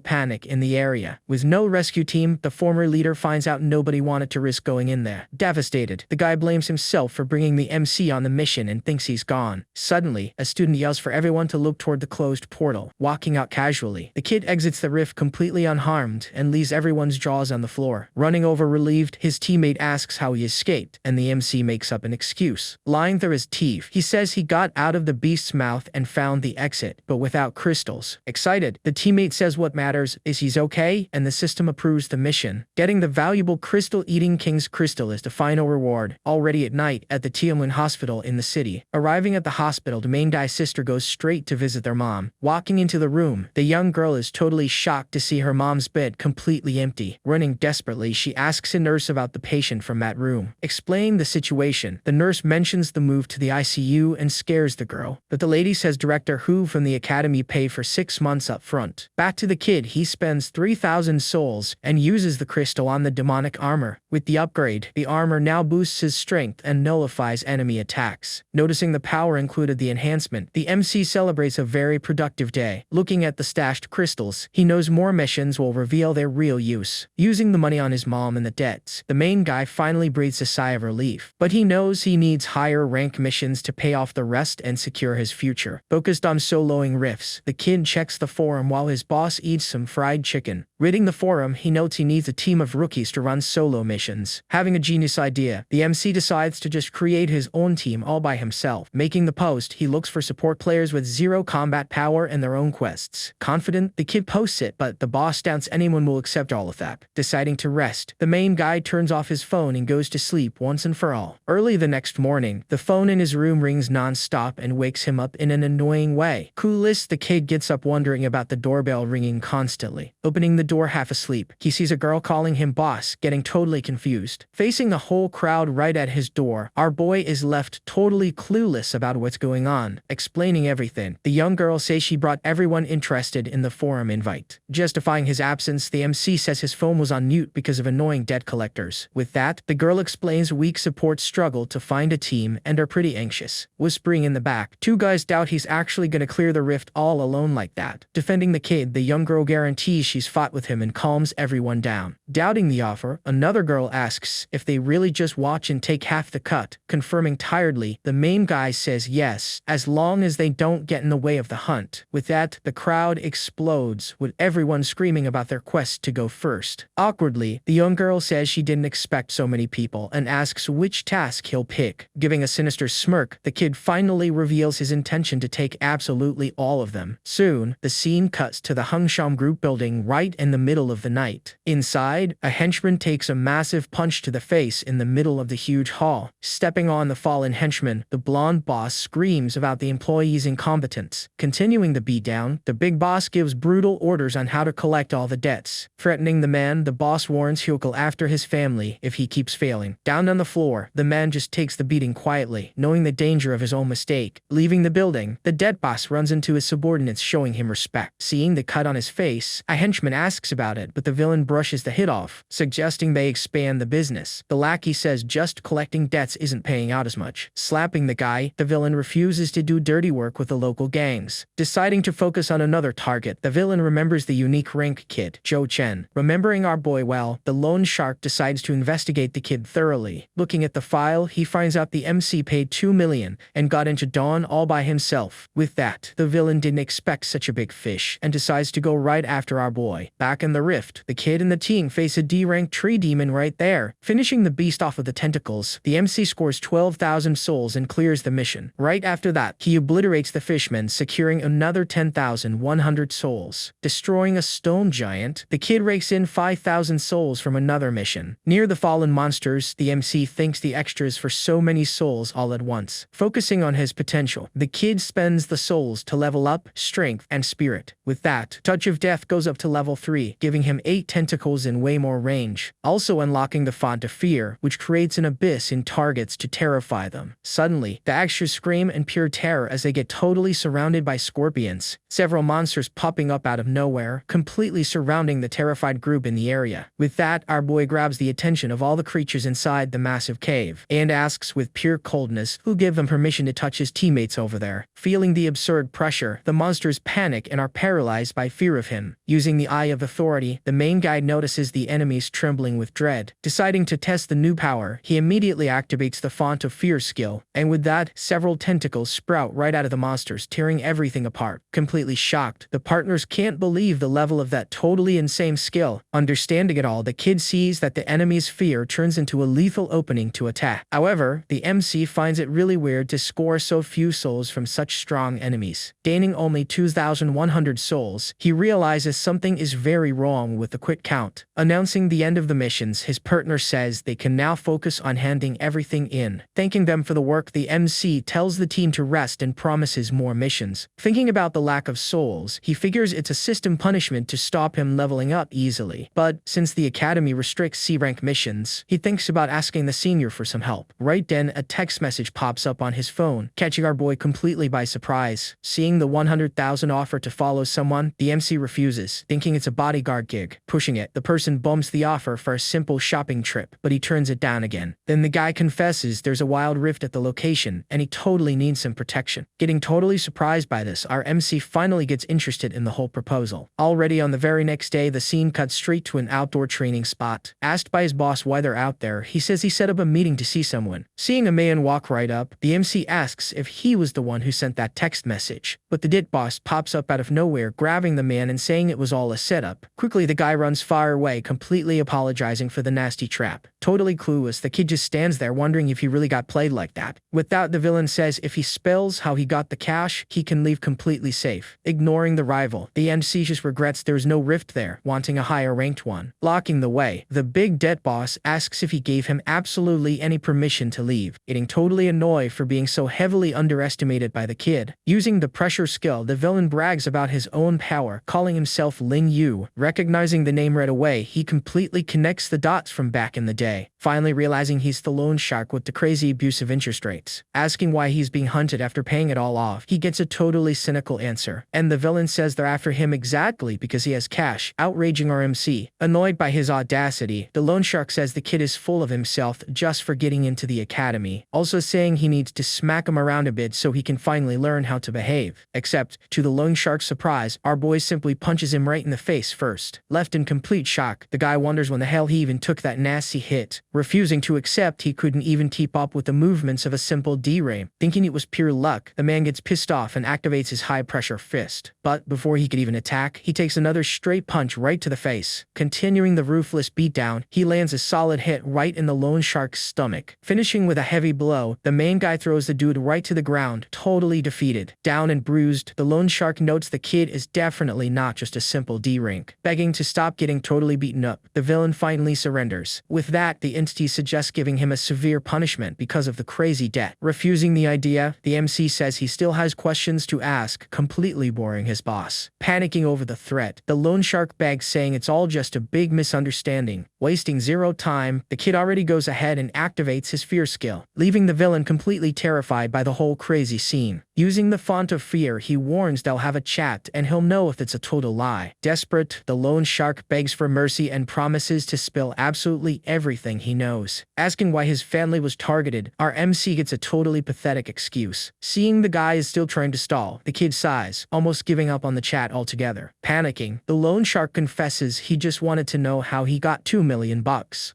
panic in the area. With no rescue team, the former leader finds out nobody wanted to risk going in there. Devastated, the guy blames himself for bringing the MC on the mission and thinks he's gone. Suddenly, a student yells for everyone to look toward the closed portal, walking out casually. The kid exits the rift completely unharmed and leaves everyone's jaws on the floor. Running over relieved, his teammate asks how he escaped, and the MC makes up an excuse. Lying through his teeth, he says he got out of the beast's mouth and found the exit, but without crystals. Excited, the teammate says what matters is he's okay, and the system approves the mission. Getting the valuable crystal-eating king's crystal is the final reward. Already at night, at the Tianlin hospital in the city. Arriving at the hospital, the main guy's sister goes straight to visit their mom. Walking into the room, the young girl is totally shocked to see her mom's bed completely empty. Running desperately, she asks a nurse about the patient from that room. Explaining the situation, the nurse mentions the move to the ICU and scares the girl, but the lady says Director Hu from the academy paid for 6 months up front. Back to the kid, he spends 3,000 souls and uses the crystal on the demonic armor. With the upgrade, the armor now boosts his strength and nullifies enemy attacks. Noticing the power included the enhancement, the MC celebrates a very productive day. Looking at the stashed crystals, he knows more missions will reveal their real use. Using the money on his mom and the debts, the main guy finally breathes a sigh of relief. But he knows he needs higher rank missions to pay off the rest and secure his future. Focused on soloing rifts, the kid checks the forum while his boss eats some fried chicken. Reading the forum, he notes he needs a team of rookies to run solo missions. Having a genius idea, the MC decides to just create his own team all by himself. Making the post, he looks for support players with zero combat power and their own quests. Confident, the kid posts it, but the boss doubts anyone will accept all of that. Deciding to rest, the main guy turns off his phone and goes to sleep once and for all. Early the next morning, the phone in his room rings non-stop and wakes him up in an annoying way. Clueless, the kid gets up wondering about the doorbell ringing constantly. Opening the door half asleep, he sees a girl calling him boss, getting totally confused. Facing the whole crowd right at his door, our boy is left totally clueless about what's going on. Explaining everything, the young girl says she brought everyone interested in the forum invite. Justifying his absence, the MC says his phone was on mute because of annoying debt collectors. With that, the girl explains weak support struggle to find a team and are pretty anxious. Whispering in the back, two guys doubt he's actually gonna clear the rift all alone like that. Defending the kid, the young girl guarantees she's fought with him and calms everyone down. Doubting the offer, another girl asks if they really just watch and take half the cut. Confirming tiredly, the main guy says yes, as long as they don't get in the way of the hunt. With that, the crowd explodes, with everyone screaming about their quest to go first. Awkwardly, the young girl says she didn't expect so many people and asks which task he'll pick. Giving a sinister smirk, the kid finally reveals his intention to take absolutely all of them. Soon, the scene cuts to the Hungsham group building right in the middle of the night. Inside, a henchman takes a massive punch to the face in the middle of the huge hall. Stepping on the fallen henchman, the blonde boss screams about the employee's incompetence. Continuing the beatdown, the big boss gives brutal orders on how to collect all the debts. Threatening the man, the boss warns he'll go after his family if he keeps failing. Down on the floor, the man just takes the beating quietly, knowing the danger of his own mistake. Leaving the building, the debt boss runs into his subordinates showing him respect. Seeing the cut on his face, a henchman asks about it, but the villain brushes the hit off, suggesting they expand the business. The lackey says just collecting debts isn't paying out as much. Slapping the guy, the villain refuses to do dirty work with the local gangs. Deciding to focus on another target, the villain remembers the unique rank kid, Zhou Chen. Remembering our boy well, the loan shark decides to investigate the kid thoroughly. Looking at the file, he finds out the MC paid 2 million and got into Dawn all by himself. With that, the villain didn't expect such a big fish and decides to go right after our boy. Back in the rift, the kid and the team face a D-rank tree demon right there. Finishing the beast off of the tentacles, the MC scores 12,000 souls and clears the mission. Right after that, he obliterates the fishman, securing another 10,100 souls. Destroying a stone giant, the kid rakes in 5,000 souls from another mission. Near the fallen monsters, the MC thanks the extras for so many souls all at once. Focusing on his potential, the kid spends the souls to level up strength and spirit. With that, Touch of Death goes up to level 3, giving him 8 tentacles and way more range. Also unlocking the Font of Fear, which creates an abyss in targets to terrify them. Suddenly, the extras scream in pure terror as they get totally surrounded by scorpions. Several monsters popping up out of nowhere, completely surrounding the terrified group in the area. With that, our boy grabs the attention of all the creatures inside the massive cave and asks with pure coldness who gave them permission to touch his teammates over there. Feeling the absurd pressure, the monsters panic and are paralyzed by fear of him. Using the Eye of Authority, the main guy notices the enemies trembling with dread. Deciding to test the new power, he immediately activates the Font of Fear skill, and with that, several tentacles sprout right out of the monsters, tearing everything apart. Completely shocked, the partners can't believe the level of that totally insane skill. Understanding it all, the kid sees that the enemy's fear turns into a lethal opening to attack. However, the MC finds it really weird to score so few souls from such strong enemies. Gaining only 2,100 souls, he realizes something is very wrong with the quit count. Announcing the end of the missions, his partner says they can now focus on handing everything in. Thanking them for the work, the MC tells the team to rest and promises more missions. Thinking about the lack of souls, he figures it's a system punishment to stop him leveling up easily. But since the academy restricts C-rank missions, he thinks about asking the senior for some help. Right then, a text message pops up on his phone, catching our boy completely by surprise. Seeing the 100,000 offer to follow someone, the MC refuses, thinking it's a bodyguard gig. Pushing it, the person bumps the offer for a simple shopping trip, but he turns it down again. Then the guy confesses there's a wild rift at the location, and he totally needs some protection. Getting totally surprised by this, our MC finally gets interested in the whole proposal. Already on the very next day, the scene cuts straight to an outdoor training spot. Asked by his boss why they're out there, he says he set up a meeting to see someone. Seeing a man walk right up, the MC asks if he was the one who sent that text message. But the dit boss pops up out of nowhere, grabbing the man and saying it was all a setup. Quickly, the guy runs far away, completely apologizing for the nasty trap. Totally clueless, the kid just stands there wondering if he really got played like that. With that, the villain says if he spells how he got the cash, he can leave completely safe. Ignoring the rival, the MC just regrets there's no rift there, wanting a higher ranked one. Blocking the way, the big debt boss asks if he gave him absolutely any permission to leave, getting totally annoyed for being so heavily underestimated by the kid. Using the pressure skill, the villain brags about his own power, calling himself Ling Yu. Recognizing the name right away, he completely connects the dots from back in the day. Finally realizing he's the loan shark with the crazy abusive interest rates. Asking why he's being hunted after paying it all off, he gets a totally cynical answer. And the villain says they're after him exactly because he has cash, outraging our MC. Annoyed by his audacity, the loan shark says the kid is full of himself just for getting into the academy, also saying he needs to smack him around a bit so he can finally learn how to behave. Except, to the loan shark's surprise, our boy simply punches him right in the face first. Left in complete shock, the guy wonders when the hell he even took that nasty hit, refusing to accept he couldn't even keep up with the movements of a simple D-ray. Thinking it was pure luck, the man gets pissed off and activates his high-pressure fist. But before he could even attack, he takes another straight punch right to the face. Continuing the ruthless beatdown, he lands a solid hit right in the loan shark's stomach. Finishing with a heavy blow, the main guy throws the dude right to the ground, totally defeated. Down and bruised, the loan shark notes the kid is definitely not just a simple D-rank. Begging to stop getting totally beaten up, the villain finally surrenders. With that, the entity suggests giving him a severe punishment because of the crazy debt. Refusing the idea, the MC says he still has questions to ask, completely boring his boss. Panicking over the threat, the loan shark begs, saying it's all just a big misunderstanding. Wasting zero time, the kid already goes ahead and activates his fear skill, leaving the villain completely terrified by the whole crazy scene. Using the Font of Fear, he warns they'll have a chat and he'll know if it's a total lie. Desperate, the loan shark begs for mercy and promises to spill absolutely everything he knows. Asking why his family was targeted, our MC gets a totally pathetic excuse. Seeing the guy is still trying to stall, the kid sighs, almost giving up on the chat altogether. Panicking, the loan shark confesses he just wanted to know how he got $2 million.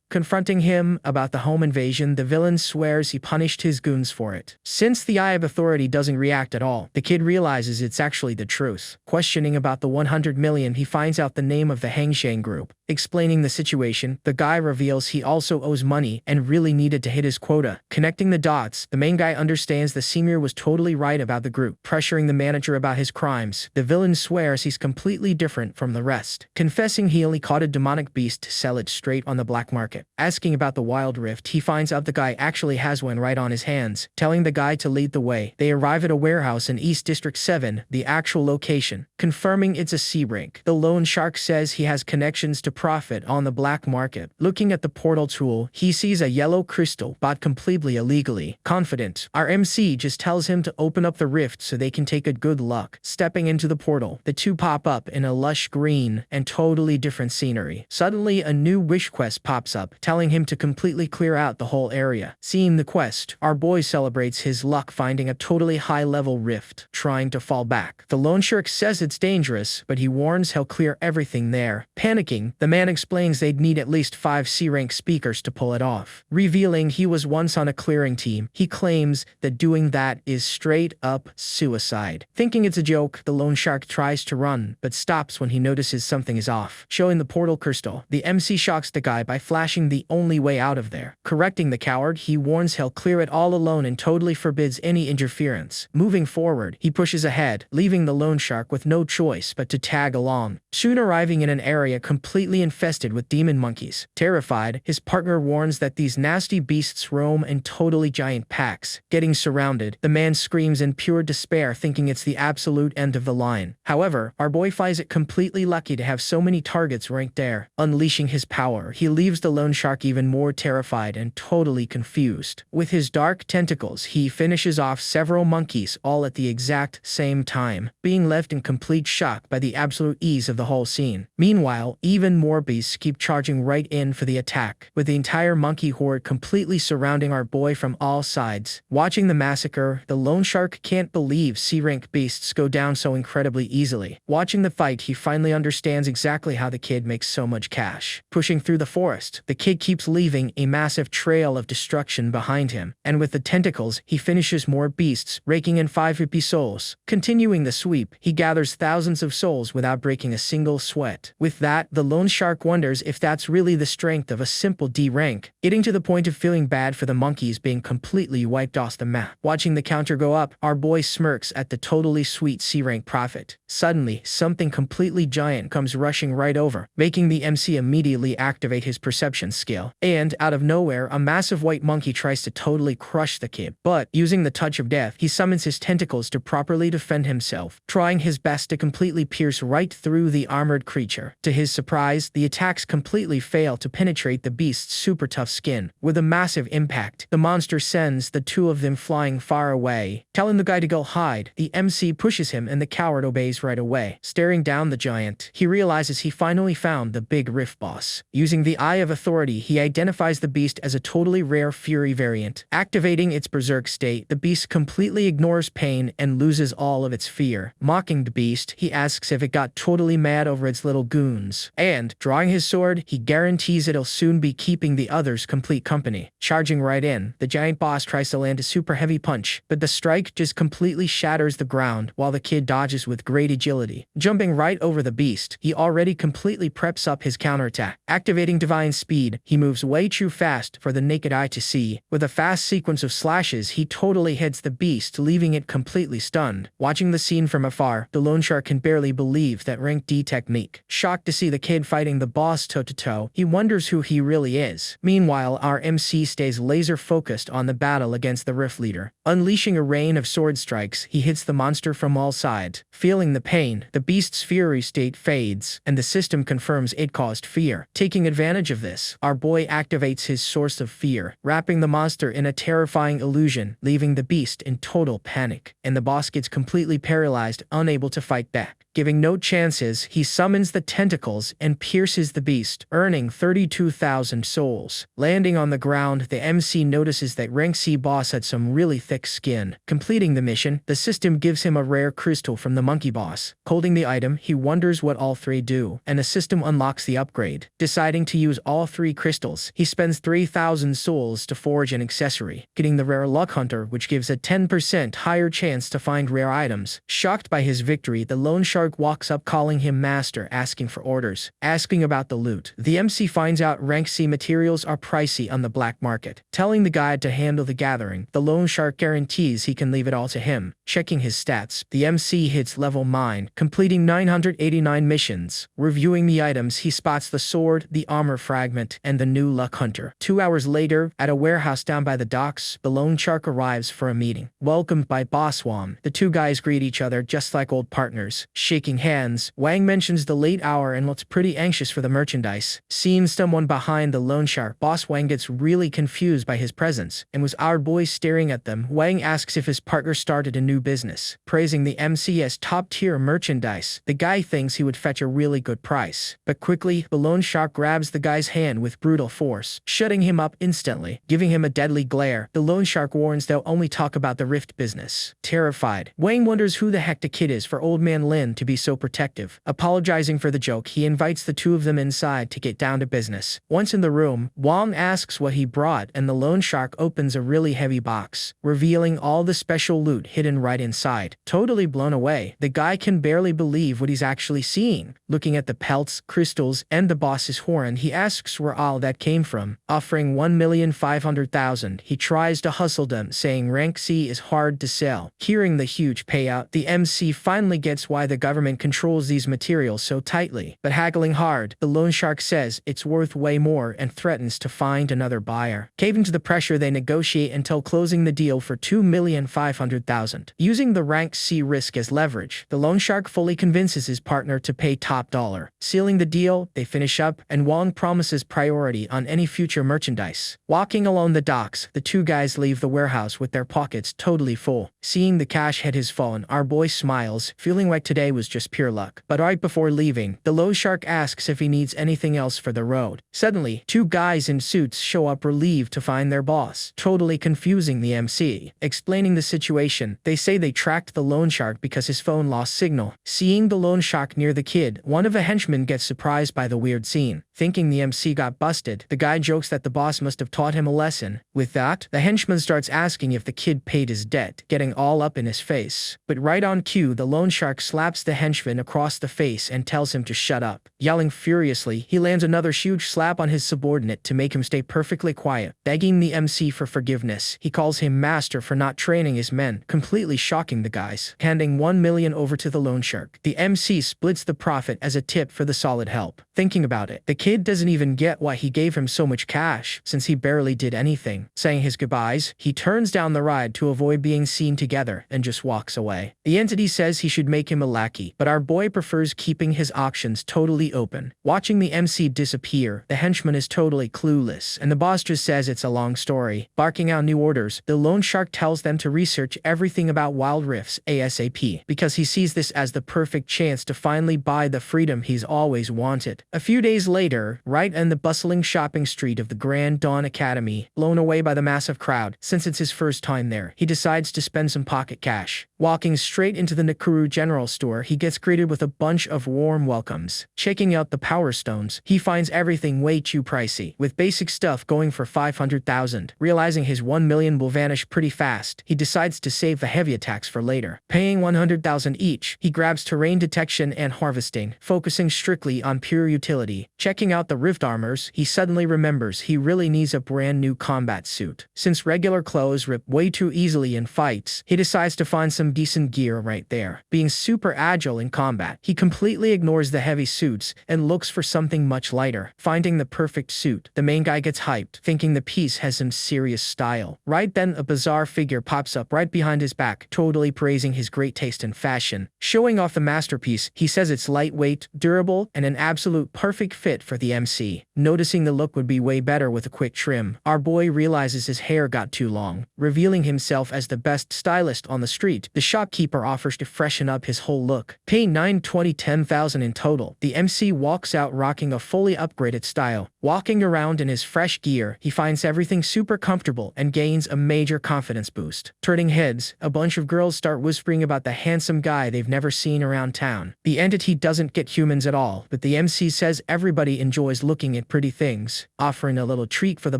Confronting him about the home invasion, the villain swears he punished his goons for it. Since the Eye of Authority doesn't react at all, the kid realizes it's actually the truth. Questioning about the 100 million, he finds out the name of the Hangshang group. Explaining the situation, the guy reveals he also owes money and really needed to hit his quota. Connecting the dots, the main guy understands the senior was totally right about the group. Pressuring the manager about his crimes, the villain swears he's completely different from the rest. Confessing he only caught a demonic beast to sell it straight on the black market. Asking about the wild rift, he finds out the guy actually has one right on his hands. Telling the guy to lead the way, they arrive at a warehouse in East District 7, the actual location. Confirming it's a C rank, the loan shark says he has connections to profit on the black market. Looking at the portal tool, he sees a yellow crystal bought completely illegally. Confident, our MC just tells him to open up the rift so they can take a good luck. Stepping into the portal, the two pop up in a lush green and totally different scenery. Suddenly, a new wish quest pops up, telling him to completely clear out the whole area. Seeing the quest, our boy celebrates his luck finding a totally high-level rift, trying to fall back. The loan shark says it's dangerous, but he warns he'll clear everything there. Panicking, the man explains they'd need at least 5 C-rank speakers to pull it off. Revealing he was once on a clearing team, he claims that doing that is straight up suicide. Thinking it's a joke, the loan shark tries to run, but stops when he notices something is off. Showing the portal crystal, the MC shocks the guy by flashing the only way out of there. Correcting the coward, he warns he'll clear it all alone and totally forbids any interference. Moving forward, he pushes ahead, leaving the loan shark with no choice but to tag along. Soon arriving in an area completely infested with demon monkeys. Terrified, his partner warns that these nasty beasts roam in totally giant packs. Getting surrounded, the man screams in pure despair, thinking it's the absolute end of the line. However, our boy finds it completely lucky to have so many targets ranked there. Unleashing his power, he leaves the loan shark even more terrified and totally confused. With his dark tentacles, he finishes off several monkeys all at the exact same time, being left in complete shock by the absolute ease of the whole scene. Meanwhile, even more beasts keep charging right in for the attack, with the entire monkey horde completely surrounding our boy from all sides. Watching the massacre, the loan shark can't believe C-rank beasts go down so incredibly easily. Watching the fight, he finally understands exactly how the kid makes so much cash. Pushing through the forest, the kid keeps leaving a massive trail of destruction behind him, and with the tentacles, he finishes more beasts, raking in 550 souls. Continuing the sweep, he gathers thousands of souls without breaking a single sweat. With that, the loan shark wonders if that's really the strength of a simple D rank, getting to the point of feeling bad for the monkeys being completely wiped off the map. Watching the counter go up, our boy smirks at the totally sweet C rank profit. Suddenly, something completely giant comes rushing right over, making the MC immediately activate his perception skill. And, out of nowhere, a massive white monkey tries to totally crush the kid. But, using the touch of death, he summons his tentacles to properly defend himself, trying his best to completely pierce right through the armored creature. To his surprise, the attacks completely fail to penetrate the beast's super tough skin. With a massive impact, the monster sends the two of them flying far away. Telling the guy to go hide, the MC pushes him and the coward obeys right away. Staring down the giant, he realizes he finally found the big rift boss. Using the Eye of Authority, he identifies the beast as a totally rare Fury variant. Activating its berserk state, the beast completely ignores pain and loses all of its fear. Mocking the beast, he asks if it got totally mad over its little goons. And, drawing his sword, he guarantees it'll soon be keeping the others complete company. Charging right in, the giant boss tries to land a super heavy punch, but the strike just completely shatters the ground while the kid dodges with great agility. Jumping right over the beast, he already completely preps up his counterattack. Activating divine speed, he moves way too fast for the naked eye to see. With a fast sequence of slashes, he totally hits the beast, leaving it completely stunned. Watching the scene from afar, the loan shark can barely believe that rank D technique. Shocked to see the kid fighting the boss toe-to-toe, he wonders who he really is. Meanwhile, our MC stays laser focused on the battle against the rift leader. Unleashing a rain of sword strikes, he hits the monster from all sides. Feeling the pain, the beast's fury state fades, and the system confirms it caused fear. Taking advantage of this, our boy activates his source of fear, wrapping the monster in a terrifying illusion, leaving the beast in total panic. And the boss gets completely paralyzed, unable to fight back. Giving no chances, he summons the tentacles and pierces the beast, earning 32,000 souls. Landing on the ground, the MC notices that rank C boss had some really thick skin. Completing the mission, the system gives him a rare crystal from the monkey boss. Holding the item, he wonders what all three do, and the system unlocks the upgrade. Deciding to use all 3 crystals, he spends 3,000 souls to forge an accessory, getting the rare luck hunter, which gives a 10% higher chance to find rare items. Shocked by his victory, the loan shark walks up calling him master, asking for orders. Asking about the loot, the MC finds out rank C materials are pricey on the black market. Telling the guide to handle the gathering, the loan shark guarantees he can leave it all to him. Checking his stats, the MC hits level 9, completing 989 missions. Reviewing the items, he spots the sword, the armor fragment, and the new luck hunter. 2 hours later, at a warehouse down by the docks, the loan shark arrives for a meeting. Welcomed by Boss Wang, the two guys greet each other just like old partners. Shaking hands, Wang mentions the late hour and looks pretty angry anxious for the merchandise. Seeing someone behind the loan shark, boss Wang gets really confused by his presence, and with our boy staring at them, Wang asks if his partner started a new business, praising the MC as top-tier merchandise. The guy thinks he would fetch a really good price, but quickly, the loan shark grabs the guy's hand with brutal force, shutting him up instantly, giving him a deadly glare. The loan shark warns they'll only talk about the rift business. Terrified, Wang wonders who the heck the kid is for old man Lin to be so protective. Apologizing for the joke, he invites the two of them inside to get down to business. Once in the room, Wang asks what he brought, and the loan shark opens a really heavy box, revealing all the special loot hidden right inside. Totally blown away, the guy can barely believe what he's actually seeing. Looking at the pelts, crystals, and the boss's horn, he asks where all that came from. Offering 1,500,000, he tries to hustle them, saying rank C is hard to sell. Hearing the huge payout, the MC finally gets why the government controls these materials so tightly. But haggling hard, the loan shark says it's worth way more and threatens to find another buyer. Caving to the pressure, they negotiate until closing the deal for 2,500,000. Using the rank C risk as leverage, the loan shark fully convinces his partner to pay top dollar. Sealing the deal, they finish up, and Wang promises priority on any future merchandise. Walking along the docks, the two guys leave the warehouse with their pockets totally full. Seeing the cash hit his phone, our boy smiles, feeling like today was just pure luck. But right before leaving, the loan shark asks if he needs anything else for the road. Suddenly, two guys in suits show up relieved to find their boss, totally confusing the MC. Explaining the situation, they say they tracked the loan shark because his phone lost signal. Seeing the loan shark near the kid, one of the henchmen gets surprised by the weird scene. Thinking the MC got busted, the guy jokes that the boss must have taught him a lesson. With that, the henchman starts asking if the kid paid his debt, getting all up in his face. But right on cue, the loan shark slaps the henchman across the face and tells him to shut up. Yelling furiously, he lands another huge slap on his subordinate to make him stay perfectly quiet. Begging the MC for forgiveness, he calls him master for not training his men, completely shocking the guys. Handing 1 million over to the loan shark, the MC splits the profit as a tip for the solid help. Thinking about it, the kid doesn't even get why he gave him so much cash, since he barely did anything. Saying his goodbyes, he turns down the ride to avoid being seen together and just walks away. The entity says he should make him a lackey, but our boy prefers keeping his options totally open. Watching the MC disappear, the henchman is totally clueless, and the boss just says it's a long story. Barking out new orders, the loan shark tells them to research everything about wild rifts ASAP, because he sees this as the perfect chance to finally buy the freedom he's always wanted. A few days later, right in the bustling shopping street of the Grand Dawn Academy, blown away by the massive crowd, since it's his first time there, he decides to spend some pocket cash. Walking straight into the Nakuru General Store, he gets greeted with a bunch of warm welcomes. Checking out the Power Stones, he finds everything way too pricey, with basic stuff going for 500,000. Realizing his 1 million will vanish pretty fast, he decides to save the heavy attacks for later. Paying 100,000 each, he grabs terrain detection and harvesting, focusing strictly on pure utility. Checking out the rift armors, he suddenly remembers he really needs a brand new combat suit. Since regular clothes rip way too easily in fights, he decides to find some decent gear right there. Being super agile in combat, he completely ignores the heavy suits and looks for something much lighter. Finding the perfect suit, the main guy gets hyped, thinking the piece has some serious style. Right then, a bizarre figure pops up right behind his back, totally praising his great taste in fashion. Showing off the masterpiece, he says it's lightweight, durable, and an absolute perfect fit for the MC. Noticing the look would be way better with a quick trim, our boy realizes his hair got too long. Revealing himself as the best stylist on the street, the shopkeeper offers to freshen up his whole look. Paying 10,000 in total, the MC walks out rocking a fully upgraded style. Walking around in his fresh gear, he finds everything super comfortable and gains a major confidence boost. Turning heads, a bunch of girls start whispering about the handsome guy they've never seen around town. The entity doesn't get humans at all, but the MC says everybody enjoys looking at pretty things. Offering a little treat for the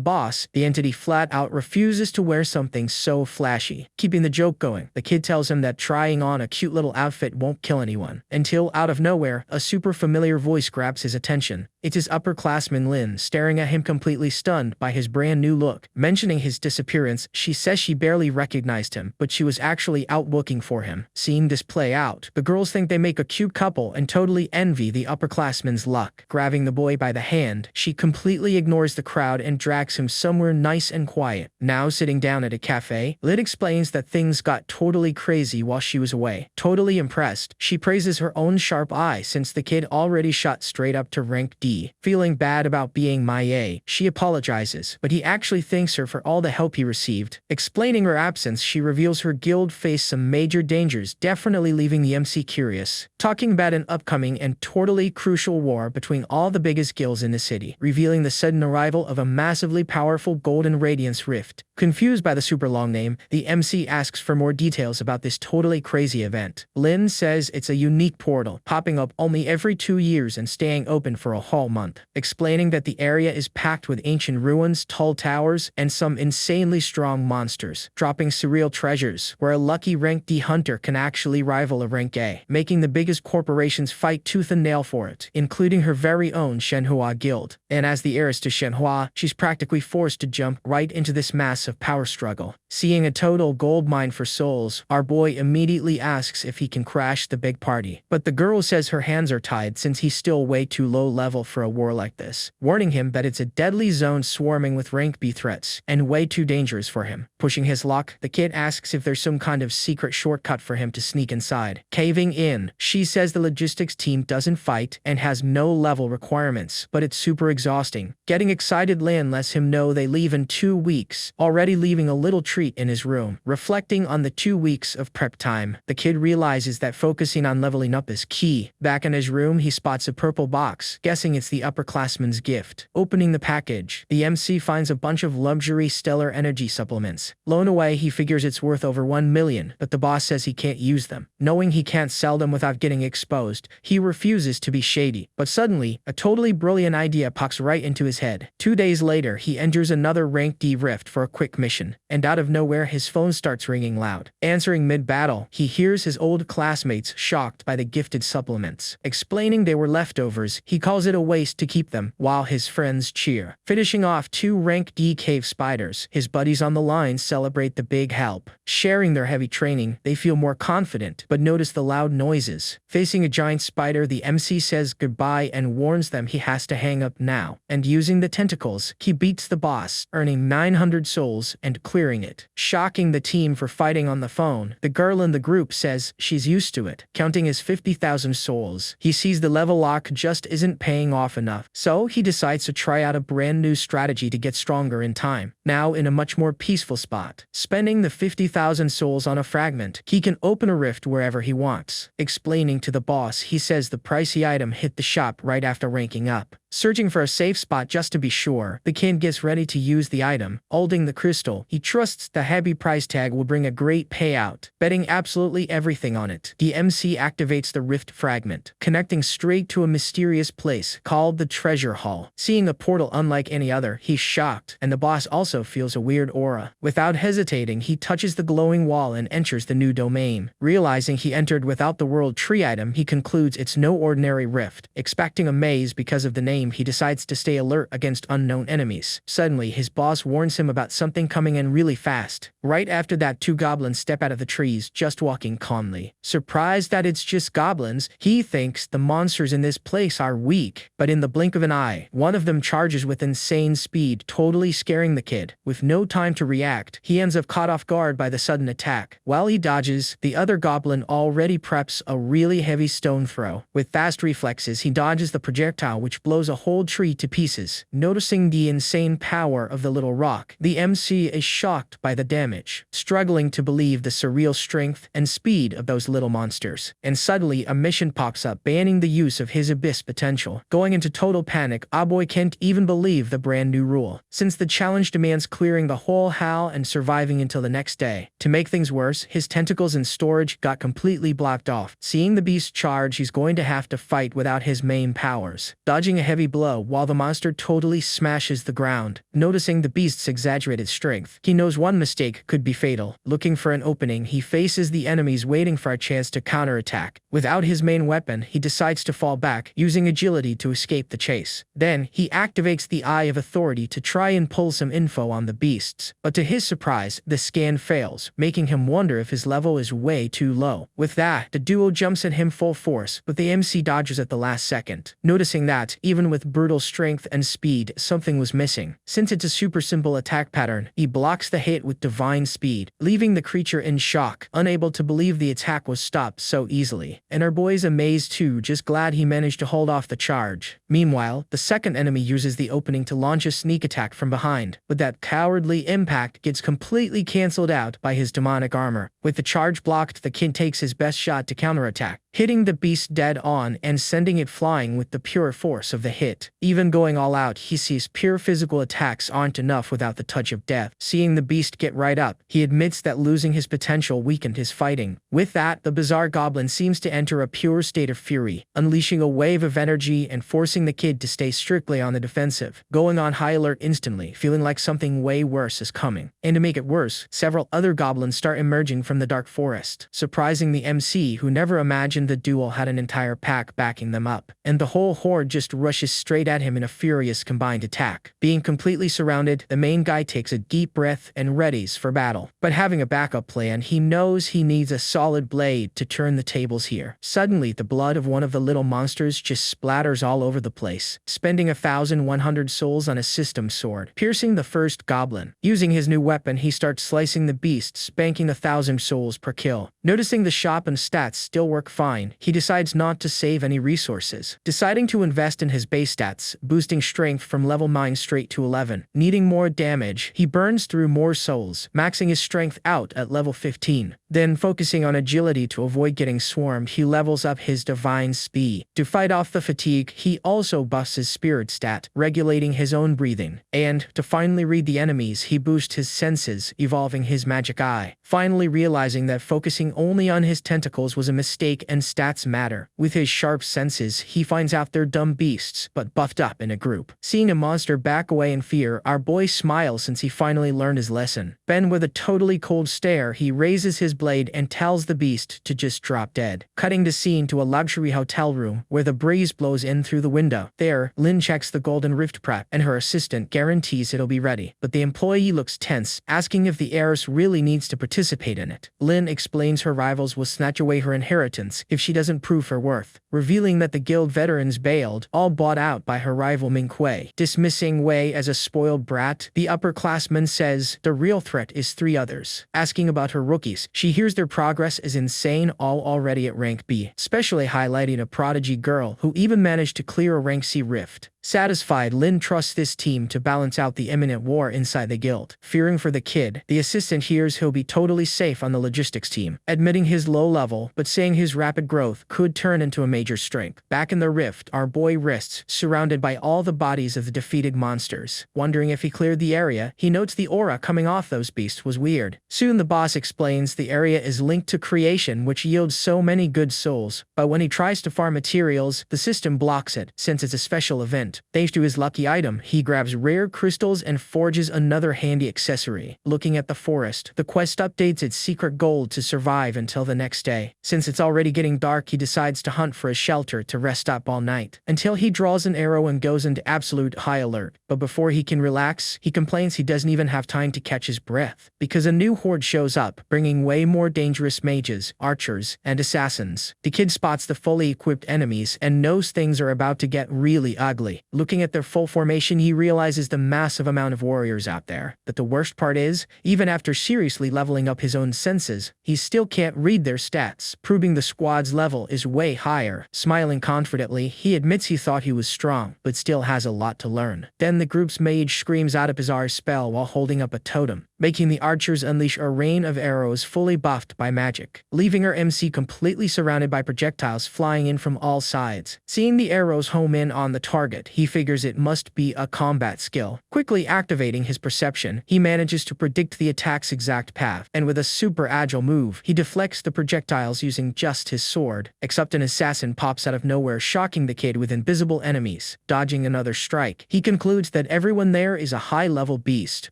boss, the entity flat out refuses to wear something so flashy. Keeping the joke going, the kid tells him that trying on a cute little outfit won't kill anyone. Until, out of nowhere, a super familiar voice grabs his attention. It's his upperclassman Lin, staring at him completely stunned by his brand new look. Mentioning his disappearance, she says she barely recognized him, but she was actually out looking for him. Seeing this play out, the girls think they make a cute couple and totally envy the upperclassman's luck. Grabbing the boy by the hand, she completely ignores the crowd and drags him somewhere nice and quiet. Now sitting down at a cafe, Lid explains that things got totally crazy crazy while she was away. Totally impressed, she praises her own sharp eye since the kid already shot straight up to rank D. Feeling bad about being MIA, she apologizes, but he actually thanks her for all the help he received. Explaining her absence, she reveals her guild faced some major dangers, definitely leaving the MC curious. Talking about an upcoming and totally crucial war between all the biggest guilds in the city, revealing the sudden arrival of a massively powerful Golden Radiance Rift. Confused by the super long name, the MC asks for more details about this totally crazy event. Lin says it's a unique portal, popping up only every 2 years and staying open for a whole month, explaining that the area is packed with ancient ruins, tall towers, and some insanely strong monsters, dropping surreal treasures, where a lucky rank D hunter can actually rival a rank A, making the biggest corporations fight tooth and nail for it, including her very own Shenhua guild. And as the heiress to Shenhua, she's practically forced to jump right into this massive power struggle. Seeing a total goldmine for souls, our boy immediately asks if he can crash the big party. But the girl says her hands are tied since he's still way too low level for a war like this, warning him that it's a deadly zone swarming with rank B threats, and way too dangerous for him. Pushing his luck, the kid asks if there's some kind of secret shortcut for him to sneak inside. Caving in, she says the logistics team doesn't fight and has no level requirements, but it's super exhausting. Getting excited, Lan lets him know they leave in 2 weeks, already leaving a little treat in his room. Reflecting on the 2 weeks of prep time, the kid realizes that focusing on leveling up is key. Back in his room, he spots a purple box, guessing it's the upperclassman's gift. Opening the package, the MC finds a bunch of luxury stellar energy supplements. Blown away, he figures it's worth over 1 million, but the boss says he can't use them. Knowing he can't sell them without getting exposed, he refuses to be shady. But suddenly, a totally brilliant idea pops right into his head. 2 days later, he enters another rank D rift for a quick mission, and out of nowhere his phone starts ringing loud. Answering mid-battle, he hears his old classmates shocked by the gifted supplements. Explaining they were leftovers, he calls it a waste to keep them, while his friends cheer. Finishing off 2 rank D cave spiders, his buddies on the line celebrate the big help. Sharing their heavy training, they feel more confident, but notice the loud noises. Facing a giant spider, the MC says goodbye and warns them he has to hang up now. And using the tentacles, he beats the boss, earning 900 souls and clearing it. Shocking the team for fighting on the phone, the girl in the group says she's used to it, counting his 50,000 souls. He sees the level lock just isn't paying off enough, so he decides to try out a brand new strategy to get stronger in time. Now in a much more peaceful spot, spending the 50,000 souls on a fragment, he can open a rift wherever he wants. Explaining to the boss, he says the pricey item hit the shop right after ranking up. Searching for a safe spot just to be sure, the kid gets ready to use the item. Holding the crystal, he trusts the heavy price tag will bring a great payout, betting absolutely everything on it. The MC activates the rift fragment, connecting straight to a mysterious place called the Treasure Hall. Seeing a portal unlike any other, he's shocked, and the boss also feels a weird aura. Without hesitating, he touches the glowing wall and enters the new domain. Realizing he entered without the world tree item, he concludes it's no ordinary rift. Expecting a maze because of the name, he decides to stay alert against unknown enemies. Suddenly, his boss warns him about something coming in really fast. Right after that, 2 goblins step out of the trees, just walking calmly. Surprised that it's just goblins, he thinks the monsters in this place are weak. But in the blink of an eye, one of them charges with insane speed, totally scaring the kid. With no time to react, he ends up caught off guard by the sudden attack. While he dodges, the other goblin already preps a really heavy stone throw. With fast reflexes, he dodges the projectile, which blows a whole tree to pieces. Noticing the insane power of the little rock, the MC is shocked by the damage, struggling to believe the surreal strength and speed of those little monsters. And suddenly, a mission pops up banning the use of his abyss potential. Going into total panic, Aboy can't even believe the brand new rule, since the challenge demands clearing the whole hall and surviving until the next day. To make things worse, his tentacles and storage got completely blocked off. Seeing the beast charge, he's going to have to fight without his main powers. Dodging a heavy blow while the monster totally smashes the ground. Noticing the beast's exaggerated strength, he knows one mistake could be fatal. Looking for an opening, he faces the enemies waiting for a chance to counterattack. Without his main weapon, he decides to fall back, using agility to escape the chase. Then, he activates the Eye of Authority to try and pull some info on the beasts. But to his surprise, the scan fails, making him wonder if his level is way too low. With that, the duo jumps at him full force, but the MC dodges at the last second. Noticing that, even even with brutal strength and speed, something was missing. Since it's a super simple attack pattern, he blocks the hit with divine speed, leaving the creature in shock, unable to believe the attack was stopped so easily. And our boy's amazed too, just glad he managed to hold off the charge. Meanwhile, the second enemy uses the opening to launch a sneak attack from behind, but that cowardly impact gets completely cancelled out by his demonic armor. With the charge blocked, the kid takes his best shot to counterattack, hitting the beast dead on and sending it flying with the pure force of the hit. Even going all out, he sees pure physical attacks aren't enough without the touch of death. Seeing the beast get right up, he admits that losing his potential weakened his fighting. With that, the bizarre goblin seems to enter a pure state of fury, unleashing a wave of energy and forcing the kid to stay strictly on the defensive, going on high alert instantly, feeling like something way worse is coming. And to make it worse, several other goblins start emerging from the dark forest, surprising the MC, who never imagined the duel had an entire pack backing them up. And the whole horde just rushes straight at him in a furious combined attack. Being completely surrounded, the main guy takes a deep breath and readies for battle. But having a backup plan, he knows he needs a solid blade to turn the tables here. Suddenly, the blood of one of the little monsters just splatters all over the place, spending 1,100 souls on a system sword, piercing the first goblin. Using his new weapon, he starts slicing the beast, spanking 1,000 souls per kill. Noticing the shop and stats still work fine, he decides not to save any resources, deciding to invest in his base stats, boosting strength from level 9 straight to 11. Needing more damage, he burns through more souls, maxing his strength out at level 15. Then, focusing on agility to avoid getting swarmed, he levels up his divine speed. To fight off the fatigue, he also buffs his spirit stat, regulating his own breathing. And, to finally read the enemies, he boosts his senses, evolving his magic eye. Finally realizing that focusing only on his tentacles was a mistake and stats matter. With his sharp senses, he finds out they're dumb beasts, but buffed up in a group. Seeing a monster back away in fear, our boy smiles since he finally learned his lesson. Then, with a totally cold stare, he raises his blade and tells the beast to just drop dead. Cutting the scene to a luxury hotel room where the breeze blows in through the window. There, Lynn checks the golden rift prep, and her assistant guarantees it'll be ready. But the employee looks tense, asking if the heiress really needs to participate in it. Lynn explains her rivals will snatch away her inheritance if she doesn't prove her worth, revealing that the guild veterans bailed, all bought out by her rival Ming Kuei. Dismissing Wei as a spoiled brat, the upperclassman says the real threat is 3 others. Asking about her rookies, she hears their progress is insane, all already at rank B, especially highlighting a prodigy girl who even managed to clear a rank C rift. Satisfied, Lin trusts this team to balance out the imminent war inside the guild. Fearing for the kid, the assistant hears he'll be totally safe on the logistics team, admitting his low level, but saying his rapid growth could turn into a major strength. Back in the rift, our boy rests, surrounded by all the bodies of the defeated monsters. Wondering if he cleared the area, he notes the aura coming off those beasts was weird. Soon the boss explains the area is linked to creation, which yields so many good souls, but when he tries to farm materials, the system blocks it, since it's a special event. Thanks to his lucky item, he grabs rare crystals and forges another handy accessory. Looking at the forest, the quest updates its secret goal to survive until the next day. Since it's already getting dark, he decides to hunt for a shelter to rest up all night, until he draws an arrow and goes into absolute high alert. But before he can relax, he complains he doesn't even have time to catch his breath, because a new horde shows up, bringing way more dangerous mages, archers, and assassins. The kid spots the fully equipped enemies and knows things are about to get really ugly. Looking at their full formation, he realizes the massive amount of warriors out there. But the worst part is, even after seriously leveling up his own senses, he still can't read their stats, proving the squad's level is way higher. Smiling confidently, he admits he thought he was strong, but still has a lot to learn. Then the group's mage screams out a bizarre spell while holding up a totem, making the archers unleash a rain of arrows fully buffed by magic, leaving our MC completely surrounded by projectiles flying in from all sides. Seeing the arrows home in on the target, he figures it must be a combat skill. Quickly activating his perception, he manages to predict the attack's exact path, and with a super agile move, he deflects the projectiles using just his sword. Except an assassin pops out of nowhere, shocking the kid with invisible enemies. Dodging another strike, he concludes that everyone there is a high-level beast.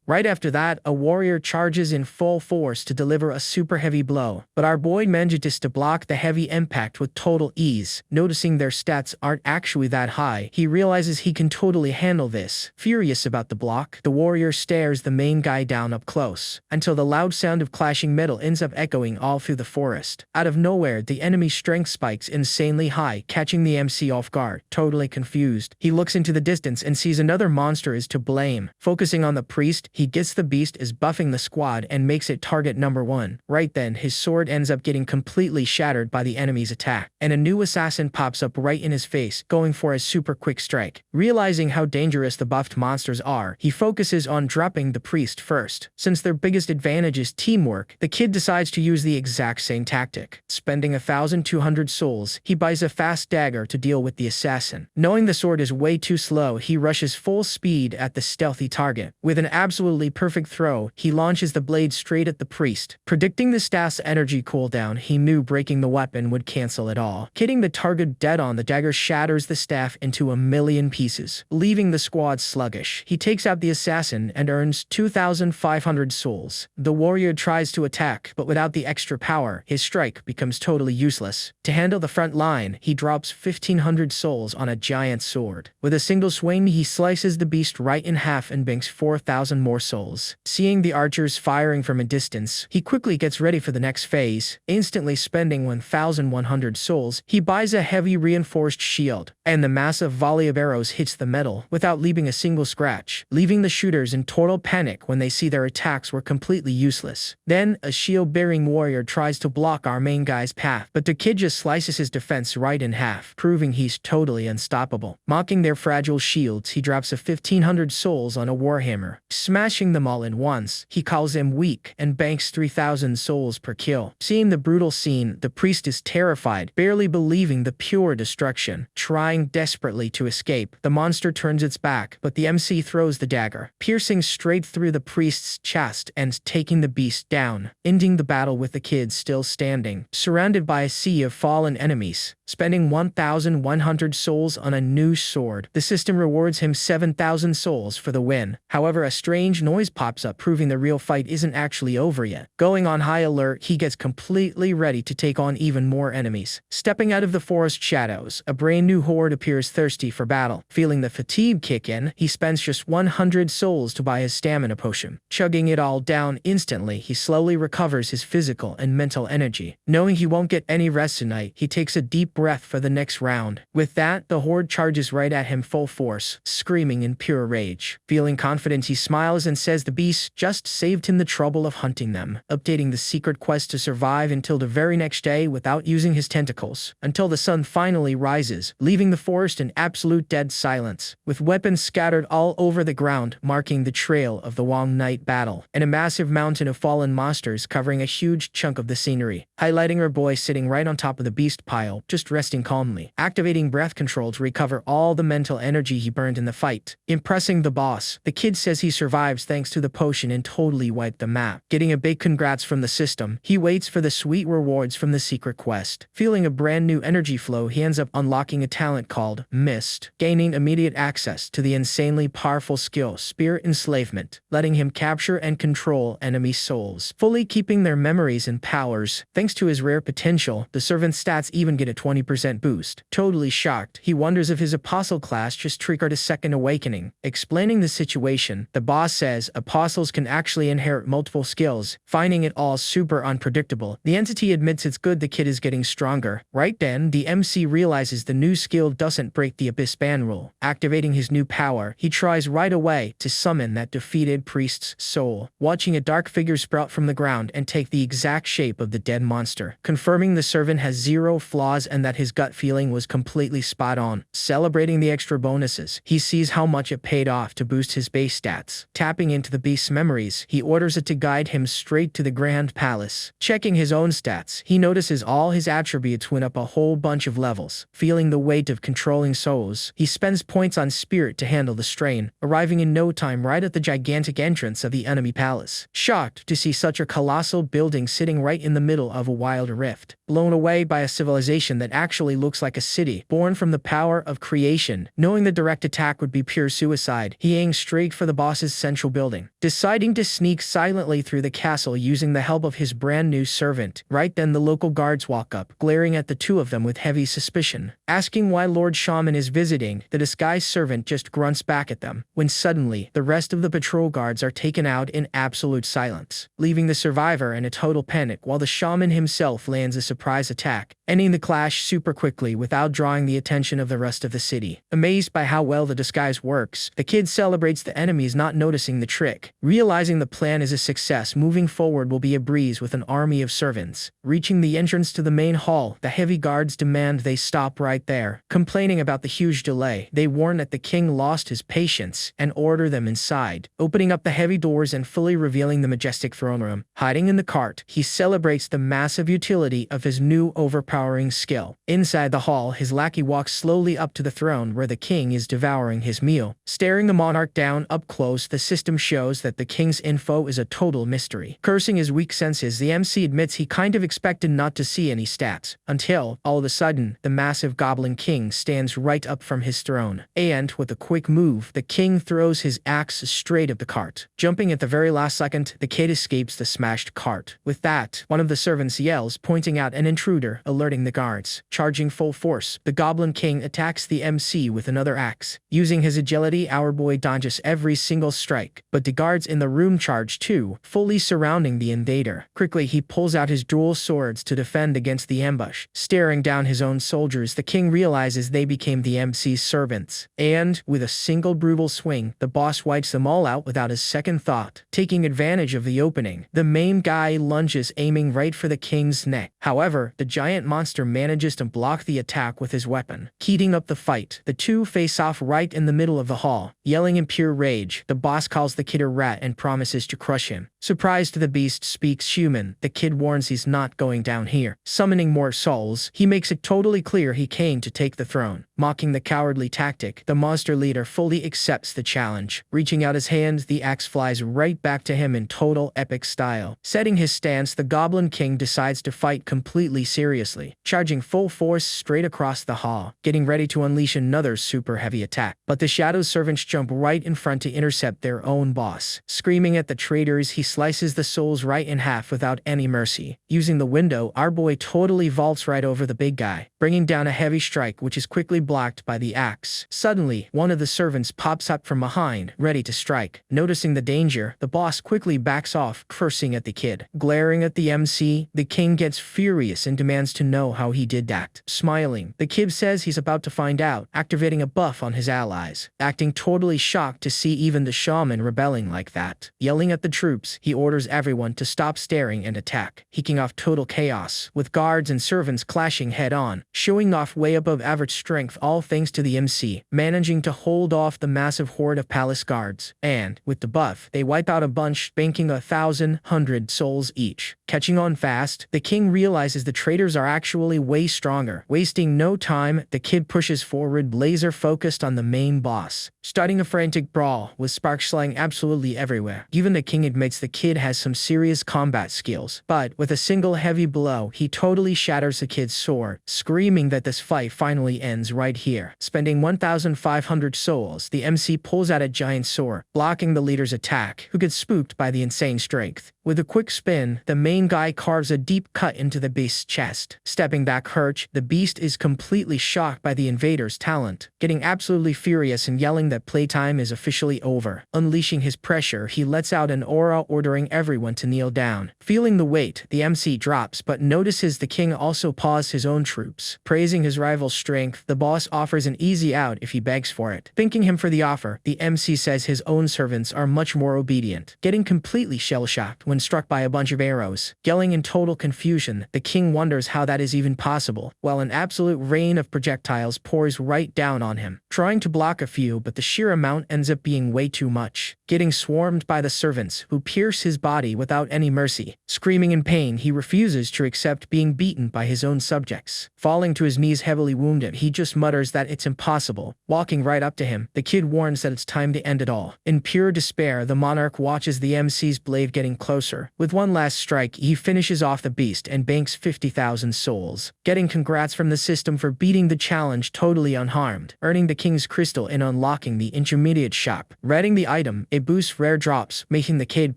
Right after that, a war warrior charges in full force to deliver a super heavy blow, but our boy manages to block the heavy impact with total ease. Noticing their stats aren't actually that high, he realizes he can totally handle this. Furious about the block, the warrior stares the main guy down up close, until the loud sound of clashing metal ends up echoing all through the forest. Out of nowhere, the enemy's strength spikes insanely high, catching the MC off guard. Totally confused, he looks into the distance and sees another monster is to blame. Focusing on the priest, he gets the beast is buffing the squad and makes it target number 1. Right then, his sword ends up getting completely shattered by the enemy's attack, and a new assassin pops up right in his face, going for a super quick strike. Realizing how dangerous the buffed monsters are, he focuses on dropping the priest first. Since their biggest advantage is teamwork, the kid decides to use the exact same tactic. Spending 1,200 souls, he buys a fast dagger to deal with the assassin. Knowing the sword is way too slow, he rushes full speed at the stealthy target. With an absolutely perfect throw, he launches the blade straight at the priest. Predicting the staff's energy cooldown, he knew breaking the weapon would cancel it all. Hitting the target dead on, the dagger shatters the staff into a million pieces, leaving the squad sluggish. He takes out the assassin and earns 2,500 souls. The warrior tries to attack, but without the extra power, his strike becomes totally useless. To handle the front line, he drops 1,500 souls on a giant sword. With a single swing, he slices the beast right in half and banks 4,000 more souls. Seeing the archers firing from a distance, he quickly gets ready for the next phase. Instantly spending 1,100 souls, he buys a heavy reinforced shield, and the massive volley of arrows hits the metal without leaving a single scratch, leaving the shooters in total panic when they see their attacks were completely useless. Then, a shield-bearing warrior tries to block our main guy's path, but the kid just slices his defense right in half, proving he's totally unstoppable. Mocking their fragile shields, he drops a 1,500 souls on a warhammer, smashing them all in once. He calls them weak and banks 3,000 souls per kill. Seeing the brutal scene, the priest is terrified, barely believing the pure destruction. Trying desperately to escape, the monster turns its back, but the MC throws the dagger, piercing straight through the priest's chest and taking the beast down, ending the battle with the kid still standing, surrounded by a sea of fallen enemies. Spending 1,100 souls on a new sword, the system rewards him 7,000 souls for the win. However, a strange noise pops up, proving the real fight isn't actually over yet. Going on high alert, he gets completely ready to take on even more enemies. Stepping out of the forest shadows, a brand new horde appears thirsty for battle. Feeling the fatigue kick in, he spends just 100 souls to buy his stamina potion. Chugging it all down instantly, he slowly recovers his physical and mental energy. Knowing he won't get any rest tonight, he takes a deep breath for the next round. With that, the horde charges right at him full force, screaming in pure rage. Feeling confident, he smiles and says the beast just saved him the trouble of hunting them, updating the secret quest to survive until the very next day without using his tentacles, until the sun finally rises, leaving the forest in absolute dead silence, with weapons scattered all over the ground, marking the trail of the long night battle, and a massive mountain of fallen monsters covering a huge chunk of the scenery, highlighting our boy sitting right on top of the beast pile, just resting calmly, activating breath control to recover all the mental energy he burned in the fight. Impressing the boss, the kid says he survives thanks to the potion and totally wiped the map. Getting a big congrats from the system, he waits for the sweet rewards from the secret quest. Feeling a brand new energy flow, he ends up unlocking a talent called Mist, gaining immediate access to the insanely powerful skill Spirit Enslavement, letting him capture and control enemy souls, fully keeping their memories and powers. Thanks to his rare potential, the servant's stats even get a 20% boost. Totally shocked, he wonders if his apostle class just triggered a second awakening. Explaining the situation, the boss says apostles can actually inherit multiple skills, finding it all super unpredictable. The entity admits it's good the kid is getting stronger. Right then, the MC realizes the new skill doesn't break the Abyss ban rule. Activating his new power, he tries right away to summon that defeated priest's soul, watching a dark figure sprout from the ground and take the exact shape of the dead monster, confirming the servant has zero flaws and that his gut feeling was completely spot on. Celebrating the extra bonuses, he sees how much it paid off to boost his base stats. Tapping into the beast's memories, he orders it to guide him straight to the Grand Palace. Checking his own stats, he notices all his attributes went up a whole bunch of levels. Feeling the weight of controlling souls, he spends points on spirit to handle the strain, arriving in no time right at the gigantic entrance of the enemy palace. Shocked to see such a colossal building sitting right in the middle of a wild rift. Blown away by a civilization that actually looks like a city, born from the power of creation. Knowing the direct attack would be pure suicide, he aims straight for the boss's central building. Deciding attempting to sneak silently through the castle using the help of his brand new servant. Right then the local guards walk up, glaring at the two of them with heavy suspicion. Asking why Lord Shaman is visiting, the disguised servant just grunts back at them, when suddenly, the rest of the patrol guards are taken out in absolute silence, leaving the survivor in a total panic while the shaman himself lands a surprise attack, ending the clash super quickly without drawing the attention of the rest of the city. Amazed by how well the disguise works, the kid celebrates the enemies not noticing the trick, realizing the plan is a success. Moving forward will be a breeze with an army of servants. Reaching the entrance to the main hall, the heavy guards demand they stop right there. Complaining about the huge delay, they warn that the king lost his patience and order them inside, opening up the heavy doors and fully revealing the majestic throne room. Hiding in the cart, he celebrates the massive utility of his new overpowering skill. Inside the hall, his lackey walks slowly up to the throne where the king is devouring his meal. Staring the monarch down up close, the system shows that the king's info is a total mystery. Cursing his weak senses, the MC admits he kind of expected not to see any stats, until, all of a sudden, the massive goblin king stands right up from his throne. And, with a quick move, the king throws his axe straight at the cart. Jumping at the very last second, the kid escapes the smashed cart. With that, one of the servants yells, pointing out an intruder, alerting the guards. Charging full force, the goblin king attacks the MC with another axe. Using his agility, our boy dodges every single strike, but the guards in the room charge too, fully surrounding the invader. Quickly, he pulls out his dual swords to defend against the ambush. Staring down his own soldiers, the king realizes they became the MC's servants. And, with a single brutal swing, the boss wipes them all out without a second thought. Taking advantage of the opening, the main guy lunges, aiming right for the king's neck. However, the giant monster manages to block the attack with his weapon. Heating up the fight, the two face off right in the middle of the hall. Yelling in pure rage, the boss calls the kid a rat and promises to crush him. Surprised, the beast speaks human. The kid warns he's not going down here. Summoning more souls, he makes it totally clear he came to take the throne. Mocking the cowardly tactic, the monster leader fully accepts the challenge. Reaching out his hand, the axe flies right back to him in total epic style. Setting his stance, the goblin king decides to fight completely seriously, charging full force straight across the hall, getting ready to unleash another super heavy attack. But the shadow servants jump right in front to intercept their own boss. Screaming at the traitors, he slices the souls right in half without any mercy. Using the window, our boy totally vaults right over the big guy, bringing down a heavy strike which is quickly blocked by the axe. Suddenly, one of the servants pops up from behind, ready to strike. Noticing the danger, the boss quickly backs off, cursing at the kid. Glaring at the MC, the king gets furious and demands to know how he did that. Smiling, the kid says he's about to find out, activating a buff on his allies. Acting totally shocked to see even the shaman rebelling like that. Yelling at the troops, he orders everyone to stop staring and attack, kicking off total chaos, with guards and servants clashing head-on, showing off way above average strength all thanks to the MC, managing to hold off the massive horde of palace guards. And, with the buff, they wipe out a bunch, banking 1,100 souls each. Catching on fast, the king realizes the traitors are actually way stronger. Wasting no time, the kid pushes forward, laser-focused on the main boss, starting a frantic brawl, with sparks flying absolutely everywhere. Even the king admits the kid has some serious combat skills, but with a single heavy blow, he totally shatters the kid's sword, screaming that this fight finally ends right here. Spending 1,500 souls, the MC pulls out a giant sword, blocking the leader's attack, who gets spooked by the insane strength. With a quick spin, the main guy carves a deep cut into the beast's chest. Stepping back hurt, the beast is completely shocked by the invader's talent, getting absolutely furious and yelling that playtime is officially over. Unleashing his pressure, he lets out an aura ordering everyone to kneel down. Feeling the weight, the MC drops but notices the king also paused his own troops. Praising his rival's strength, the boss offers an easy out if he begs for it. Thanking him for the offer, the MC says his own servants are much more obedient, getting completely shell-shocked when struck by a bunch of arrows. Yelling in total confusion, the king wonders how that is even possible, while an absolute rain of projectiles pours right down on him. Trying to block a few, but the sheer amount ends up being way too much. Getting swarmed by the servants, who pierce his body without any mercy. Screaming in pain, he refuses to accept being beaten by his own subjects. Falling to his knees heavily wounded, he just mutters that it's impossible. Walking right up to him, the kid warns that it's time to end it all. In pure despair, the monarch watches the MC's blade getting closer closer. With one last strike, he finishes off the beast and banks 50,000 souls, getting congrats from the system for beating the challenge totally unharmed, earning the King's Crystal and unlocking the intermediate shop. Reading the item, it boosts rare drops, making the kid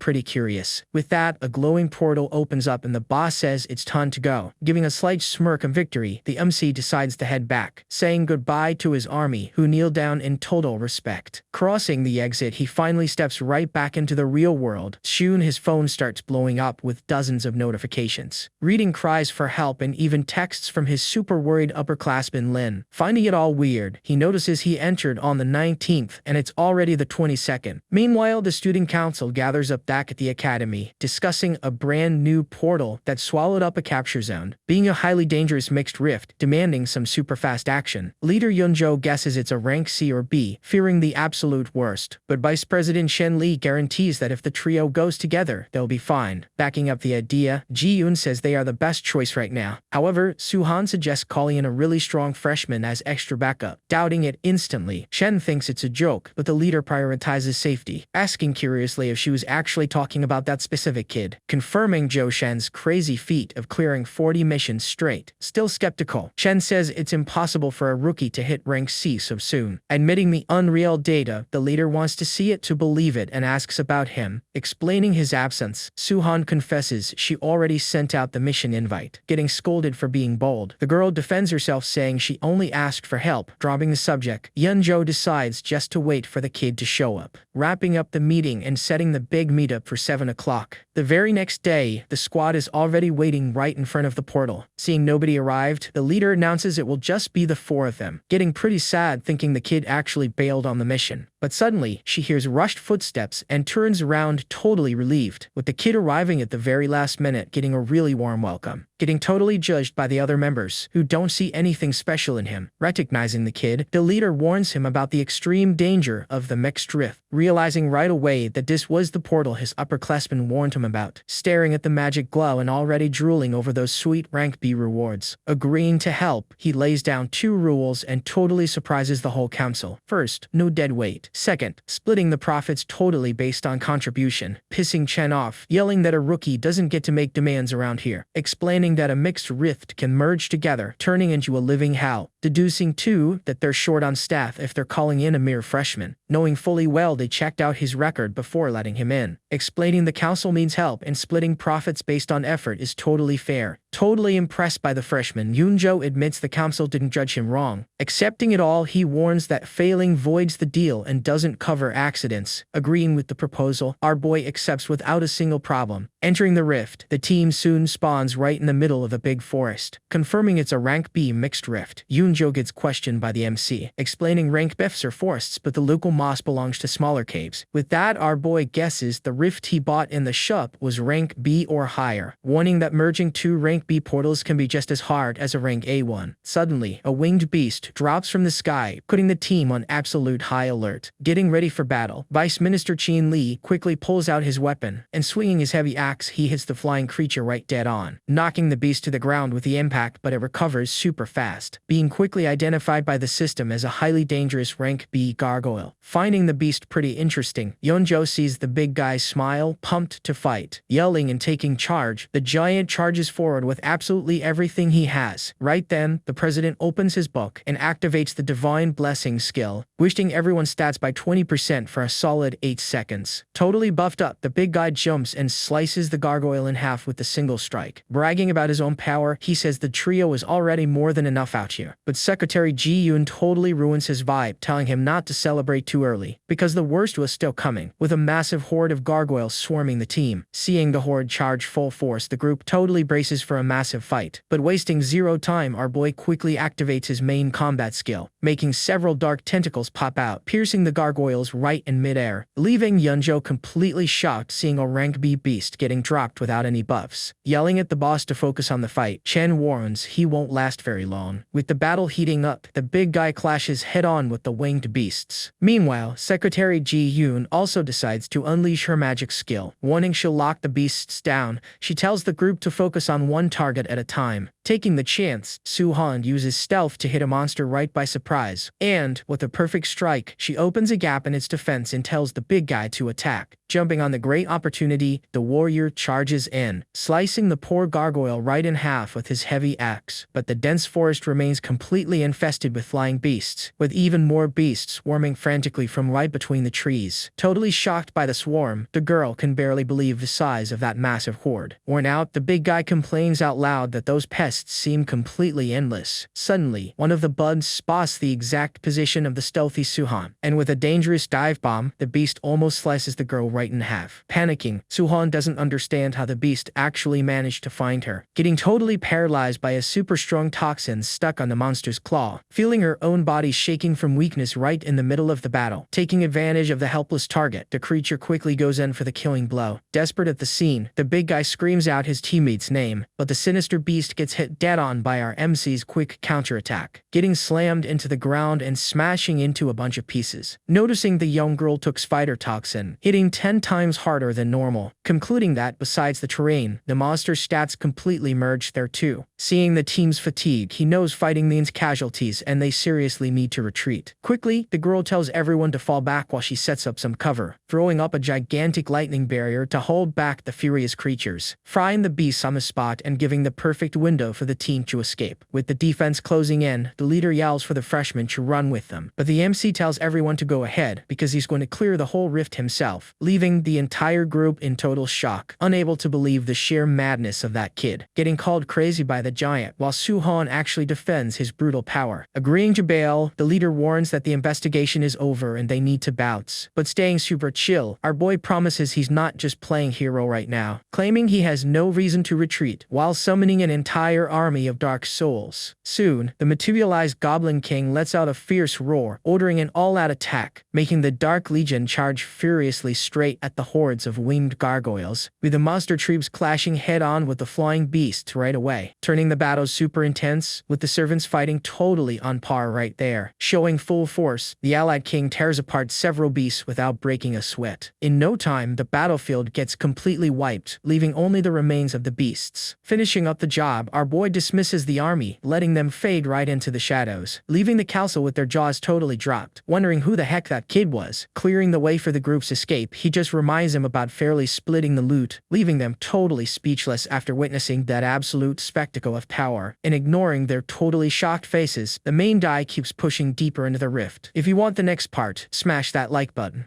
pretty curious. With that, a glowing portal opens up and the boss says it's time to go. Giving a slight smirk of victory, the MC decides to head back, saying goodbye to his army, who kneel down in total respect. Crossing the exit, he finally steps right back into the real world. Soon his phone starts blowing up with dozens of notifications. Reading cries for help and even texts from his super worried upperclassman Lin. Finding it all weird, he notices he entered on the 19th and it's already the 22nd. Meanwhile, the student council gathers up back at the academy, discussing a brand new portal that swallowed up a capture zone, being a highly dangerous mixed rift, demanding some super fast action. Leader Yunjo guesses it's a rank C or B, fearing the absolute worst, but Vice President Shen Li guarantees that if the trio goes together, they'll be fine. Backing up the idea, Ji-yoon says they are the best choice right now. However, Suhan suggests calling in a really strong freshman as extra backup. Doubting it instantly, Shen thinks it's a joke, but the leader prioritizes safety, asking curiously if she was actually talking about that specific kid, confirming Zhou Shen's crazy feat of clearing 40 missions straight. Still skeptical, Shen says it's impossible for a rookie to hit rank C so soon. Admitting the unreal data, the leader wants to see it to believe it and asks about him. Explaining his absence, Suhan confesses she already sent out the mission invite, getting scolded for being bold. The girl defends herself, saying she only asked for help. Dropping the subject, Yunjo decides just to wait for the kid to show up, wrapping up the meeting and setting the big meetup for 7 o'clock. The very next day, the squad is already waiting right in front of the portal. Seeing nobody arrived, the leader announces it will just be the 4 of them, getting pretty sad thinking the kid actually bailed on the mission. But suddenly, she hears rushed footsteps and turns around totally relieved, with the kid arriving at the very last minute, getting a really warm welcome. Getting totally judged by the other members, who don't see anything special in him. Recognizing the kid, the leader warns him about the extreme danger of the mixed rift, realizing right away that this was the portal his upperclassman warned him about. Staring at the magic glow and already drooling over those sweet rank B rewards. Agreeing to help, he lays down 2 rules and totally surprises the whole council. First, no dead weight. Second, splitting the profits totally based on contribution, pissing Chen off, yelling that a rookie doesn't get to make demands around here, explaining that a mixed rift can merge together, turning into a living hell, deducing too that they're short on staff if they're calling in a mere freshman, knowing fully well they checked out his record before letting him in, explaining the council needs help and splitting profits based on effort is totally fair. Totally impressed by the freshman, Yunjo admits the council didn't judge him wrong. Accepting it all, he warns that failing voids the deal and doesn't cover accidents. Agreeing with the proposal, our boy accepts without a single problem. Entering the rift, the team soon spawns right in the middle of a big forest. Confirming it's a rank B mixed rift, Yunjo gets questioned by the MC, explaining rank Bs are forests but the local moss belongs to smaller caves. With that, our boy guesses the rift he bought in the shop was rank B or higher, warning that merging 2 rank B portals can be just as hard as a rank A one. Suddenly, a winged beast drops from the sky, putting the team on absolute high alert. Getting ready for battle, Vice Minister Qin Li quickly pulls out his weapon, and swinging his heavy axe, he hits the flying creature right dead on, knocking the beast to the ground with the impact, but it recovers super fast, being quickly identified by the system as a highly dangerous rank B gargoyle. Finding the beast pretty interesting, Yunjo sees the big guy smile, pumped to fight. Yelling and taking charge, the giant charges forward with absolutely everything he has. Right then, the president opens his book and activates the Divine Blessing skill, boosting everyone's stats by 20% for a solid 8 seconds. Totally buffed up, the big guy jumps and slices the gargoyle in half with a single strike. Bragging about his own power, he says the trio is already more than enough out here. But Secretary Ji-yoon totally ruins his vibe, telling him not to celebrate too early, because the worst was still coming, with a massive horde of gargoyles swarming the team. Seeing the horde charge full force, the group totally braces for a massive fight. But wasting zero time, our boy quickly activates his main combat skill, making several dark tentacles pop out, piercing the gargoyles right in midair, leaving Yunjo completely shocked seeing a rank B beast getting dropped without any buffs. Yelling at the boss to focus on the fight, Chen warns he won't last very long. With the battle heating up, the big guy clashes head-on with the winged beasts. Meanwhile, Secretary Ji-yoon also decides to unleash her magic skill. Warning she'll lock the beasts down, she tells the group to focus on one target at a time, Taking the chance, Suhan uses stealth to hit a monster right by surprise, and, with a perfect strike, she opens a gap in its defense and tells the big guy to attack. Jumping on the great opportunity, the warrior charges in, slicing the poor gargoyle right in half with his heavy axe. But the dense forest remains completely infested with flying beasts, with even more beasts swarming frantically from right between the trees. Totally shocked by the swarm, the girl can barely believe the size of that massive horde. Worn out, the big guy complains out loud that those pests seem completely endless. Suddenly, one of the buds spots the exact position of the stealthy Suhan, and with a dangerous dive bomb, the beast almost slices the girl right in half. Panicking, Suhan doesn't understand how the beast actually managed to find her, getting totally paralyzed by a super strong toxin stuck on the monster's claw, feeling her own body shaking from weakness right in the middle of the battle. Taking advantage of the helpless target, the creature quickly goes in for the killing blow. Desperate at the scene, the big guy screams out his teammate's name, but the sinister beast gets hit dead on by our MC's quick counterattack, getting slammed into the ground and smashing into a bunch of pieces. Noticing the young girl took spider toxin, hitting 10 times harder than normal, concluding that, besides the terrain, the monster's stats completely merged there too. Seeing the team's fatigue, he knows fighting means casualties and they seriously need to retreat. Quickly, the girl tells everyone to fall back while she sets up some cover, throwing up a gigantic lightning barrier to hold back the furious creatures, frying the beasts on the spot and giving the perfect window for the team to escape. With the defense closing in, the leader yells for the freshmen to run with them, but the MC tells everyone to go ahead because he's going to clear the whole rift himself, leaving the entire group in total shock, unable to believe the sheer madness of that kid, getting called crazy by the giant while Suhan actually defends his brutal power. Agreeing to bail, the leader warns that the investigation is over and they need to bounce, but staying super chill, our boy promises he's not just playing hero right now, claiming he has no reason to retreat while summoning an entire army of dark souls. Soon, the materialized Goblin King lets out a fierce roar, ordering an all-out attack, making the Dark Legion charge furiously straight at the hordes of winged gargoyles, with the monster troops clashing head-on with the flying beasts right away, turning the battle super intense, with the servants fighting totally on par right there. Showing full force, the allied king tears apart several beasts without breaking a sweat. In no time, the battlefield gets completely wiped, leaving only the remains of the beasts. Finishing up the job, our boy dismisses the army, letting them fade right into the shadows, leaving the council with their jaws totally dropped, wondering who the heck that kid was. Clearing the way for the group's escape, he just reminds them about fairly splitting the loot, leaving them totally speechless after witnessing that absolute spectacle of power. And ignoring their totally shocked faces, the main guy keeps pushing deeper into the rift. If you want the next part, smash that like button.